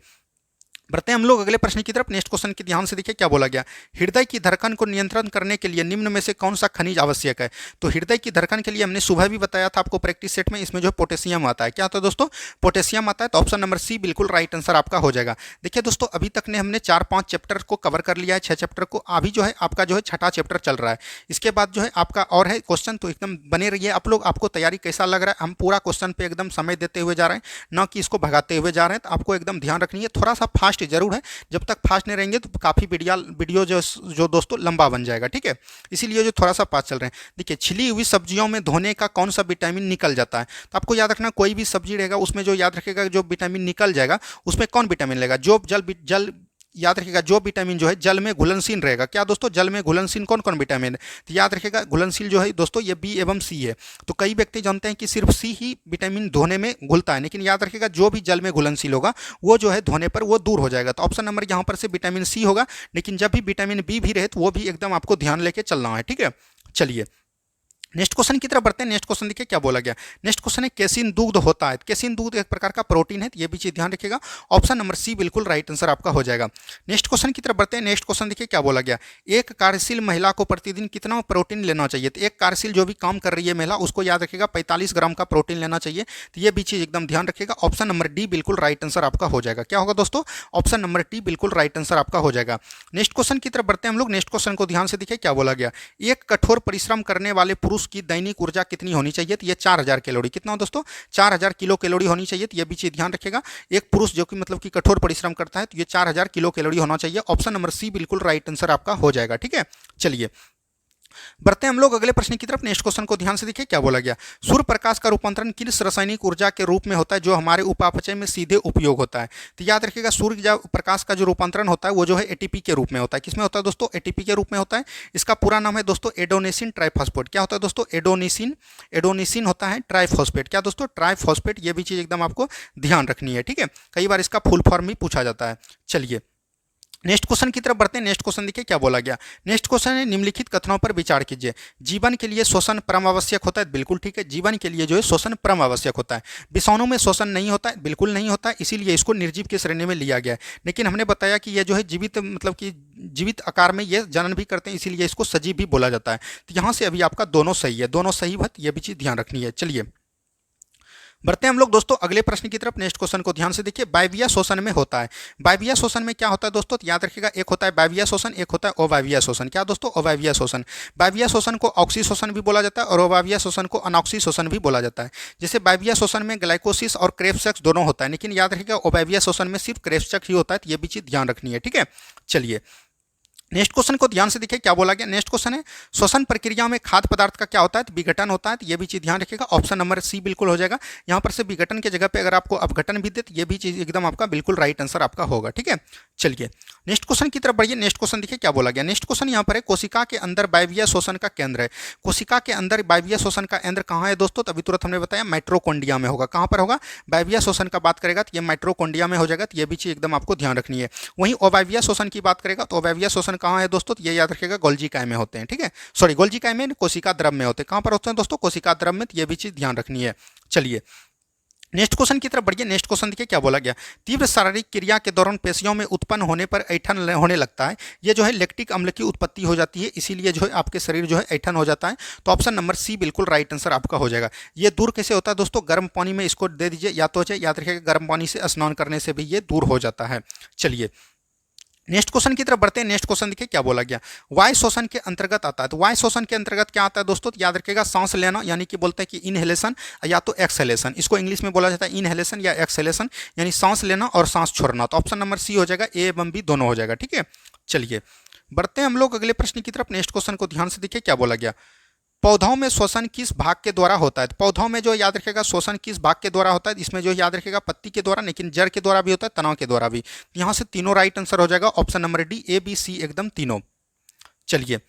बढ़ते हैं हम लोग अगले प्रश्न की तरफ। नेक्स्ट क्वेश्चन की ध्यान से देखिए क्या बोला गया, हृदय की धड़कन को नियंत्रण करने के लिए निम्न में से कौन सा खनिज आवश्यक है। तो हृदय की धड़कन के लिए हमने सुबह भी बताया था आपको प्रैक्टिस सेट में, इसमें जो पोटेशियम आता है। क्या आता है दोस्तों, पोटेशियम आता है। तो ऑप्शन नंबर सी बिल्कुल राइट आंसर आपका हो जाएगा। देखिए दोस्तों अभी तक ने हमने 4-5 चैप्टर को कवर कर लिया है, 6 चैप्टर को। अभी जो है आपका जो है 6ठा चैप्टर चल रहा है। इसके बाद जो है आपका और है क्वेश्चन, तो एकदम बने रहिए आप लोग। आपको तैयारी कैसा लग रहा है, हम पूरा क्वेश्चन पे एकदम समय देते हुए जा रहे हैं, ना कि इसको भगाते हुए जा रहे हैं। तो आपको एकदम ध्यान रखनी है, थोड़ा सा फास्ट जरूर है। जब तक फास्ट नहीं रहेंगे तो काफ़ी वीडियो जो दोस्तों लंबा बन जाएगा, ठीक है। इसीलिए जो थोड़ा सा फास्ट चल रहे हैं। देखिए छिली हुई सब्जियों में धोने का कौन सा विटामिन निकल जाता है। तो आपको याद रखना, कोई भी सब्जी रहेगा उसमें जो याद रखेगा जो विटामिन निकल जाएगा, उसमें कौन विटामिन लेगा, जो जल याद रखिएगा जो विटामिन जो है जल में घुलनशील रहेगा। क्या दोस्तों, जल में घुलनशील कौन कौन विटामिन है। तो याद रखिएगा घुलनशील जो है दोस्तों ये बी एवं सी है। तो कई व्यक्ति जानते हैं कि सिर्फ सी ही विटामिन धोने में घुलता है, लेकिन याद रखिएगा जो भी जल में घुलनशील होगा वो जो है धोने पर वो दूर हो जाएगा। तो ऑप्शन नंबर यहाँ पर से विटामिन सी होगा। लेकिन जब भी विटामिन बी भी रहे तो वो भी एकदम आपको ध्यान लेके चलना है, ठीक है। चलिए नेक्स्ट क्वेश्चन की तरफ बढ़ते हैं। नेक्स्ट क्वेश्चन देखिए क्या बोला गया। नेक्स्ट क्वेश्चन है केसिन दूध होता है। केसिन दूध एक प्रकार का प्रोटीन है, तो ये भी चीज ध्यान रखिएगा। ऑप्शन नंबर सी बिल्कुल राइट आंसर आपका हो जाएगा। नेक्स्ट क्वेश्चन की तरफ बढ़ते हैं। नेक्स्ट क्वेश्चन देखिए क्या बोला गया, एक कार्यशील महिला को प्रतिदिन कितना प्रोटीन लेना चाहिए। तो एक कार्यशील जो भी काम कर रही है महिला, उसको याद रखिएगा 45 ग्राम का प्रोटीन लेना चाहिए। तो ये भी चीज एकदम ध्यान रखिएगा। ऑप्शन नंबर डी बिल्कुल राइट आंसर आपका हो जाएगा। क्या होगा दोस्तों, ऑप्शन नंबर डी बिल्कुल राइट आंसर आपका हो जाएगा। नेक्स्ट क्वेश्चन की तरफ बढ़ते हैं हम लोग। नेक्स्ट क्वेश्चन को ध्यान से देखिए क्या बोला गया, एक कठोर परिश्रम करने वाले पुरुष की दैनिक ऊर्जा कितनी होनी चाहिए। तो ये 4000 कैलोरी, कितना हो दोस्तों, 4000 किलो कैलोरी होनी चाहिए। तो ये भी चीज ध्यान रखिएगा। एक पुरुष जो कि मतलब कि कठोर परिश्रम करता है तो ये 4000 किलो कैलोरी होना चाहिए। ऑप्शन नंबर सी बिल्कुल राइट आंसर आपका हो जाएगा, ठीक है। चलिए बढ़ते हैं हम लोग अगले प्रश्न की तरफ। नेक्स्ट क्वेश्चन को ध्यान से देखिए क्या बोला गया, सूर्य प्रकाश का रूपांतरण किस रासायनिक ऊर्जा के रूप में होता है जो हमारे उपापचय में सीधे उपयोग होता है। तो याद रखिएगा सूर्य प्रकाश का जो रूपांतरण होता है वो जो है एटीपी के रूप में होता है। किसमें होता है दोस्तों, एटीपी के रूप में होता है। इसका पूरा नाम है दोस्तों एडोनेसिन ट्राइफॉस्फेट। क्या होता है दोस्तों, एडोनेसिन होता है ट्राइफॉस्फेट। क्या दोस्तों, ट्राइफॉस्फेट। ये भी चीज एकदम आपको ध्यान रखनी है, ठीक है। कई बार इसका फुल फॉर्म भी पूछा जाता है। चलिए नेक्स्ट क्वेश्चन की तरफ बढ़ते हैं। नेक्स्ट क्वेश्चन देखिए क्या बोला गया। नेक्स्ट क्वेश्चन है निम्नलिखित कथनों पर विचार कीजिए। जीवन के लिए श्वसन परम आवश्यक होता है, बिल्कुल ठीक है। जीवन के लिए जो है श्वसन परम आवश्यक होता है। विषाणु में श्वसन नहीं होता है, बिल्कुल नहीं होता है, इसीलिए इसको निर्जीव की श्रेणी में लिया गया है। लेकिन हमने बताया कि यह जो है जीवित मतलब कि जीवित आकार में ये जनन भी करते हैं, इसीलिए इसको सजीव भी बोला जाता है। तो यहाँ से अभी आपका दोनों सही है, दोनों सही बात, ये भी चीज ध्यान रखनी है। चलिए बढ़ते हैं हम लोग दोस्तों अगले प्रश्न की तरफ। नेक्स्ट क्वेश्चन को ध्यान से देखिए, वायवीय शोषण में होता है। वायवीय शोषण में क्या होता है दोस्तों, तो याद रखिएगा एक होता है वायवीय शोषण, एक होता है अवायवीय शोषण। क्या दोस्तों, अवायवीय शोषण। वायवीय शोषण को ऑक्सी शोषण भी बोला जाता है और अवायवीय शोषण को अनॉक्सी शोषण भी बोला जाता है। जैसे वायवीय शोषण में ग्लाइकोसिस और क्रेब्सचक दोनों होता है, लेकिन याद रखिएगा अवायवीय शोषण में सिर्फ क्रेब्सचक ही होता है। तो ये भी चीज ध्यान रखनी है, ठीक है। चलिए नेक्स्ट क्वेश्चन को ध्यान से देखिए क्या बोला गया। नेक्स्ट क्वेश्चन है श्वसन प्रक्रिया में खाद्य पदार्थ का क्या होता है, तो विघटन होता है। तो ये भी चीज ध्यान रखिएगा, ऑप्शन नंबर सी बिल्कुल हो जाएगा। यहाँ पर से विघटन के जगह पे अगर आपको अपघटन भी दे तो ये भी चीज एकदम आपका बिल्कुल राइट आंसर आपका होगा। ठीक है, चलिए नेक्स्ट क्वेश्चन की तरफ बढ़िए। नेक्स्ट क्वेश्चन देखिए क्या बोला गया। नेक्स्ट क्वेश्चन यहाँ पर है कोशिका के अंदर वायवीय श्वसन का केंद्र है। कोशिका के अंदर वायवीय श्वसन का केंद्र कहाँ है दोस्तों, तभी तुरंत हमने बताया माइटोकॉन्ड्रिया में होगा। कहाँ पर होगा, वायवीय श्वसन का बात करेगा तो ये माइटोकॉन्ड्रिया में हो जाएगा। तो ये भी चीज एकदम आपको ध्यान रखनी है। वहीं अवायवीय श्वसन की बात करेगा तो अवायवीय श्वसन कहाँ है दोस्तों, तो ये याद रखिएगा गोल्जी काय में होते हैं। ठीक है, सॉरी गोल्जी काय में कोशिका द्रव में होते हैं। कहाँ पर होते हैं दोस्तों, कोशिका द्रव में। तो ये भी चीज ध्यान रखनी है। चलिए नेक्स्ट क्वेश्चन की तरफ बढ़िए। नेक्स्ट क्वेश्चन देखिए क्या बोला गया। तीव्र शारीरिक क्रिया के दौरान पेशियों में उत्पन्न होने पर ऐंठन होने लगता है। ये जो है लैक्टिक अम्ल की उत्पत्ति हो जाती है, इसीलिए जो है आपके शरीर जो है ऐंठन हो जाता है। तो ऑप्शन नंबर सी बिल्कुल राइट आंसर आपका हो जाएगा। ये दूर कैसे होता है दोस्तों, गर्म पानी में इसको दे दीजिए, या तो याद रखिएगा गर्म पानी से स्नान करने से भी ये दूर हो जाता है। चलिए नेक्स्ट क्वेश्चन की तरफ बढ़ते हैं। नेक्स्ट क्वेश्चन देखिए क्या बोला गया। वायु शोषण के अंतर्गत आता है। तो वायु शोषण के अंतर्गत क्या आता है दोस्तों, तो याद रखिएगा सांस लेना, यानी कि बोलते हैं कि इनहेलेशन या तो एक्सहेलेशन। इसको इंग्लिश में बोला जाता है इनहेलेशन या एक्सहेलेशन, यानी सांस लेना और सांस छोड़ना। तो ऑप्शन नंबर सी हो जाएगा, ए एवं बी दोनों हो जाएगा। ठीक है, चलिए बढ़ते हैं हम लोग अगले प्रश्न की तरफ। नेक्स्ट क्वेश्चन को ध्यान से देखिए क्या बोला गया। पौधों में श्वसन किस भाग के द्वारा होता है। तो पौधों में जो याद रखेगा श्वसन किस भाग के द्वारा होता है, इसमें जो याद रखेगा पत्ती के द्वारा, लेकिन जड़ के द्वारा भी होता है, तनाव के द्वारा भी। यहाँ से तीनों राइट आंसर हो जाएगा। Option number D, A B C एकदम तीनों। चलिए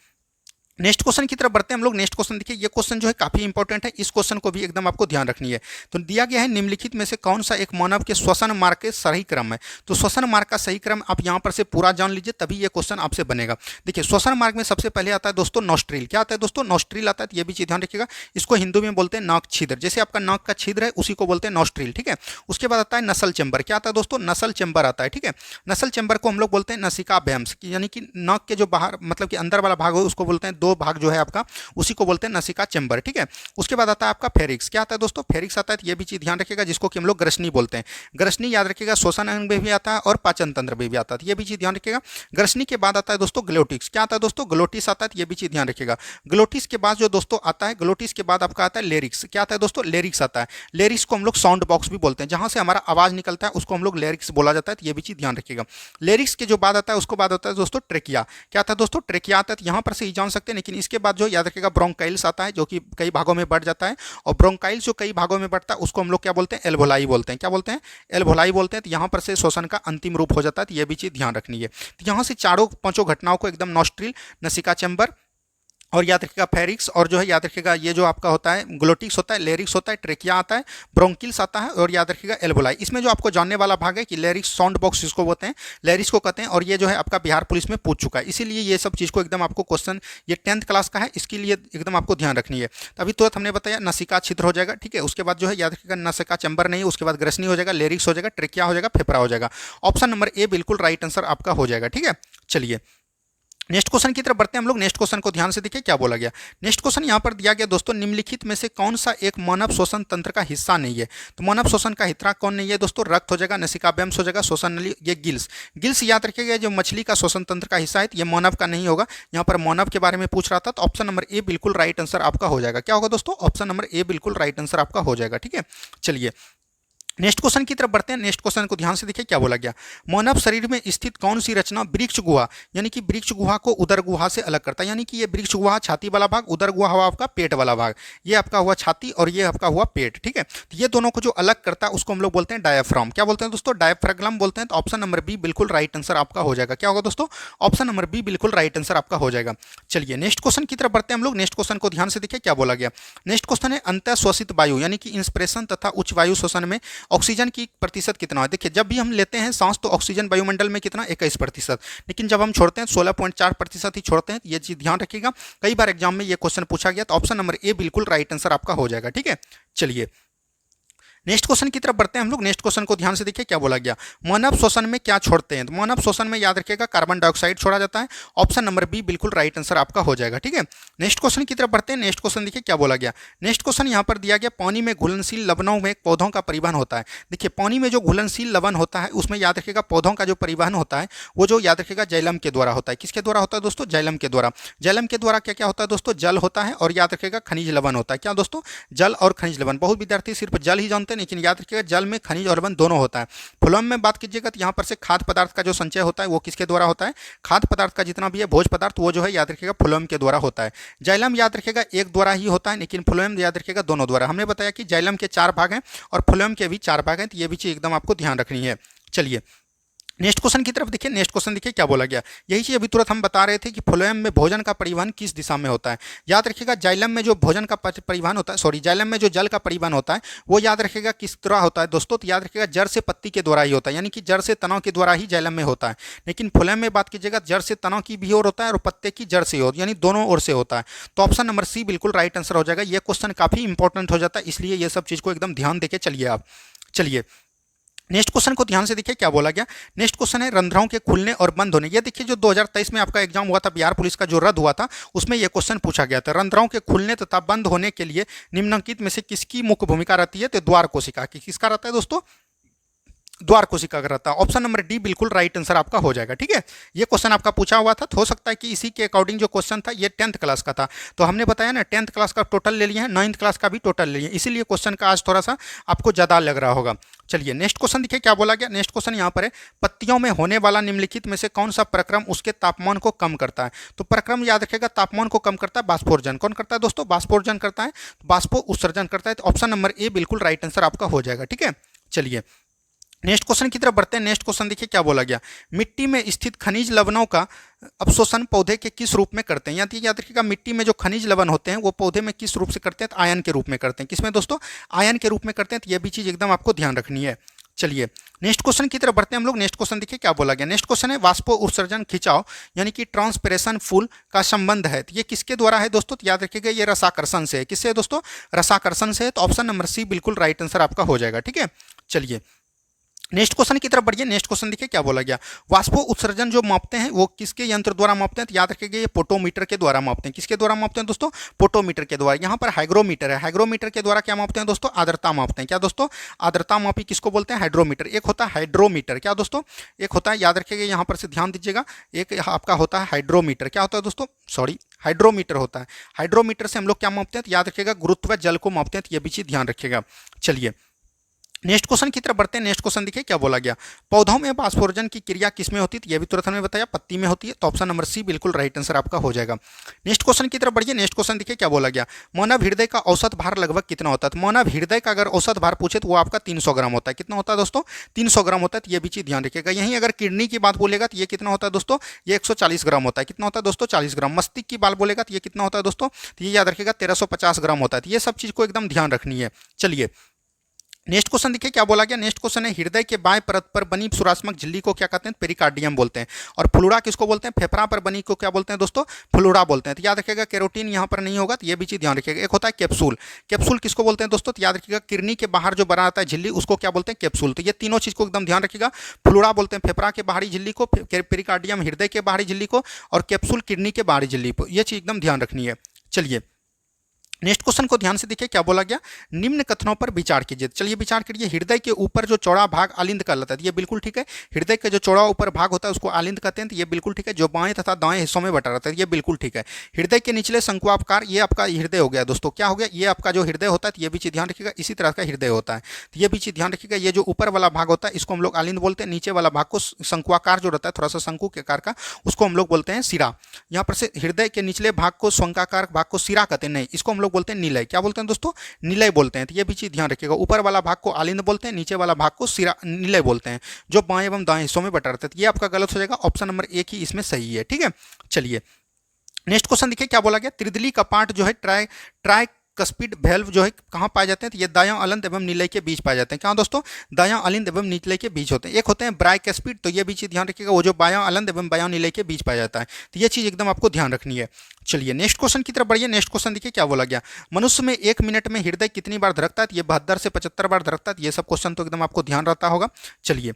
नेक्स्ट क्वेश्चन की तरफ बढ़ते हैं हम लोग। नेक्स्ट क्वेश्चन देखिए, ये क्वेश्चन जो है काफी इंपॉर्टेंट है, इस क्वेश्चन को भी एकदम आपको ध्यान रखनी है। तो दिया गया है निम्नलिखित में से कौन सा एक मानव के श्वसन मार्ग के सही क्रम है। तो श्वसन मार्ग का सही क्रम आप यहाँ पर से पूरा जान लीजिए, तभी ये क्वेश्चन आपसे बनेगा। देखिए श्वसन मार्ग में सबसे पहले आता है दोस्तों नॉस्ट्रिल। क्या आता है दोस्तों, नॉस्ट्रिल आता है। तो ये भी चीज ध्यान रखिएगा, इसको हिंदी में बोलते हैं नाक छिद्र। जैसे आपका नाक का छिद्र है उसी को बोलते हैं नॉस्ट्रिल। ठीक है, उसके बाद आता है नसल चैम्बर। क्या आता है दोस्तों, नसल चैम्बर आता है। ठीक है, नसल चैम्बर को हम लोग बोलते हैं नसिका बैम्स, यानी कि नाक के जो बाहर मतलब कि अंदर वाला भाग हो उसको बोलते हैं, दो भाग जो है आपका उसी को बोलते हैं नसिका चैम्बर। ठीक है, उसके बाद आता है आपका फेरिक्स। क्या आता है दोस्तों, फेरिक्स आता है। तो ये भी चीज ध्यान रखिएगा, जिसको कि हम लोग ग्रसनी बोलते हैं। ग्रसनी याद रखिएगा श्वसन अंग में भी आता है और पाचन तंत्र में भी आता है। तो ये भी चीज ध्यान रखिएगा। ग्रसनी के बाद आता है दोस्तों ग्लोटिक्स। क्या आता है दोस्तों, ग्लोटिस आता है। तो ये भी चीज ध्यान रखिएगा। ग्लोटिस के बाद जो दोस्तों आता है, ग्लोटिस के बाद आपका आता है लेरिक्स। क्या आता है दोस्तों, लेरिक्स आता है। लेरिक्स को हम लोग साउंड बॉक्स भी बोलते हैं, जहां से हमारा आवाज निकलता है उसको हम लोग लेरिक्स बोला जाता है। तो ये भी चीज ध्यान रखिएगा। लेरिक्स के जो बाद आता है उसको बाद आता है दोस्तों ट्रेकिया। क्या आता है दोस्तों, ट्रेकिया आता है। तो यहाँ पर से ही जान सकते हैं, लेकिन इसके बाद जो याद रखिएगा ब्रोंकाइल्स आता है, जो कि कई भागों में बढ़ जाता है। और ब्रोंकाइल्स जो कई भागों में बढ़ता है उसको हम लोग क्या बोलते हैं, एल्वोलाई बोलते हैं। क्या बोलते हैं, एल्वोलाई बोलते हैं। तो यहाँ पर से श्वसन का अंतिम रूप हो जाता है। तो ये भी चीज ध्यान रखनी है। तो यहाँ से चारों पांचों घटनाओं को एकदम नॉस्ट्रिल, नसिका चैम्बर और याद रखिएगा फेरिक्स, और जो है याद रखिएगा ये जो आपका होता है ग्लोटिक्स होता है, लेरिक्स होता है, ट्रेकिया आता है, ब्रोंकिल्स आता है, और याद रखिएगा एल्वोलाई। इसमें जो आपको जानने वाला भाग है कि लेरिक्स साउंड बॉक्स इसको बोलते हैं, लेरिक्स को कहते हैं। और ये जो है आपका बिहार पुलिस में पूछ चुका है, इसीलिए ये सब चीज़ को एकदम आपको क्वेश्चन, ये 10th क्लास का है, इसके लिए एकदम आपको ध्यान रखनी है। तो अभी तुरंत हमने बताया नसिका छिद्र हो जाएगा। ठीक है, उसके बाद जो है याद रखिएगा नसिका चैम्बर नहीं, उसके बाद ग्रसनी हो जाएगा, लेरिक्स हो जाएगा, ट्रेकिया हो जाएगा, फेफड़ा हो जाएगा। ऑप्शन नंबर ए बिल्कुल राइट आंसर आपका हो जाएगा। ठीक है, चलिए नेक्स्ट क्वेश्चन की तरफ बढ़ते हैं हम लोग। नेक्स्ट क्वेश्चन को ध्यान से देखिए क्या बोला गया। नेक्स्ट क्वेश्चन यहाँ पर दिया गया दोस्तों, निम्नलिखित में से कौन सा एक मानव श्वसन तंत्र का हिस्सा नहीं है। तो मानव श्वसन का हिस्सा कौन नहीं है दोस्तों, रक्त हो जाएगा, नसिकाव्यंश हो जाएगा, श्वसन नली, ये गिल्स। गिल्स याद रखिएगा, जो मछली का श्वसन तंत्र का हिस्सा है, ये मानव का नहीं होगा। यहाँ पर मानव के बारे में पूछ रहा था, तो ऑप्शन नंबर ए बिल्कुल राइट आंसर आपका हो जाएगा। क्या होगा दोस्तों, ऑप्शन नंबर ए बिल्कुल राइट आंसर आपका हो जाएगा। ठीक है, चलिए नेक्स्ट क्वेश्चन की तरफ बढ़ते हैं। नेक्स्ट क्वेश्चन को ध्यान से देखिए क्या बोला गया। मानव शरीर में स्थित कौन सी रचना वृक्ष गुहा, यानी कि वृक्ष गुहा को उदर गुहा से अलग करता है। यानी कि ये वृक्ष गुहा छाती वाला भाग, उदर गुहा हुआ आपका पेट वाला भाग। ये आपका हुआ छाती और ये आपका हुआ पेट। ठीक है, तो ये दोनों को जो अलग करता है उसको हम लोग बोलते हैं डायाफ्राम। क्या बोलते हैं दोस्तों, डायाफ्राग्लम बोलते हैं। तो ऑप्शन नंबर बी बिल्कुल राइट आंसर आपका हो जाएगा। क्या होगा दोस्तों, ऑप्शन नंबर बी बिल्कुल राइट आंसर आपका हो जाएगा। चलिए नेक्स्ट क्वेश्चन की तरफ बढ़ते हैं हम लोग। नेक्स्ट क्वेश्चन को ध्यान से देखिए क्या बोला गया। नेक्स्ट क्वेश्चन है अंतः श्वसित वायु, यानी कि इंस्पिरेशन तथा उच्च वायु श्वसन में ऑक्सीजन की प्रतिशत कितना है। देखिए जब भी हम लेते हैं सांस तो ऑक्सीजन वायुमंडल में कितना 21%, लेकिन जब हम छोड़ते हैं 16.4% ही छोड़ते हैं। ये चीज ध्यान रखिएगा, कई बार एग्जाम में ये क्वेश्चन पूछा गया। तो ऑप्शन नंबर ए बिल्कुल राइट आंसर आपका हो जाएगा। ठीक है, चलिए नेक्स्ट क्वेश्चन की तरफ बढ़ते हैं हम लोग। नेक्स्ट क्वेश्चन को ध्यान से देखिए क्या बोला गया। मानव श्वसन में क्या छोड़ते हैं। तो मानव श्वसन में याद रखिएगा कार्बन डाइऑक्साइड छोड़ा जाता है। ऑप्शन नंबर बी बिल्कुल राइट आंसर आपका हो जाएगा। ठीक है, नेक्स्ट क्वेश्चन की तरफ बढ़ते हैं। नेक्स्ट क्वेश्चन देखिए क्या बोला गया। नेक्स्ट क्वेश्चन यहाँ पर दिया गया, पानी में घुलनशील लवणों में पौधों का परिवहन होता है। देखिए पानी में जो घुलनशील लवण होता है उसमें याद रखिएगा पौधों का जो परिवहन होता है वो जो याद रखिएगा जाइलम के द्वारा होता है। किसके द्वारा होता है दोस्तों, जाइलम के द्वारा। जाइलम के द्वारा क्या क्या होता है दोस्तों, जल होता है और याद रखिएगा खनिज लवण होता है। क्या दोस्तों, जल और खनिज लवण। बहुत विद्यार्थी सिर्फ जल ही जानते हैं, होते हैं, लेकिन याद रखिएगा जल में खनिज और लवण दोनों होता है। फ्लोएम में बात कीजिएगा तो यहाँ पर से खाद्य पदार्थ का जो संचय होता है वो किसके द्वारा होता है, खाद्य पदार्थ का जितना भी है भोज्य पदार्थ वो जो है याद रखिएगा फ्लोएम के द्वारा होता है। जाइलम याद रखिएगा एक द्वारा ही होता है, लेकिन फ्लोएम याद रखिएगा दोनों द्वारा। हमने बताया कि जाइलम के 4 भाग हैं और फ्लोएम के भी 4 भाग हैं, तो ये भी चीज़ एकदम आपको ध्यान रखनी है। चलिए नेक्स्ट क्वेश्चन की तरफ देखिए। नेक्स्ट क्वेश्चन देखिए क्या बोला गया, यही चीज अभी तुरंत हम बता रहे थे कि फ्लोएम में भोजन का परिवहन किस दिशा में होता है। याद रखिएगा जाइलम में जो भोजन का परिवहन होता है, सॉरी जाइलम में जो जल का परिवहन होता है वो याद रखिएगा किस तरह होता है दोस्तों, तो याद रखिएगा जड़ से पत्ती के द्वारा ही होता है, यानी कि जड़ से तनाव के द्वारा ही जाइलम में होता है। लेकिन फ्लोएम में बात कीजिएगा जड़ से तनाव की भी ओर होता है और पत्ते की जड़ से ओर, यानी दोनों ओर से होता है। तो ऑप्शन नंबर सी बिल्कुल राइट आंसर हो जाएगा। ये क्वेश्चन काफी इंपॉर्टेंट हो जाता है, इसलिए ये सब चीज को एकदम ध्यान देके चलिए आप। चलिए नेक्स्ट क्वेश्चन को ध्यान से देखिए क्या बोला गया। नेक्स्ट क्वेश्चन है रंध्रों के खुलने और बंद होने। ये देखिए जो 2023 में आपका एग्जाम हुआ था बिहार पुलिस का जो रद्द हुआ था उसमें यह क्वेश्चन पूछा गया था, रंध्रों के खुलने तथा बंद होने के लिए निम्नलिखित में से किसकी मुख्य भूमिका रहती है, तो द्वार कोशिका की। किसका रहता है दोस्तों, द्वार कोशिका का रहता है। ऑप्शन नंबर डी बिल्कुल राइट आंसर आपका हो जाएगा। ठीक है, ये क्वेश्चन आपका पूछा हुआ था, तो हो सकता है कि इसी के अकॉर्डिंग जो क्वेश्चन था ये 10th क्लास का था, तो हमने बताया ना 10th क्लास का टोटल ले लिया है, 9th क्लास का भी टोटल ले लिया, इसीलिए क्वेश्चन का आज थोड़ा सा आपको ज़्यादा लग रहा होगा। चलिए नेक्स्ट क्वेश्चन देखिए क्या बोला गया। नेक्स्ट क्वेश्चन यहाँ पर है पत्तियों में होने वाला निम्नलिखित में से कौन सा प्रक्रम उसके तापमान को कम करता है। तो प्रक्रम याद रखिएगा तापमान को कम करता है बाष्पोर्जन। कौन करता है दोस्तों, बाष्पोर्जन करता है, बाष्पो उत्सर्जन करता है। तो ऑप्शन नंबर ए बिल्कुल राइट आंसर आपका हो जाएगा। ठीक है, चलिए नेक्स्ट क्वेश्चन की तरफ बढ़ते हैं। नेक्स्ट क्वेश्चन देखिए क्या बोला गया, मिट्टी में स्थित खनिज लवणों का अवशोषण पौधे के किस रूप में करते हैं। याद रखिएगा मिट्टी में जो खनिज लवण होते हैं वो पौधे में किस रूप से करते हैं, तो आयन के रूप में करते हैं। किसमें दोस्तों, आयन के रूप में करते हैं, तो यह भी चीज़ एकदम आपको ध्यान रखनी है। चलिए नेक्स्ट क्वेश्चन की तरफ बढ़ते हैं हम लोग। नेक्स्ट क्वेश्चन देखिए क्या बोला गया। नेक्स्ट क्वेश्चन है वाष्पो उत्सर्जन खिंचाव यानी कि ट्रांसपिरेशन फूल का संबंध है, तो ये किसके द्वारा है दोस्तों, तो याद रखिएगा ये रसाकर्षण से है। किससे है दोस्तों, रसाकर्षण से है। तो ऑप्शन नंबर सी बिल्कुल राइट आंसर आपका हो जाएगा। ठीक है, चलिए नेक्स्ट क्वेश्चन की तरफ बढ़िए। नेक्स्ट क्वेश्चन देखिए क्या बोला गया, वाष्पो उत्सर्जन जो मापते हैं वो किसके यंत्र द्वारा मापते हैं, तो याद रखिएगा ये पोटोमीटर के द्वारा मापते हैं। किसके द्वारा मापते हैं दोस्तों, पोटोमीटर के द्वारा। यहाँ पर हाइग्रोमीटर है, हाइग्रोमीटर के द्वारा क्या मापते हैं दोस्तों, आर्द्रता मापते हैं। क्या दोस्तों, आर्द्रता मापी किसको बोलते हैं, हाइड्रोमीटर। एक होता है हाइड्रोमीटर, क्या दोस्तों, एक होता है याद रखिएगा यहाँ पर से ध्यान दीजिएगा, एक आपका होता है हाइड्रोमीटर। क्या होता है दोस्तों, सॉरी हाइड्रोमीटर होता है। हाइड्रोमीटर से हम लोग क्या मापते हैं, तो याद रखिएगा गुरुत्व जल को मापते हैं, तो ये भी चीज ध्यान रखिएगा। चलिए नेक्स्ट क्वेश्चन की तरफ बढ़ते हैं। नेक्स्ट क्वेश्चन देखिए क्या बोला गया, पौधों में बाष्पोर्जन की क्रिया किसमें होती है, तो यह भी तुरंत हमने बताया पत्ती में होती है। तो ऑप्शन नंबर सी बिल्कुल राइट आंसर आपका हो जाएगा। नेक्स्ट क्वेश्चन की तरफ बढ़िए। नेक्स्ट क्वेश्चन देखिए क्या बोला गया, मानव हृदय का औसत भार लगभग कितना होता है। तो मानव हृदय का अगर औसत भार पूछे तो वो आपका 300 ग्राम होता है। कितना होता है दोस्तों, 300 ग्राम होता है। तो ये भी चीज ध्यान रखिएगा। यहीं अगर किडनी की बात बोलेगा तो ये कितना होता है दोस्तों, ये 140 ग्राम होता है। कितना होता है दोस्तों, 40 ग्राम। मस्तिष्क की बात बोलेगा तो ये कितना होता है दोस्तों, तो ये याद रखिएगा 1350 ग्राम होता है। तो ये सब चीज को एकदम ध्यान रखनी है। चलिए नेक्स्ट क्वेश्चन देखिए क्या बोला गया। नेक्स्ट क्वेश्चन है हृदय के बाएं परत पर बनी सुरात्मक झिल्ली को क्या कहते हैं, पेरिकार्डियम बोलते हैं। और फ्लूरा किसको बोलते हैं, फेफड़ा पर बनी को क्या बोलते हैं दोस्तों, फ्लूरा बोलते हैं। तो याद रखिएगा कैरोटीन यहाँ पर नहीं होगा, तो ये भी चीज ध्यान रखिएगा। एक होता है कैप्सूल, कैप्सूल किसको बोलते हैं दोस्तों, तो याद रखिएगा किडनी के बाहर जो बना आता है झिल्ली उसको क्या बोलते हैं, कैप्सूल। तो ये तीनों चीज को एकदम ध्यान रखिएगा। फ्लूरा बोलते हैं फेफड़ा के बाहरी झिल्ली को, पेरिकार्डियम हृदय के बाहरी झिल्ली को, और कैप्सूल किडनी के बाहरी झिल्ली को। ये चीज एकदम ध्यान रखनी है। चलिए नेक्स्ट क्वेश्चन को ध्यान से देखिए क्या बोला गया, निम्न कथनों पर विचार कीजिए। चलिए विचार करिए, हृदय के ऊपर जो चौड़ा भाग आलिंद कहलाता है, ये बिल्कुल ठीक है। हृदय का जो चौड़ा ऊपर भाग होता है उसको आलिंद कहते हैं, तो ये बिल्कुल ठीक है। जो बाएं तथा दाएं हिस्सों में बटा रहता है, ये बिल्कुल ठीक है। हृदय के निचले शंकुआकार, ये आपका हृदय हो गया दोस्तों। क्या हो गया, ये आपका जो हृदय होता है, ये भी चीज ध्यान रखिएगा, इसी तरह का हृदय होता है। तो ये भी चीज ध्यान रखिएगा। ये जो ऊपर वाला भाग होता है इसको हम लोग आलिंद बोलते हैं, नीचे वाला भाग को शंकुआकार जो रहता है थोड़ा सा शंकु के आकार का, उसको हम लोग बोलते हैं सिरा। यहाँ पर से हृदय के निचले भाग को शंकाकार भाग को सिरा कहते हैं, नहीं इसको हम लोग बोलते हैं निलय। क्या बोलते हैं दोस्तों, निलय बोलते हैं। तो ये भी चीज ध्यान रखिएगा, ऊपर वाला भाग को आलिंद बोलते हैं, नीचे वाला भाग को सिरा निलय बोलते हैं, जो बाएं एवं दाएं हिस्सों में बटा रहता है। तो ये आपका गलत हो जाएगा, ऑप्शन नंबर एक ही इसमें सही है। ठीक है, चलिए नेक्स्ट क्वेश्चन देखिए क्या बोला गया, त्रिदली कपाट जो है ट्राई कस्पिड वेल्व जो है कहाँ पाए जाते हैं, तो ये दायां अलिंद एवं निलय के बीच पाए जाते हैं। क्या दोस्तों, दायां अलिंद एवं निलय के बीच होते हैं। एक होते हैं ब्राइकस्पिड, तो ये भी चीज ध्यान रखिएगा, वो जो बायां अलिंद एवं बायां निलय के बीच पाया जाता है। तो ये चीज एकदम आपको ध्यान रखनी है। चलिए नेक्स्ट क्वेश्चन की तरफ बढ़िए। नेक्स्ट क्वेश्चन देखिए क्या बोला गया, मनुष्य में 1 मिनट में हृदय कितनी बार धड़कता है, ये 72 से 75 बार धड़कता है। ये सब क्वेश्चन तो एकदम आपको ध्यान रहता होगा। चलिए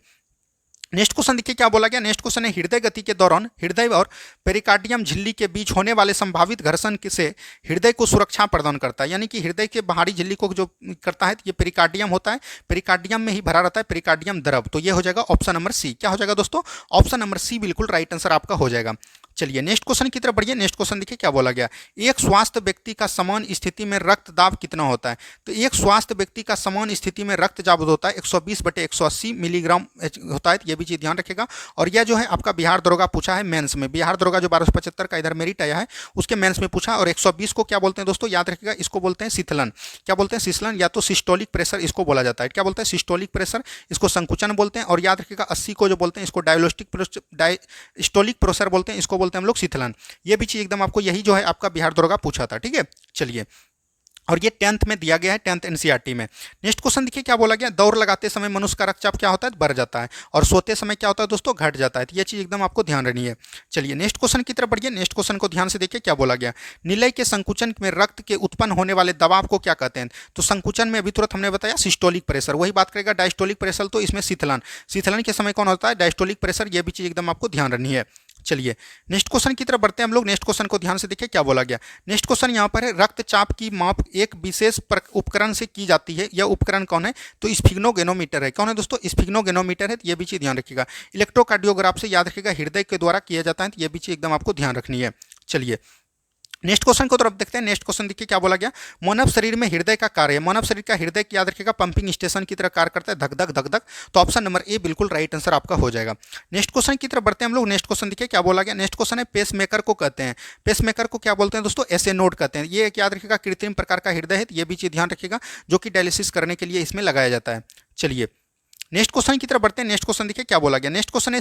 नेक्स्ट क्वेश्चन देखिए क्या बोला गया। नेक्स्ट क्वेश्चन है हृदय गति के दौरान हृदय और पेरिकार्डियम झिल्ली के बीच होने वाले संभावित घर्षण से हृदय को सुरक्षा प्रदान करता है। यानी कि हृदय के बाहरी झिल्ली को जो करता है ये पेरिकार्डियम होता है, पेरिकार्डियम में ही भरा रहता है पेरिकार्डियम द्रव। तो ये हो जाएगा ऑप्शन नंबर सी। क्या हो जाएगा दोस्तों, ऑप्शन नंबर सी बिल्कुल राइट आंसर आपका हो जाएगा। चलिए नेक्स्ट क्वेश्चन की तरफ बढ़िए। नेक्स्ट क्वेश्चन देखिए क्या बोला गया। एक स्वस्थ व्यक्ति का समान स्थिति में रक्तदाब कितना होता है? तो एक स्वस्थ व्यक्ति का समान स्थिति में रक्तचाप होता है 120/180 मिलीग्राम होता है। ये भी चीज ध्यान रखेगा। और यह जो है आपका बिहार दरोगा पूछा है मेंस में। बिहार दरोगा जो 1275 का इधर मेरिट आया है उसके मेंस में पूछा। और 120 को क्या बोलते हैं दोस्तों, याद रखिएगा, इसको बोलते हैं शीतलन। क्या बोलते हैं? शीतलन या तो सिस्टोलिक प्रेशर इसको बोला जाता है। क्या बोलते हैं? सिस्टोलिक प्रेशर, इसको संकुचन बोलते हैं। और याद रखिएगा 80 को जो बोलते हैं इसको डायस्टोलिक प्रेशर बोलते हैं, इसको बोलते हैं हम लोग शीतलन। ये भी चीज एकदम आपको यही जो है आपका बिहार दरोगा पूछा था। ठीक है, चलिए। और ये 10th में दिया गया है, 10th एनसीईआरटी में। नेक्स्ट क्वेश्चन देखिए क्या बोला गया। दौड़ लगाते समय मनुष्य का रक्तचाप क्या होता है? बढ़ जाता है। और सोते समय क्या होता है दोस्तों? घट जाता है। तो ये चीज एकदम आपको ध्यान रखनी है। चलिए नेक्स्ट क्वेश्चन की तरफ बढ़िए। नेक्स्ट क्वेश्चन को ध्यान से देखिए क्या बोला गया। निलय के संकुचन में रक्त के उत्पन्न होने वाले दबाव को क्या कहते हैं? तो संकुचन में अभी तुरंत हमने बताया सिस्टोलिक प्रेशर। वही बात करेगा डायस्टोलिक प्रेशर, तो इसमें शीतलन। शीतलन के समय कौन होता है? Diastolic pressure. ये भी चीज एकदम आपको ध्यान रखनी है। चलिए नेक्स्ट क्वेश्चन की तरफ बढ़ते हैं हम लोग। नेक्स्ट क्वेश्चन को ध्यान से देखिए क्या बोला गया। नेक्स्ट क्वेश्चन यहाँ पर है रक्तचाप की माप एक विशेष उपकरण से की जाती है। यह उपकरण कौन है? तो स्फिग्नोगेनोमीटर है। कौन है दोस्तों? स्फिग्नोगेनोमीटर है। तो ये भी चीज ध्यान रखिएगा। इलेक्ट्रोकार्डियोग्राफ से याद रखिएगा हृदय के द्वारा किया जाता है। तो ये भी चीज एकदम आपको ध्यान रखनी है। चलिए नेक्स्ट क्वेश्चन को तरफ देखते हैं। नेक्स्ट क्वेश्चन देखिए क्या बोला गया। मानव शरीर में हृदय का कार्य है। मानव शरीर का हृदय की याद रखिएगा पंपिंग स्टेशन की तरह कार्य करता है, धक धक धक धक। तो ऑप्शन नंबर ए बिल्कुल राइट आंसर आपका हो जाएगा। नेक्स्ट क्वेश्चन की तरफ बढ़ते हैं हम लोग। नेक्स्ट क्वेश्चन देखिए क्या बोला गया। नेक्स्ट क्वेश्चन है पेस मेकर को कहते हैं। पेस मेकर को क्या बोलते हैं दोस्तों? एसे नोड कहते हैं। ये एक याद रखिएगा कृत्रिम प्रकार का हृदय है। ये भी चीज ध्यान रखिएगा जो कि डायलिसिस करने के लिए इसमें लगाया जाता है। चलिए नेक्स्ट क्वेश्चन की तरफ बढ़ते हैं। नेक्स्ट क्वेश्चन देखिए क्या बोला गया। नेक्स्ट क्वेश्चन है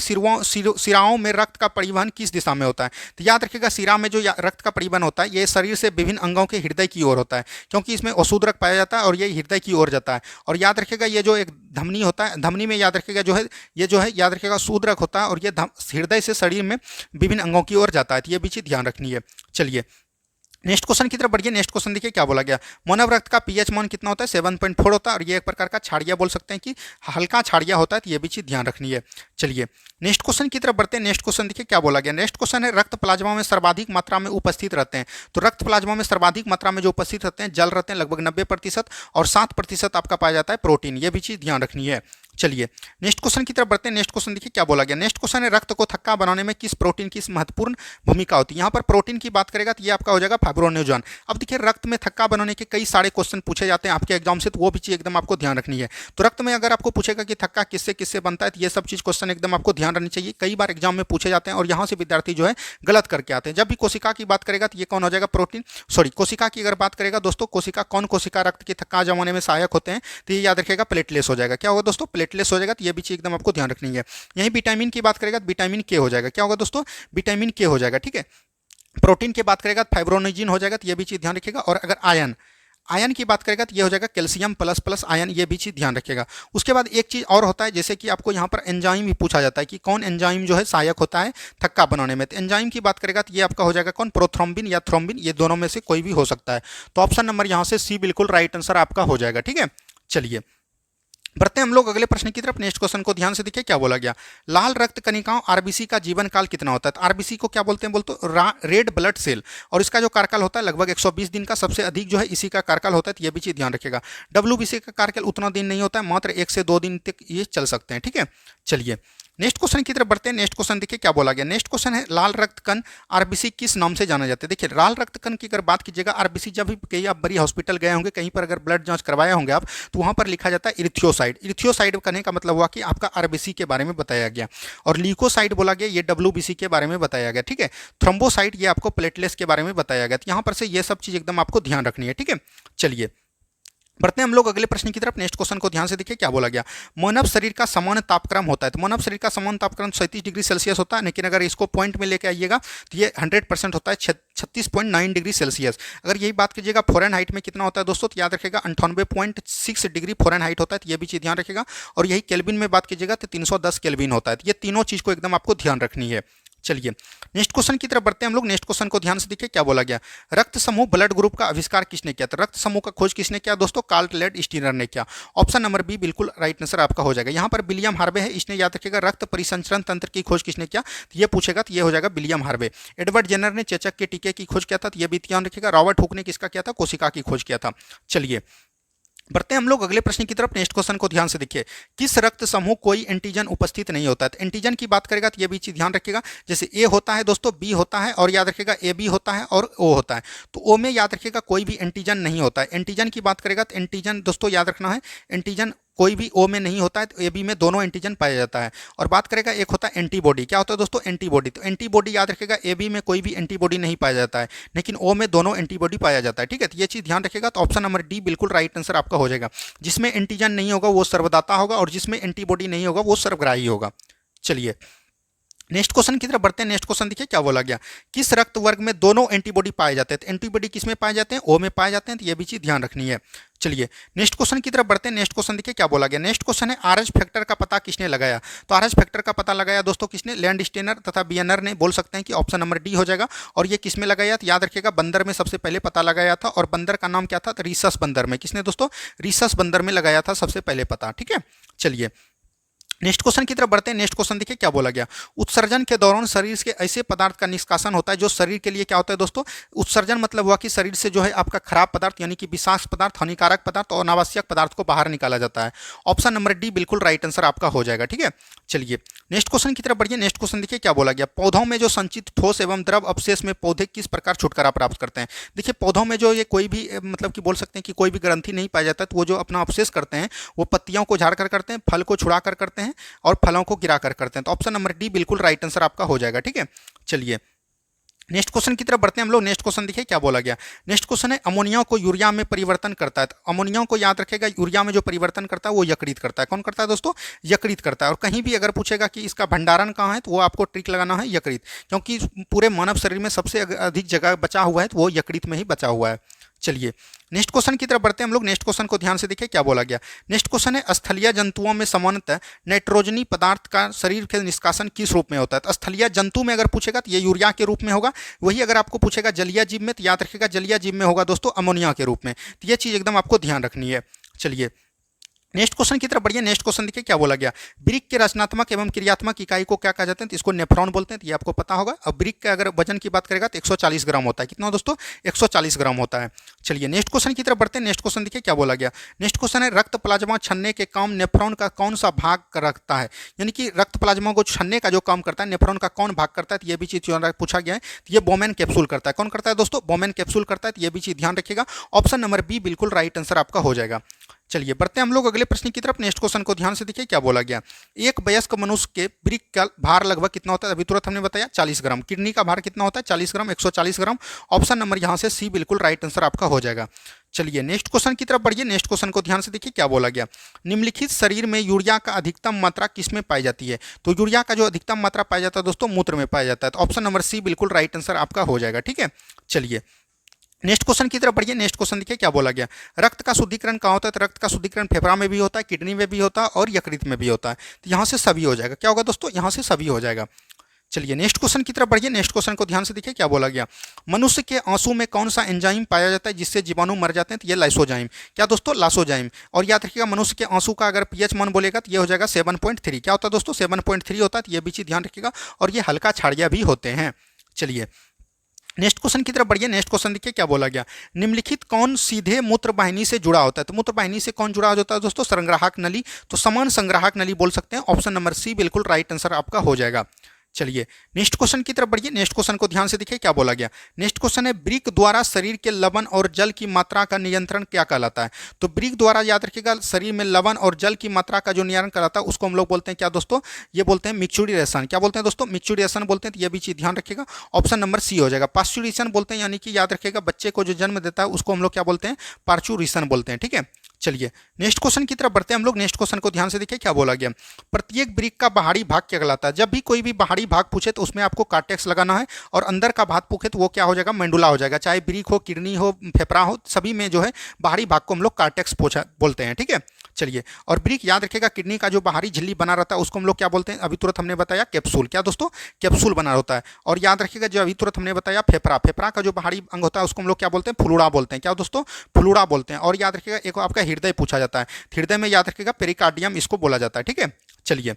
सिराओं में रक्त का परिवहन किस दिशा में होता है? तो याद रखिएगा सिरा में जो रक्त का परिवहन होता है ये शरीर से विभिन्न अंगों के हृदय की ओर होता है, क्योंकि इसमें अशुद्ध रक्त पाया जाता है और ये हृदय की ओर जाता है। और याद रखिएगा ये जो एक धमनी होता है, धमनी में याद रखिएगा जो है ये जो है याद रखिएगा शुद्ध रक्त होता है और ये हृदय से शरीर में विभिन्न अंगों की ओर जाता है। तो ये भी चीज ध्यान रखनी है। चलिए नेक्स्ट क्वेश्चन की तरफ बढ़िए। नेक्स्ट क्वेश्चन देखिए क्या बोला गया। मानव रक्त का पीएच मान कितना होता है? 7.4 होता है। और ये एक प्रकार का क्षारीय बोल सकते हैं कि हल्का क्षारीय होता है। तो ये भी चीज ध्यान रखनी है। चलिए नेक्स्ट क्वेश्चन की तरफ बढ़ते हैं। नेक्स्ट क्वेश्चन देखिए क्या बोला गया। नेक्स्ट क्वेश्चन है रक्त प्लाज्मा में सर्वाधिक मात्रा में उपस्थित रहते हैं। तो रक्त प्लाज्मा में सर्वाधिक मात्रा में जो उपस्थित रहते हैं जल रहते हैं लगभग 90% और 7% आपका पाया जाता है प्रोटीन। ये भी चीज ध्यान रखनी है। चलिए नेक्स्ट क्वेश्चन की तरफ बढ़ते हैं। नेक्स्ट क्वेश्चन देखिए क्या बोला गया। नेक्स्ट क्वेश्चन है रक्त को थक्का बनाने में किस प्रोटीन की महत्वपूर्ण भूमिका होती है? यहाँ पर प्रोटीन की बात करेगा तो ये आपका हो जाएगा फाइब्रोनोजन। अब देखिए रक्त में थक्का बनाने के कई सारे क्वेश्चन पूछे जाते हैं आपके एग्जाम से, तो वो भी चीज एकदम आपको ध्यान रखनी है। तो रक्त में अगर आपको पूछेगा कि थक्का किससे किससे बनता है तो ये सब चीज क्वेश्चन एकदम आपको ध्यान रखनी चाहिए। कई बार एग्जाम में पूछे जाते हैं और यहाँ से विद्यार्थी जो है गलत करके आते हैं। जब भी कोशिका की बात करेगा तो ये कौन हो जाएगा? प्रोटीन। सॉरी कोशिका की अगर बात करेगा दोस्तों, कोशिका कौन कोशिका रक्त की थक्का जमाने में सहायक होते हैं? तो ये याद रखिएगा प्लेटलेस हो जाएगा। क्या होगा दोस्तों? प्लेटलेस हो जाएगा। तो ये भी एकदम आपको ध्यान रखनी है। यही विटामिन की बात करेगा तो विटामिन के हो जाएगा। क्या होगा दोस्तों? विटामिन के हो जाएगा। ठीक है, प्रोटीन की बात करेगा तो फाइब्रोनोजिन हो जाएगा। तो ये भी चीज ध्यान रखिएगा। और अगर आयन आयन की बात करेगा तो ये हो जाएगा कैल्शियम प्लस प्लस आयन। ये भी चीज ध्यान रखिएगा। उसके बाद एक चीज और होता है जैसे कि आपको यहाँ पर एंजाइम भी पूछा जाता है कि कौन एंजाइम जो है सहायक होता है थक्का बनाने में। तो एंजाइम की बात करेगा तो ये आपका हो जाएगा कौन? प्रोथ्रोम्बिन या थ्रोम्बिन। ये दोनों में से कोई भी हो सकता है। तो ऑप्शन नंबर यहाँ से सी बिल्कुल राइट आंसर आपका हो जाएगा। ठीक है, चलिए बढ़ते हैं हम लोग अगले प्रश्न की तरफ। नेक्स्ट क्वेश्चन को ध्यान से देखिए क्या बोला गया। लाल रक्त कणिकाओं आरबीसी का जीवन काल कितना होता है? तो आरबीसी को क्या बोलते हैं? बोलते रेड ब्लड सेल। और इसका जो कार्यकाल होता है लगभग 120 दिन का। सबसे अधिक जो है इसी का कार्यकाल होता है। तो ये भी चीज ध्यान रखिएगा। डब्ल्यूबीसी का कार्यकाल उतना दिन नहीं होता है, मात्र 1 से 2 दिन तक ये चल सकते हैं। ठीक है, चलिए नेक्स्ट क्वेश्चन की तरफ बढ़ते हैं। नेक्स्ट क्वेश्चन देखिए क्या बोला गया। नेक्स्ट क्वेश्चन है लाल रक्त कण आरबीसी किस नाम से जाना जाता है? देखिए लाल रक्त कण की अगर बात कीजिएगा, आरबीसी जब भी कहीं आप बड़ी हॉस्पिटल गए होंगे, कहीं पर अगर ब्लड जांच करवाए होंगे आप, तो वहां पर लिखा जाता है इरिथियोसाइड। इरिथियोसाइड कहने का मतलब हुआ कि आपका आरबीसी के बारे में बताया गया। और ल्यूकोसाइड बोला गया, ये डब्ल्यूबीसी के बारे में बताया गया। ठीक है, थ्रोम्बोसाइड ये आपको प्लेटलेट्स के बारे में बताया गया। तो यहाँ पर से ये सब चीज एकदम आपको ध्यान रखनी है। ठीक है, चलिए बढ़ते हैं हम लोग अगले प्रश्न की तरफ। नेक्स्ट क्वेश्चन को ध्यान से देखिए क्या बोला गया। मानव शरीर का सामान्य तापक्रम होता है। तो मानव शरीर का सामान्य तापक्रम 37 डिग्री सेल्सियस होता है, लेकिन अगर इसको पॉइंट में लेके आइएगा तो ये 100% होता है 36.9 डिग्री सेल्सियस। अगर यही बात कीजिएगा फॉरेन हाइट में कितना होता है दोस्तों, तो याद रखिएगा 98.6 डिग्री फॉरेन हाइट होता है। तो ये भी चीज ध्यान रखिएगा। और यही केल्विन में बात कीजिएगा तो 310 केल्विन होता है। तो ये तीनों चीज को एकदम आपको ध्यान रखनी है। चलिए नेक्स्ट क्वेश्चन की तरफ बढ़ते हैं हम लोग। नेक्स्ट क्वेश्चन को ध्यान से देखिए क्या बोला गया। रक्त समूह ब्लड ग्रुप का आविष्कार किसने किया? तो रक्त समूह का खोज किसने किया दोस्तों? कार्ल लेड स्टीनर ने किया। ऑप्शन नंबर बी बिल्कुल राइट आंसर आपका हो जाएगा। यहाँ पर विलियम हार्वे है, इसने याद रखिएगा। रक्त परिसंचरण तंत्र की खोज किसने किया? तो ये पूछेगा तो ये हो जाएगा विलियम हार्वे। एडवर्ड जेनर ने चेचक के टीके की खोज किया था। तो ये भी ध्यान रखिएगा। रॉबर्ट हुक ने किसका किया था? कोशिका की खोज किया था। चलिए बढ़ते हैं हम लोग अगले प्रश्न की तरफ। नेक्स्ट क्वेश्चन को ध्यान से देखिए। किस रक्त समूह कोई एंटीजन उपस्थित नहीं होता है? तो एंटीजन की बात करेगा तो ये भी चीज ध्यान रखिएगा। जैसे ए होता है दोस्तों, बी होता है, और याद रखिएगा ए बी होता है और ओ होता है। तो ओ में याद रखिएगा कोई भी एंटीजन नहीं होता है। एंटीजन की बात करेगा तो एंटीजन दोस्तों याद रखना है, एंटीजन कोई भी ओ में नहीं होता है, तो ए बी में दोनों एंटीजन पाया जाता है। और बात करेगा एक होता है एंटीबॉडी। क्या होता है दोस्तों? एंटीबॉडी। तो एंटीबॉडी याद रखिएगा ए बी में कोई भी एंटीबॉडी नहीं पाया जाता है, लेकिन ओ में दोनों एंटीबॉडी पाया जाता है। ठीक है, तो ये चीज ध्यान रखिएगा। तो ऑप्शन नंबर डी बिल्कुल राइट आंसर आपका हो जाएगा। जिसमें एंटीजन नहीं होगा वो सर्वदाता होगा, और जिसमें एंटीबॉडी नहीं होगा वो सर्वग्राही होगा। चलिए नेक्स्ट क्वेश्चन की तरफ बढ़ते हैं। नेक्स्ट क्वेश्चन देखिए क्या बोला गया। किस रक्त वर्ग में दोनों एंटीबॉडी पाए जाते हैं? तो एंटीबॉडी किस में पाए जाते हैं? ओ में पाए जाते हैं। तो ये भी चीज ध्यान रखनी है। चलिए नेक्स्ट क्वेश्चन की तरफ बढ़ते हैं। नेक्स्ट क्वेश्चन देखिए क्या बोला गया। नेक्स्ट क्वेश्चन है आरएच फैक्टर का पता किसने लगाया? तो आरएच फैक्टर का पता लगाया दोस्तों किसने? लैंडस्टेनर तथा बियनर ने। बोल सकते हैं कि ऑप्शन नंबर डी हो जाएगा। और ये किसमें लगाया? तो याद रखिएगा बंदर में सबसे पहले पता लगाया था, और बंदर का नाम क्या था? तो रीसस बंदर में। किसने दोस्तों? रीसस बंदर में लगाया था सबसे पहले पता। ठीक है, चलिए नेक्स्ट क्वेश्चन की तरफ बढ़ते हैं। नेक्स्ट क्वेश्चन देखिए क्या बोला गया। उत्सर्जन के दौरान शरीर के ऐसे पदार्थ का निष्कासन होता है जो शरीर के लिए क्या होता है दोस्तों? उत्सर्जन मतलब हुआ कि शरीर से जो है आपका खराब पदार्थ यानी कि विषाक्त पदार्थ, हानिकारक पदार्थ और अनावश्यक पदार्थ को बाहर निकाला जाता है। ऑप्शन नंबर डी बिल्कुल राइट आंसर आपका हो जाएगा। ठीक है, चलिए नेक्स्ट क्वेश्चन की तरफ बढ़िए। नेक्स्ट क्वेश्चन देखिए क्या बोला गया। पौधों में जो संचित ठोस एवं द्रव अवशेष में पौधे किस प्रकार छुटकारा प्राप्त करते हैं? देखिए पौधों में जो ये कोई भी मतलब कि बोल सकते हैं कि कोई भी ग्रंथि नहीं पाया जाता, तो वो जो अपना अवशेष करते हैं वो पत्तियों को झाड़ कर करते हैं, फल को छुड़ा कर करते हैं, और फलों को गिरा कर करते हैं। तो ऑप्शन नंबर डी बिल्कुल राइट आंसर आपका हो जाएगा। ठीक है, चलिए नेक्स्ट क्वेश्चन की तरफ बढ़ते हैं हम लोग। नेक्स्ट क्वेश्चन देखिए क्या बोला गया। नेक्स्ट क्वेश्चन है अमोनिया को यूरिया में परिवर्तन करता है। तो अमोनिया को याद रखेगा यूरिया में जो परिवर्तन करता है वो यकृत करता है। कौन करता है दोस्तों? यकृत करता है। और कहीं भी अगर पूछेगा कि इसका भंडारण कहाँ है, तो वो आपको ट्रिक लगाना है यकृत, क्योंकि पूरे मानव शरीर में सबसे अधिक जगह बचा हुआ है तो वो यकृत में ही बचा हुआ है। चलिए नेक्स्ट क्वेश्चन की तरफ बढ़ते हैं हम लोग। नेक्स्ट क्वेश्चन को ध्यान से देखिए क्या बोला गया। नेक्स्ट क्वेश्चन है स्थलीय जंतुओं में सामान्यतः नाइट्रोजनी पदार्थ का शरीर के निष्कासन किस रूप में होता है? तो स्थलीय जंतु में अगर पूछेगा तो ये यूरिया के रूप में होगा। वही अगर आपको पूछेगा जलीय जीव में, तो याद रखिएगा जलीय जीव में होगा दोस्तों अमोनिया के रूप में। तो ये चीज़ एकदम आपको ध्यान रखनी है। चलिए नेक्स्ट क्वेश्चन की तरफ बढ़िए। नेक्स्ट क्वेश्चन देखिए क्या बोला गया। ब्रिक के रचनात्मक एवं क्रियात्मक इकाई को क्या कहा जाता है? तो इसको नेफ्रॉन बोलते हैं। तो ये आपको पता होगा। अब ब्रिक का अगर वजन की बात करेगा तो 140 ग्राम होता है। कितना दोस्तों? 140 ग्राम होता है। चलिए नेक्स्ट क्वेश्चन की तरफ बढ़ते हैं। नेक्स्ट क्वेश्चन देखिए क्या बोला गया। नेक्स्ट क्वेश्चन है रक्त प्लाज्मा छन्ने के काम नेफ्रॉन का कौन सा भाग रखता है? यानी कि रक्त प्लाज्मा को छन्ने का जो काम करता है नेफ्रॉन का कौन भाग करता है? तो ये भी चीज पूछा गया है। तो ये बोमेन कैप्सूल करता है। कौन करता है दोस्तों? बोमेन कैप्सूल करता है। तो ये भी चीज ध्यान रखिएगा। ऑप्शन नंबर बी बिल्कुल राइट आंसर आपका हो जाएगा। चलिए बढ़ते हैं हम लोग अगले प्रश्न की तरफ। नेक्स्ट क्वेश्चन को ध्यान से देखिए क्या बोला गया। एक वयस्क मनुष्य के ब्रिक का भार लगभग कितना होता है? अभी तुरंत हमने बताया 40 ग्राम। किडनी का भार कितना होता है? 40 ग्राम, 140 ग्राम। ऑप्शन नंबर यहाँ से सी बिल्कुल राइट आंसर आपका हो जाएगा। चलिए नेक्स्ट क्वेश्चन की तरफ बढ़िए। नेक्स्ट क्वेश्चन को ध्यान से देखिए क्या बोला गया। निम्नलिखित शरीर में यूरिया का अधिकतम मात्रा किसमें पाई जाती है? तो यूरिया का जो अधिकतम मात्रा पाया जाता है दोस्तों मूत्र में पाया जाता है। तो ऑप्शन नंबर सी बिल्कुल राइट आंसर आपका हो जाएगा। ठीक है, चलिए नेक्स्ट क्वेश्चन की तरफ बढ़िए। नेक्स्ट क्वेश्चन देखिए क्या बोला गया। रक्त का शुद्धिकरण कहाँ होता है? तो रक्त का शुद्धिकरण फेफड़ा में भी होता है, किडनी में भी होता है और यकृत में भी होता है। तो यहाँ से सभी हो जाएगा। क्या होगा दोस्तों? यहाँ से सभी हो जाएगा। चलिए नेक्स्ट क्वेश्चन की तरफ बढ़िए। नेक्स्ट क्वेश्चन को ध्यान से देखिए क्या बोला गया। मनुष्य के आंसू में कौन सा एंजाइम पाया जाता है जिससे जीवाणु मर जाते हैं? तो ये लाइसोजाइम। क्या दोस्तों? लाइसोजाइम। और याद रखिएगा मनुष्य के आंसू का अगर पीएच मान बोलेगा तो ये हो जाएगा 7.3। क्या होता है दोस्तों? 7.3 होता है। तो ये भी चीज ध्यान रखिएगा। और ये हल्का क्षारीय भी होते हैं। चलिए नेक्स्ट क्वेश्चन की तरफ बढ़िए। नेक्स्ट क्वेश्चन देखिए क्या बोला गया। निम्नलिखित कौन सीधे मूत्र वाहिनी से जुड़ा होता है? तो मूत्र वाहिनी से कौन जुड़ा होता है दोस्तों? संग्राहक नली। तो समान संग्राहक नली बोल सकते हैं। ऑप्शन नंबर सी बिल्कुल राइट आंसर आपका हो जाएगा। चलिए नेक्स्ट क्वेश्चन की तरफ बढ़िए। नेक्स्ट क्वेश्चन को ध्यान से देखिए क्या बोला गया। नेक्स्ट क्वेश्चन है ब्रिक द्वारा शरीर के लवण और जल की मात्रा का नियंत्रण क्या कहलाता है? तो ब्रिक द्वारा याद रखिएगा शरीर में लवण और जल की मात्रा का जो नियंत्रण कराता है उसको हम लोग बोलते हैं क्या दोस्तों? ये बोलते हैं मिक्सचुरेशन। क्या बोलते हैं दोस्तों? मिक्सचुरेशन बोलते हैं। तो ये भी चीज ध्यान रखिएगा। ऑप्शन नंबर सी हो जाएगा। पास्चुरेशन बोलते हैं, यानी कि याद रखिएगा बच्चे को जो जन्म देता है उसको हम लोग क्या बोलते हैं? पार्चुरेशन बोलते हैं। ठीक है, चलिए नेक्स्ट क्वेश्चन की तरफ बढ़ते हैं हम लोग। नेक्स्ट क्वेश्चन को ध्यान से देखिए क्या बोला गया। प्रत्येक ब्रिक का बाहरी भाग क्या कहलाता है? जब भी कोई भी बाहरी भाग पूछे तो उसमें आपको कार्टेक्स लगाना है, और अंदर का भाग पूछे तो वो क्या हो जाएगा? मेंडुला हो जाएगा। चाहे ब्रिक हो, किडनी हो, फेफड़ा हो, सभी में जो है बाहरी भाग को हम लोग कार्टेक्स पूछा बोलते हैं। ठीक है, चलिए और ब्रिक याद रखिएगा किडनी का जो बाहरी झिल्ली बना रहता है उसको हम लोग क्या बोलते हैं? अभी तुरंत हमने बताया कैप्सूल। क्या दोस्तों? कैप्सूल बना होता है। और याद रखिएगा जो अभी तुरंत हमने बताया फेफड़ा, फेफड़ा का जो बाहरी अंग होता है उसको हम लोग क्या बोलते हैं? फुलुड़ा बोलते हैं। क्या दोस्तों? फुलुड़ा बोलते हैं। और याद रखिएगा एक आपका हृदय पूछा जाता है। हृदय में याद रखिएगा पेरिकार्डियम इसको बोला जाता है। ठीक है, चलिए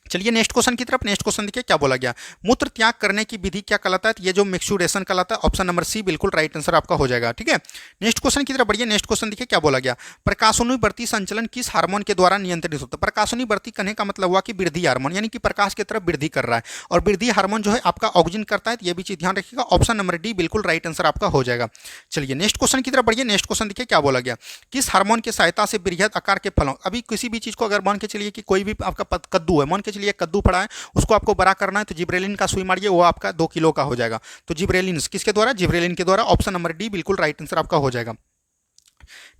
चलिए नेक्स्ट क्वेश्चन की तरफ। नेक्स्ट क्वेश्चन देखिए क्या बोला गया, मूत्र त्याग करने की विधि क्या कहलाता है, ये जो मिक्सुरेशन कहलाता है। ऑप्शन नंबर सी बिल्कुल राइट आंसर आपका हो जाएगा। ठीक है, नेक्स्ट क्वेश्चन की तरफ बढ़िए। नेक्स्ट क्वेश्चन देखिए क्या बोला गया, प्रकाशोनुवर्ती संचलन किस हार्मोन के द्वारा नियंत्रित होता है। प्रकाशोनुवर्ती कहने का मतलब हुआ कि वृद्धि हार्मोन, यानी कि प्रकाश की तरफ वृद्धि कर रहा है, और वृद्धि हार्मोन जो है आपका ऑक्सीजन करता है। ये भी चीज ध्यान रखिएगा। ऑप्शन नंबर डी बिल्कुल राइट आंसर आपका हो जाएगा। चलिए नेक्स्ट क्वेश्चन की तरफ बढ़िए। नेक्स्ट क्वेश्चन देखिए क्या बोला गया, किस हार्मोन की सहायता से बृहद आकार के फलों, अभी किसी भी चीज को अगर मान के चलिए कि कोई भी आपका कद्दू है, मान के चलिए कद्दू पड़ा है, उसको आपको बड़ा करना है तो जिब्रेलिन का सुई मारिए, वो आपका 2 किलो का हो जाएगा। तो जिब्रेलिन किसके द्वारा, जिब्रेलिन के द्वारा। ऑप्शन नंबर डी बिल्कुल राइट आंसर आपका हो जाएगा।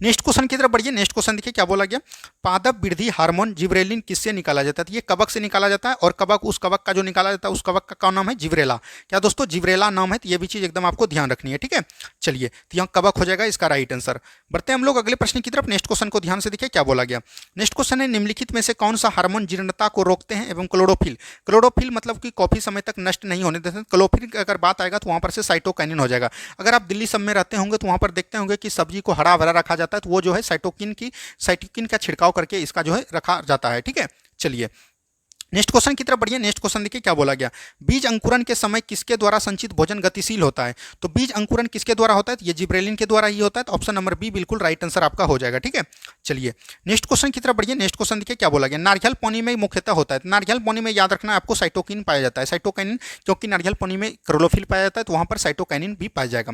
नेक्स्ट क्वेश्चन की तरफ बढ़िए। नेक्स्ट क्वेश्चन देखिए क्या बोला गया, पादप वृद्धि हार्मोन जिब्रेलिन किससे निकाला जाता है। ये कवक से निकाला जाता है, और कवक उस कवक का जो निकाला जाता है उस कवक का क्या नाम है, जिब्रेला। क्या दोस्तों, जिब्रेला नाम है। तो ये भी चीज एकदम आपको ध्यान रखनी है। ठीक है, चलिए तो यहाँ कवक हो जाएगा इसका राइट आंसर। बढ़ते हैं हम लोग अगले प्रश्न की तरफ। नेक्स्ट क्वेश्चन को ध्यान से देखिए क्या बोला गया। नेक्स्ट क्वेश्चन है, निम्नलिखित में से कौन सा हार्मोन जीर्णता को रोकते हैं एवं क्लोरोफिल, क्लोरोफिल मतलब कि काफी समय तक नष्ट नहीं होने देते। क्लोरोफिल की अगर बात आएगा तो वहां पर से साइटोकाइनिन हो जाएगा। अगर आप दिल्ली सब में रहते होंगे तो वहां पर देखते होंगे कि सब्जी को हरा भरा रखा जाता है, तो वो जो है साइटोकिन का छिड़काव करके इसका जो है रखा जाता है। ठीक है, चलिए नेक्स्ट क्वेश्चन की तरफ बढ़िए। नेक्स्ट क्वेश्चन देखिए क्या बोला गया, बीज अंकुरन के समय किसके द्वारा संचित भोजन गतिशील होता है। तो बीज अंकुरन किसके द्वारा होता है, तो ये जिब्रेलिन के द्वारा ही होता है। तो ऑप्शन नंबर बी बिल्कुल राइट आंसर आपका हो जाएगा। ठीक है, चलिए नेक्स्ट क्वेश्चन की तरफ बढ़िए। नेक्स्ट क्वेश्चन देखिए क्या बोला गया, नारियल पानी में मुख्यतः होता है। नारियल पानी में याद रखना आपको साइटोकिन पाया जाता है, साइटोकाइनिन, क्योंकि नारियल पानी में क्लोरोफिल पाया जाता है, तो वहां पर साइटोकाइनिन भी पाया जाएगा।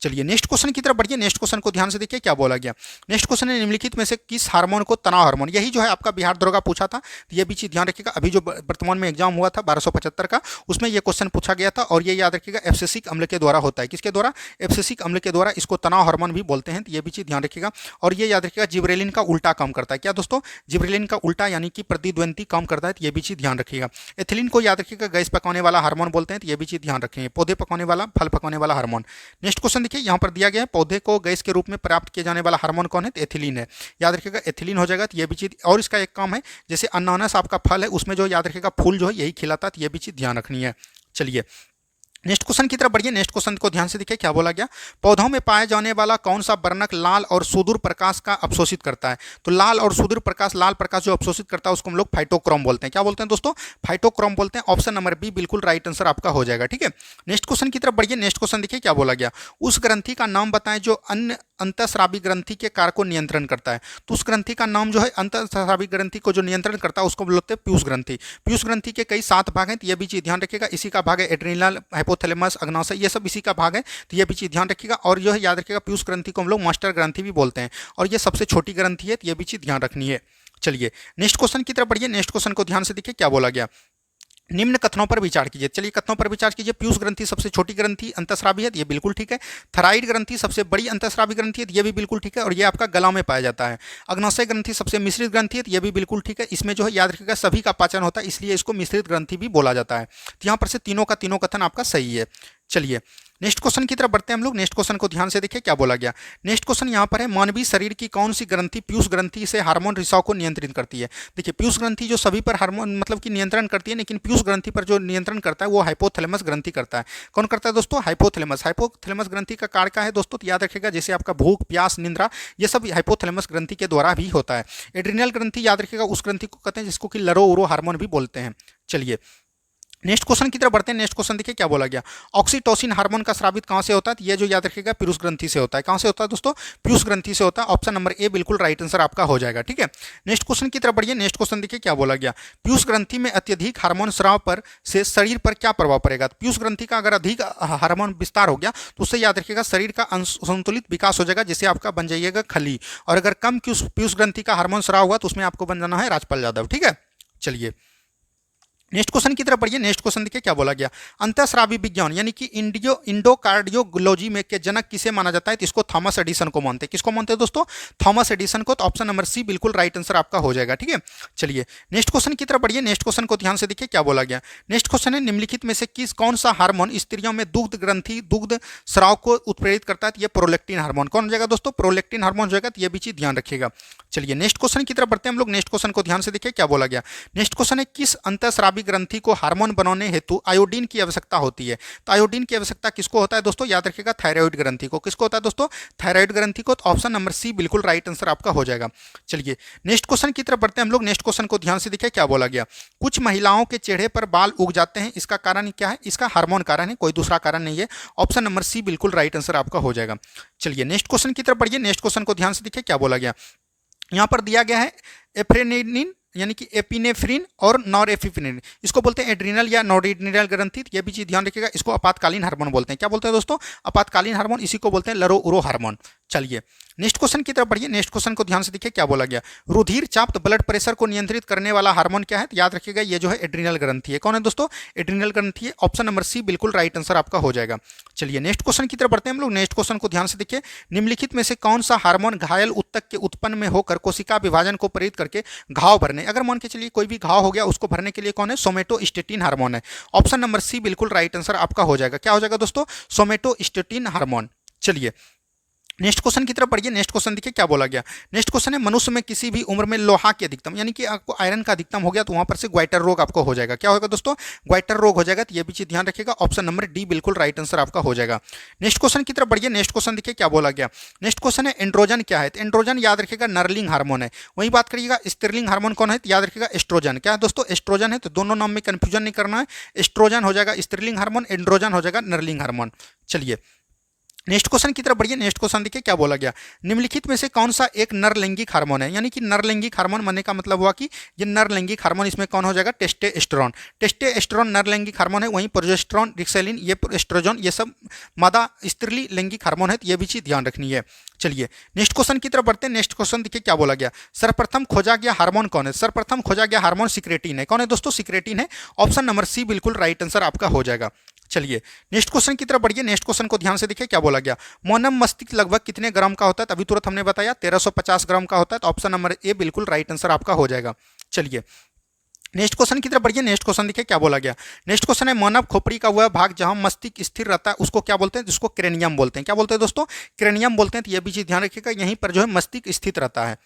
चलिए नेक्स्ट क्वेश्चन की तरफ बढ़िए। नेक्स्ट क्वेश्चन को ध्यान से देखिए क्या बोला गया। नेक्स्ट क्वेश्चन है, निम्नलिखित में से किस हार्मोन को तनाव हार्मोन, यही जो है आपका बिहार दरोगा पूछा था, तो ये भी चीज ध्यान रखिएगा। अभी जो वर्तमान में एग्जाम हुआ था 1275 का, उसमें ये क्वेश्चन पूछा गया था, और ये याद रखिएगा एब्सिसिक अम्ल के द्वारा होता है। किसके द्वारा, एब्सिसिक अम्ल के द्वारा। इसको तनाव हार्मोन भी बोलते हैं, तो ये भी चीज ध्यान रखिएगा। और ये याद रखिएगा जिब्रेलिन का उल्टा काम करता है। क्या दोस्तों, जिब्रेलिन का उल्टा यानी कि प्रतिद्वंदी काम करता है, तो ये भी चीज ध्यान रखिएगा। एथिलीन को याद रखिएगा गैस पकाने वाला हार्मोन बोलते हैं, तो ये भी चीज ध्यान रखेंगे। पौधे पकाने वाला, फल पकाने वाला हार्मोन। नेक्स्ट क्वेश्चन देखिए यहाँ पर दिया गया है, पौधे को गैस के रूप में प्राप्त किए जाने वाला हार्मोन कौन है, तो एथिलीन है। याद रखिएगा एथिलीन हो जाएगा। तो ये भी चीज, और इसका एक काम है, जैसे अनानास आपका फल है, उसमें जो याद रखिएगा फूल जो है यही खिलाता है, तो ये भी चीज ध्यान रखनी है। चलिए नेक्स्ट क्वेश्चन की तरफ बढ़िए। नेक्स्ट क्वेश्चन को ध्यान से देखिए क्या बोला गया, पौधों में पाए जाने वाला कौन सा वर्णक लाल और सुदूर प्रकाश का अवशोषित करता है। तो लाल और सुदूर प्रकाश, लाल प्रकाश जो अवशोषित करता है उसको हम लोग फाइटोक्रोम बोलते हैं। क्या बोलते हैं दोस्तों, फाइटोक्रोम बोलते हैं। ऑप्शन नंबर बी बिल्कुल राइट आंसर आपका हो जाएगा। ठीक है, नेक्स्ट क्वेश्चन की तरफ बढ़िए। नेक्स्ट क्वेश्चन देखिए क्या बोला गया, उस ग्रंथि का नाम बताएं जो अन्य अंतःस्रावी ग्रंथि के कार्य को नियंत्रण करता है। तो उस ग्रंथि का नाम जो है, अंतःस्रावी ग्रंथि को जो नियंत्रण करता है उसको बोलते हैं पीयूष ग्रंथि। पीयूष ग्रंथि के कई 7 भाग हैं, तो ये भी चीज ध्यान रखिएगा। इसी का भाग है एड्रिनल, हाइपोथैलेमस, अग्नाशय, ये सब इसी का भाग है, तो ये भी चीज ध्यान रखिएगा। और जो है याद रखिएगा पीयूष ग्रंथि को हम लोग मास्टर ग्रंथि भी बोलते हैं, और ये सबसे छोटी ग्रंथि है, तो ये भी चीज ध्यान रखनी है। चलिए नेक्स्ट क्वेश्चन की तरफ बढ़िए। नेक्स्ट क्वेश्चन को ध्यान से देखिए क्या बोला गया, निम्न कथनों पर विचार कीजिए। चलिए कथनों पर विचार कीजिए। पीयूष ग्रंथि सबसे छोटी ग्रंथि अंतःस्रावी है, ये बिल्कुल ठीक है। थायराइड ग्रंथि सबसे बड़ी अंतःस्रावी ग्रंथि है, ये भी बिल्कुल ठीक है, और ये आपका गला में पाया जाता है। अग्नाशय ग्रंथि सबसे मिश्रित ग्रंथि है, ये भी बिल्कुल ठीक है। इसमें जो है याद रखिएगा सभी का पाचन होता है, इसलिए इसको मिश्रित ग्रंथि भी बोला जाता है। तो यहाँ पर से तीनों का तीनों कथन आपका सही है। चलिए नेक्स्ट क्वेश्चन की तरफ बढ़ते हैं हम लोग। नेक्स्ट क्वेश्चन को ध्यान से देखिए क्या बोला गया। नेक्स्ट क्वेश्चन यहाँ पर है, मानवीय शरीर की कौन सी ग्रंथि पीयूष ग्रंथि से हार्मोन रिसाव को नियंत्रित करती है। देखिए पीयूष ग्रंथि जो सभी पर हार्मोन मतलब कि नियंत्रण करती है, लेकिन पीयूष ग्रंथि पर जो नियंत्रण करता है वो हाइपोथैलेमस ग्रंथि करता है। कौन करता है दोस्तों, हाइपोथैलेमस। हाइपोथैलेमस ग्रंथि का कार्य क्या है दोस्तों, तो याद रखिएगा जैसे आपका भूख, प्यास, निंद्रा, ये सब हाइपोथैलेमस ग्रंथि के द्वारा भी होता है। एड्रिनल ग्रंथि याद रखिएगा उस ग्रंथि को कहते हैं जिसको कि लरो उरो हार्मोन भी बोलते हैं। चलिए नेक्स्ट क्वेश्चन की तरफ बढ़ते हैं। नेक्स्ट क्वेश्चन देखिए क्या बोला गया, ऑक्सीटोसिन हार्मोन का स्रावित कहां से होता है। ये जो याद रखिएगा पीयूष ग्रंथि से होता है। कहां से होता है दोस्तों, पीयूष ग्रंथि से होता है। ऑप्शन नंबर ए बिल्कुल राइट आंसर आपका हो जाएगा। ठीक है, नेक्स्ट क्वेश्चन की तरफ बढ़िए। नेक्स्ट क्वेश्चन देखिए क्या बोला गया, पीयूष ग्रंथि में अत्यधिक हार्मोन स्राव पर से शरीर पर क्या प्रभाव पड़ेगा। पीयूष ग्रंथि का अगर अधिक हार्मोन विस्तार हो गया तो उससे याद रखिएगा शरीर का संतुलित विकास हो जाएगा, जिससे आपका बन जाइएगा खली। और अगर कम पीयूष ग्रंथि का हार्मोन स्राव हुआ तो उसमें आपको बन जाना है राजपाल यादव। ठीक है, चलिए नेक्स्ट क्वेश्चन की तरफ बढ़िए। नेक्स्ट क्वेश्चन देखिए क्या बोला गया, अंतःस्रावी विज्ञान यानी कि इंडोकार्डियोलॉजी में के जनक किसे माना जाता है। तो इसको थॉमस एडिसन को मानते हैं। किसको मानते हैं दोस्तों, थॉमस एडिसन को। तो ऑप्शन नंबर सी बिल्कुल राइट आंसर आपका हो जाएगा। ठीक है, चलिए नेक्स्ट क्वेश्चन की तरफ बढ़िए। नेक्स्ट क्वेश्चन को ध्यान से देखिए क्या बोला गया। नेक्स्ट क्वेश्चन है, निम्नलिखित में से कौन सा हार्मोन स्त्रियों में दुग्ध ग्रंथि दुग्ध स्राव को उत्प्रेरित करता है। ये प्रोलेक्टिन हार्मोन। कौन हो जाएगा दोस्तों, प्रोलेक्टिन हार्मोन हो जाएगा। तो ये भी चीज ध्यान रखिएगा। चलिए नेक्स्ट क्वेश्चन की तरफ बढ़ते हैं हम लोग। नेक्स्ट क्वेश्चन को ध्यान से देखिए क्या बोला गया। नेक्स्ट क्वेश्चन है, किस अंतःस्रावी स्रावी ग्रंथि को हार्मोन बनाने हेतु आयोडीन की आवश्यकता होती है। तो आयोडीन की आवश्यकता किसको होता है दोस्तों? याद रखिएगा थायराइड ग्रंथि को। किसको होता है दोस्तों? थायराइड ग्रंथि को। तो ऑप्शन नंबर सी बिल्कुल राइट आंसर आपका हो जाएगा। चलिए नेक्स्ट क्वेश्चन की तरफ बढ़ते हैं हम लोग। नेक्स्ट क्वेश्चन को ध्यान से देखिए क्या बोला गया। कुछ महिलाओं के चेहरे पर बाल उग जाते हैं, इसका कारण क्या है? इसका हार्मोन कारण है, कोई दूसरा कारण नहीं है। ऑप्शन नंबर सी बिल्कुल राइट आंसर आपका हो जाएगा। चलिए नेक्स्ट क्वेश्चन की तरफ बढ़िए। नेक्स्ट क्वेश्चन को ध्यान से देखिए क्या बोला गया। यहां पर दिया गया है एफ्रेनिन यानी कि एपिनेफ्रिन और नॉरएपिनेफ्रिन, इसको बोलते हैं एड्रिनल या नॉरएड्रिनल ग्रंथि। ये भी चीज ध्यान रखिएगा, इसको आपातकालीन हार्मोन बोलते हैं। क्या बोलते हैं दोस्तों? आपातकालीन हार्मोन, इसी को बोलते हैं लरो हार्मोन। चलिए नेक्स्ट क्वेश्चन की तरफ बढ़िए। नेक्स्ट क्वेश्चन को ध्यान से देखिए क्या बोला गया। रुधिर चाप ब्लड प्रेशर को नियंत्रित करने वाला हार्मोन क्या है? तो याद रखिएगा ये जो है एड्रिनल ग्रंथि है। कौन है दोस्तों? एड्रिनल ग्रंथि है। ऑप्शन नंबर सी बिल्कुल राइट आंसर आपका हो जाएगा। चलिए नेक्स्ट क्वेश्चन की तरफ बढ़ते हैं हम लोग। नेक्स्ट क्वेश्चन को ध्यान से देखिए। निम्नलिखित में से कौन सा हार्मोन घायल ऊतक के उत्पन्न में होकर कोशिका विभाजन को प्रेरित करके घाव भरने, अगर मान के चलिए कोई भी घाव हो गया उसको भरने के लिए कौन है? सोमेटोस्टेटिन हार्मोन है। ऑप्शन नंबर सी बिल्कुल राइट आंसर आपका हो जाएगा। क्या हो जाएगा दोस्तों? Somatostatin hormone. चलिए नेक्स्ट क्वेश्चन की तरफ बढ़िए। नेक्स्ट क्वेश्चन देखिए क्या बोला गया। नेक्स्ट क्वेश्चन है मनुष्य में किसी भी उम्र में लोहा की अधिकतम यानी कि आपको आयरन का अधिकतम हो गया तो वहां पर से ग्वाइटर रोग आपको हो जाएगा। क्या होगा दोस्तों? ग्वाइटर रोग हो जाएगा। तो ये भी चीज ध्यान रखिएगा। ऑप्शन नंबर डी बिल्कुल राइट आंसर आपका हो जाएगा। नेक्स्ट क्वेश्चन की तरफ बढ़िए। नेक्स्ट क्वेश्चन देखिए क्या बोला गया। नेक्स्ट क्वेश्चन है एंड्रोजन क्या है? तो एंड्रोजन याद रखिएगा नरलिंग हार्मोन है। वही बात करिएगा स्त्रीलिंग हार्मोन कौन है? तो याद रखिएगा एस्ट्रोजन। क्या है दोस्तों? एस्ट्रोजन है। तो दोनों नाम में कंफ्यूजन नहीं करना है। एस्ट्रोजन हो जाएगा स्त्रीलिंग हार्मोन, एंड्रोजन हो जाएगा नरलिंग हार्मोन। चलिए नेक्स्ट क्वेश्चन की तरफ बढ़िए। नेक्स्ट क्वेश्चन देखिए क्या बोला गया। निम्नलिखित में से कौन सा एक नरलैंगिक हार्मोन है? यानी कि नरलैंगिक हार्मोन मानने का मतलब हुआ कि ये नरलैंगिक हार्मोन, इसमें कौन हो जाएगा? टेस्टोस्टेरोन। टेस्टोस्टेरोन नरलैंगिक हार्मोन है। वहीं प्रोजेस्टेरोन, रिक्सेलिन, ये एस्ट्रोजन, ये सब मादा स्त्री लैंगिक हार्मोन है। तो ये भी चीज ध्यान रखनी है। चलिए नेक्स्ट क्वेश्चन की तरफ बढ़ते हैं। नेक्स्ट क्वेश्चन देखिए क्या बोला गया। सर्वप्रथम खोजा गया हार्मोन कौन है? सर्वप्रथम खोजा गया हार्मोन सिक्रेटिन है। कौन है दोस्तों? सिक्रेटिन है। ऑप्शन नंबर सी बिल्कुल राइट आंसर आपका हो जाएगा। चलिए नेक्स्ट क्वेश्चन की तरफ बढ़िए। नेक्स्ट क्वेश्चन को ध्यान से देखिए क्या बोला गया। मोनम मस्तिष्क लगभग कितने ग्राम का होता है? अभी तुरंत हमने बताया 1350 ग्राम का होता है। तो ऑप्शन नंबर ए बिल्कुल राइट आंसर आपका हो जाएगा। चलिए नेक्स्ट क्वेश्चन की तरफ बढ़िए। नेक्स्ट क्वेश्चन देखिए क्या बोला गया। नेक्स्ट क्वेश्चन है मानव खोपड़ी का वह भाग जहां मस्तिष्क स्थिर रहता है उसको क्या बोलते हैं? जिसको क्रेनियम बोलते हैं। क्या बोलते हैं दोस्तों? क्रेनियम बोलते हैं। तो यह भी चीज ध्यान रखिएगा, यहीं पर जो है मस्तिष्क स्थित रहता है।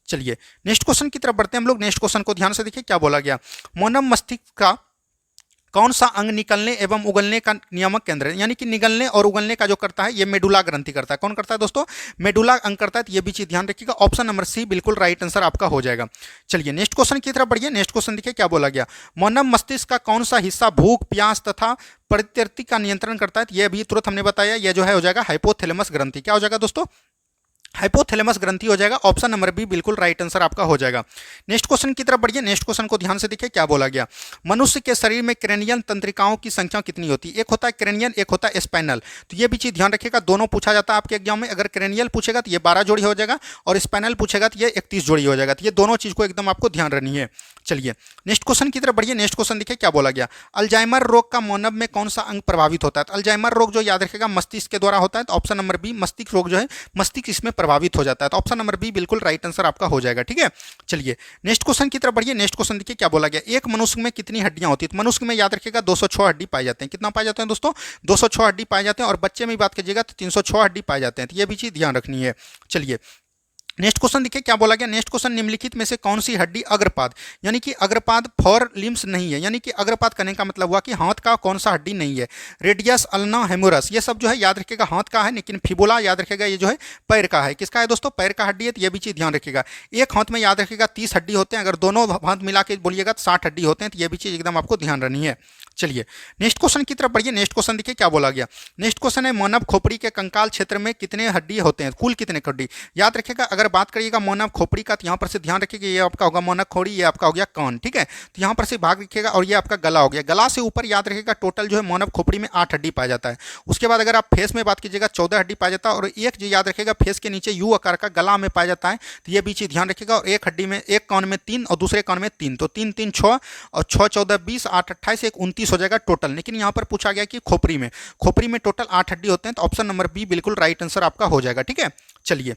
चलिए नेक्स्ट क्वेश्चन की तरफ बढ़ते हैं हम लोग। नेक्स्ट क्वेश्चन को ध्यान से देखिए क्या बोला गया। मानव मस्तिष्क का कौन सा अंग निकलने एवं उगलने का नियामक केंद्र है? यानी कि निगलने और उगलने का जो करता है ये मेडुला ग्रंथि करता है। कौन करता है दोस्तों? मेडुला अंग करता है। तो ये भी चीज ध्यान रखिएगा। ऑप्शन नंबर सी बिल्कुल राइट आंसर आपका हो जाएगा। चलिए नेक्स्ट क्वेश्चन की तरफ बढ़िए। नेक्स्ट क्वेश्चन देखिए क्या बोला गया। मानव मस्तिष्क का कौन सा हिस्सा भूख, प्यास तथा प्रत्यर्ति का नियंत्रण करता है? ये अभी तुरंत हमने बताया, यह जो है हो जाएगा हाइपोथैलेमस ग्रंथि। क्या हो जाएगा दोस्तों? हाइपोथैलेमस ग्रंथि हो जाएगा। ऑप्शन नंबर बी बिल्कुल राइट आंसर आपका हो जाएगा। नेक्स्ट क्वेश्चन की तरफ बढ़िए। नेक्स्ट क्वेश्चन को ध्यान से देखिए क्या बोला गया। मनुष्य के शरीर में क्रेनियन तंत्रिकाओं की संख्या कितनी होती है? एक होता है क्रेनियन, एक होता है स्पाइनल। तो ये भी चीज ध्यान रखिएगा, दोनों पूछा जाता है आपके एग्जाम में। अगर क्रेनियल पूछेगा तो ये 12 जोड़ी हो जाएगा और स्पाइनल पूछेगा तो ये 31 जोड़ी हो जाएगा। तो ये दोनों चीज को एकदम आपको ध्यान रखनी है। चलिए नेक्स्ट क्वेश्चन की तरफ बढ़िए। नेक्स्ट क्वेश्चन देखिए क्या बोला गया। अल्जाइमर रोग का मानव में कौन सा अंग प्रभावित होता है? तो अल्जाइमर रोग जो याद रखेगा मस्तिष्क के द्वारा होता है। तो ऑप्शन नंबर बी मस्तिष्क रोग जो है मस्तिष्क इसमें प्रभावित हो जाता है। तो ऑप्शन नंबर बी बिल्कुल राइट आंसर आपका हो जाएगा। ठीक है। चलिए नेक्स्ट क्वेश्चन की तरफ बढ़िए। नेक्स्ट क्वेश्चन देखिए क्या बोला गया। एक मनुष्य में कितनी हड्डियां होती है? तो मनुष्य में याद रखिएगा 206 हड्डी पाए जाते हैं। कितना पाए जाते हैं दोस्तों? 206 हड्डी पाए जाते हैं। और बच्चे में बात कीजिएगा तो 306 हड्डी पाए जाते हैं। तो ये भी चीज ध्यान रखनी है। चलिए नेक्स्ट क्वेश्चन देखिए क्या बोला गया। नेक्स्ट क्वेश्चन निम्नलिखित में से कौन सी हड्डी अग्रपाद यानी कि अग्रपाद फॉर लिम्स नहीं है? यानी कि अग्रपाद करने का मतलब हुआ कि हाथ का कौन सा हड्डी नहीं है? रेडियस, अल्ना, हेमोरस, ये सब जो है याद रखिएगा हाथ का है। लेकिन फिबुला याद रखिएगा ये जो है पैर का है। किसका है दोस्तों? पैर का हड्डी है। तो ये भी चीज ध्यान रखिएगा। एक हाथ में याद रखिएगा 30 हड्डी होते हैं। अगर दोनों हाथ मिला के बोलिएगा तो 60 हड्डी होते हैं। तो ये भी चीज एकदम आपको ध्यान रखनी है। चलिए नेक्स्ट क्वेश्चन की तरफ बढ़िए। नेक्स्ट क्वेश्चन देखिए क्या बोला गया। नेक्स्ट क्वेश्चन है मानव खोपड़ी के कंकाल क्षेत्र में कितने हड्डी होते हैं? कुल कितने हड्डी? याद रखिएगा अगर बात करिएगा मानव खोपड़ी का तो यहाँ पर से ध्यान रखिएगा ये आपका होगा मानव खोपड़ी, ये आपका हो गया कान। ठीक है। तो यहाँ पर से भाग रखिएगा और ये आपका गला हो गया। गला से ऊपर याद रखिएगा टोटल जो है मानव खोपड़ी में 8 हड्डी पाया जाता है। उसके बाद अगर आप फेस में बात कीजिएगा 14 हड्डी पाया जाता है। और एक जो याद रखिएगा फेस के नीचे यू आकार का गला में पाया जाता है। तो ये भी चीज ध्यान रखिएगा। और एक हड्डी में एक कान में 3 और दूसरे कान में 3, तो 3 3 6 और 6 14 20 8 28 1 29 हो जाएगा टोटल। लेकिन यहाँ पर पूछा गया कि खोपड़ी में टोटल 8 हड्डी होते हैं। तो ऑप्शन नंबर बी बिल्कुल राइट आंसर आपका हो जाएगा। ठीक है। चलिए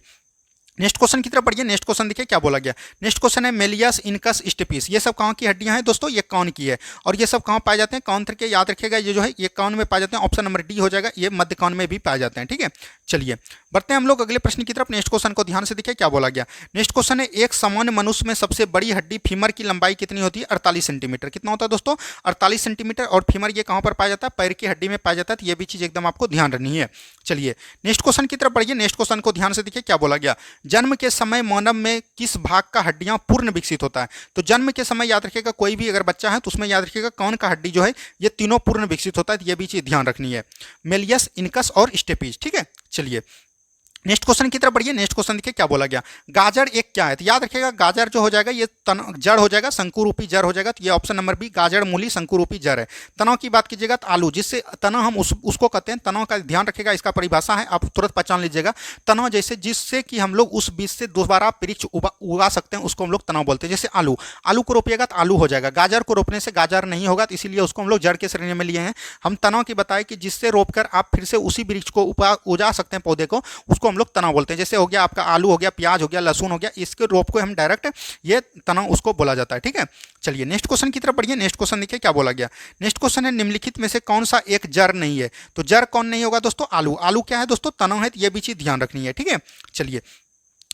नेक्स्ट क्वेश्चन की तरफ बढ़िए। नेक्स्ट क्वेश्चन देखिए क्या बोला गया। नेक्स्ट क्वेश्चन है मेलियस इनकस स्टेपिस। ये सब कहाँ की हड्डियां हैं दोस्तों? ये कान की है। और ये सब कहाँ पाए जाते हैं? कान के याद रखिएगा, ये जो है ये कान में पाए जाते हैं। ऑप्शन नंबर डी हो जाएगा, ये मध्य कान में भी पाए जाते हैं। ठीक है, चलिए बढ़ते हैं हम लोग अगले प्रश्न की तरफ। नेक्स्ट क्वेश्चन को ध्यान से देखिए क्या बोला गया। नेक्स्ट क्वेश्चन है एक सामान्य मनुष्य में सबसे बड़ी हड्डी फीमर की लंबाई कितनी होती है? 48 सेंटीमीटर। कितना होता है दोस्तों? 48 सेंटीमीटर। और फीमर ये कहाँ पर पाया जाता है? पैर की हड्डी में पाया जाता है। तो ये भी चीज एकदम आपको ध्यान रखनी है। चलिए नेक्स्ट क्वेश्चन की तरफ बढ़िए। नेक्स्ट क्वेश्चन को ध्यान से देखिए क्या बोला गया। जन्म के समय मानव में किस भाग का हड्डियां पूर्ण विकसित होता है? तो जन्म के समय याद रखिएगा, कोई भी अगर बच्चा है तो उसमें याद रखिएगा कान का हड्डी जो है ये तीनों पूर्ण विकसित होता है। तो ये भी चीज ध्यान रखनी है, मेलियस, इनकस और स्टेपिज। ठीक है, चलिए नेक्स्ट क्वेश्चन की तरफ बढ़िए। नेक्स्ट क्वेश्चन देखिए क्या बोला गया। गाजर एक क्या है? तो याद रखिएगा गाजर जो हो जाएगा ये जड़ हो जाएगा, शंकुरूपी जड़ हो जाएगा। तो ये ऑप्शन नंबर बी गाजर मूली शंकुरूपी जड़ है। तनाव की बात कीजिएगा तो आलू, जिससे तना हम उसको कहते हैं। तनाव का ध्यान रखिएगा, इसका परिभाषा है, आप तुरंत पहचान लीजिएगा। तनाव जैसे जिससे कि हम लोग उस बीज से दोबारा वृक्ष उगा सकते हैं, उसको हम लोग तनाव बोलते हैं। जैसे आलू, आलू को रोपिएगा तो आलू हो जाएगा। गाजर को रोपने से गाजर नहीं होगा, तो इसीलिए उसको हम लोग जड़ के श्रेणी में लिए हैं। हम तनाव की बताए कि जिससे रोपकर आप फिर से उसी वृक्ष को उगा सकते हैं, पौधे को, उसको हम लोग तनाव बोलते हैं। जैसे हो गया आपका आलू हो गया, प्याज हो गया, लहसुन हो गया, इसके रोप को हम डायरेक्ट ये तना उसको बोला जाता है। ठीक है, चलिए नेक्स्ट क्वेश्चन की तरफ बढ़िए। नेक्स्ट क्वेश्चन देखिए क्या बोला गया। नेक्स्ट क्वेश्चन है निम्नलिखित में से कौन सा एक जड़ नहीं है? तो जड़ कौन नहीं होगा दोस्तों? आलू। आलू क्या है दोस्तों? तना है। तो ये भी चीज ध्यान रखनी है। ठीक है, चलिए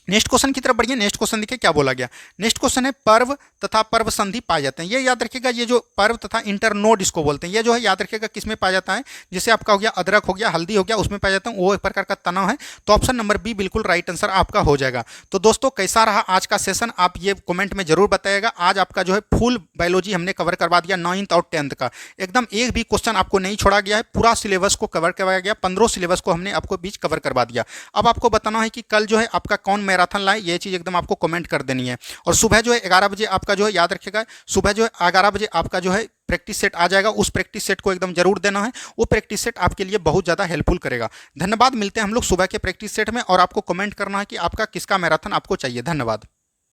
नेक्स्ट क्वेश्चन की तरफ बढ़िए। नेक्स्ट क्वेश्चन देखिए क्या बोला गया। नेक्स्ट क्वेश्चन है पर्व तथा पर्व संधि पाए जाते हैं। ये याद रखिएगा, ये जो पर्व तथा इंटरनोड इसको बोलते हैं, ये जो है याद रखिएगा किस में पाया जाता है। जैसे आपका हो गया अदरक हो गया, हल्दी हो गया, उसमें पाया जाता है, वो एक प्रकार का तनाव है। तो ऑप्शन नंबर बी बिल्कुल राइट आंसर आपका हो जाएगा। तो दोस्तों कैसा रहा आज का सेशन, आप ये कमेंट में जरूर बताइएगा। आज आपका जो है फुल बायोलॉजी हमने कवर करवा दिया, 9th और 10th का। एकदम एक भी क्वेश्चन आपको नहीं छोड़ा गया है, पूरा सिलेबस को कवर करवाया गया। 15 सिलेबस को हमने आपको बीच कवर करवा दिया। अब आपको बताना है कि कल जो है आपका कौन मैराथन लाए, ये चीज एकदम आपको कमेंट कर देनी है। और सुबह जो है 11 बजे आपका जो है याद रखिएगा, सुबह जो है 11 बजे आपका जो है प्रैक्टिस सेट आ जाएगा। उस प्रैक्टिस सेट को एकदम जरूर देना है, वो प्रैक्टिस सेट आपके लिए बहुत ज़्यादा हेल्पफुल करेगा। धन्यवाद, मिलते हैं हम लोग सुबह के प्रैक्टिस सेट में। और आपको कमेंट करना है कि आपका किसका मैराथन आपको चाहिए। धन्यवाद।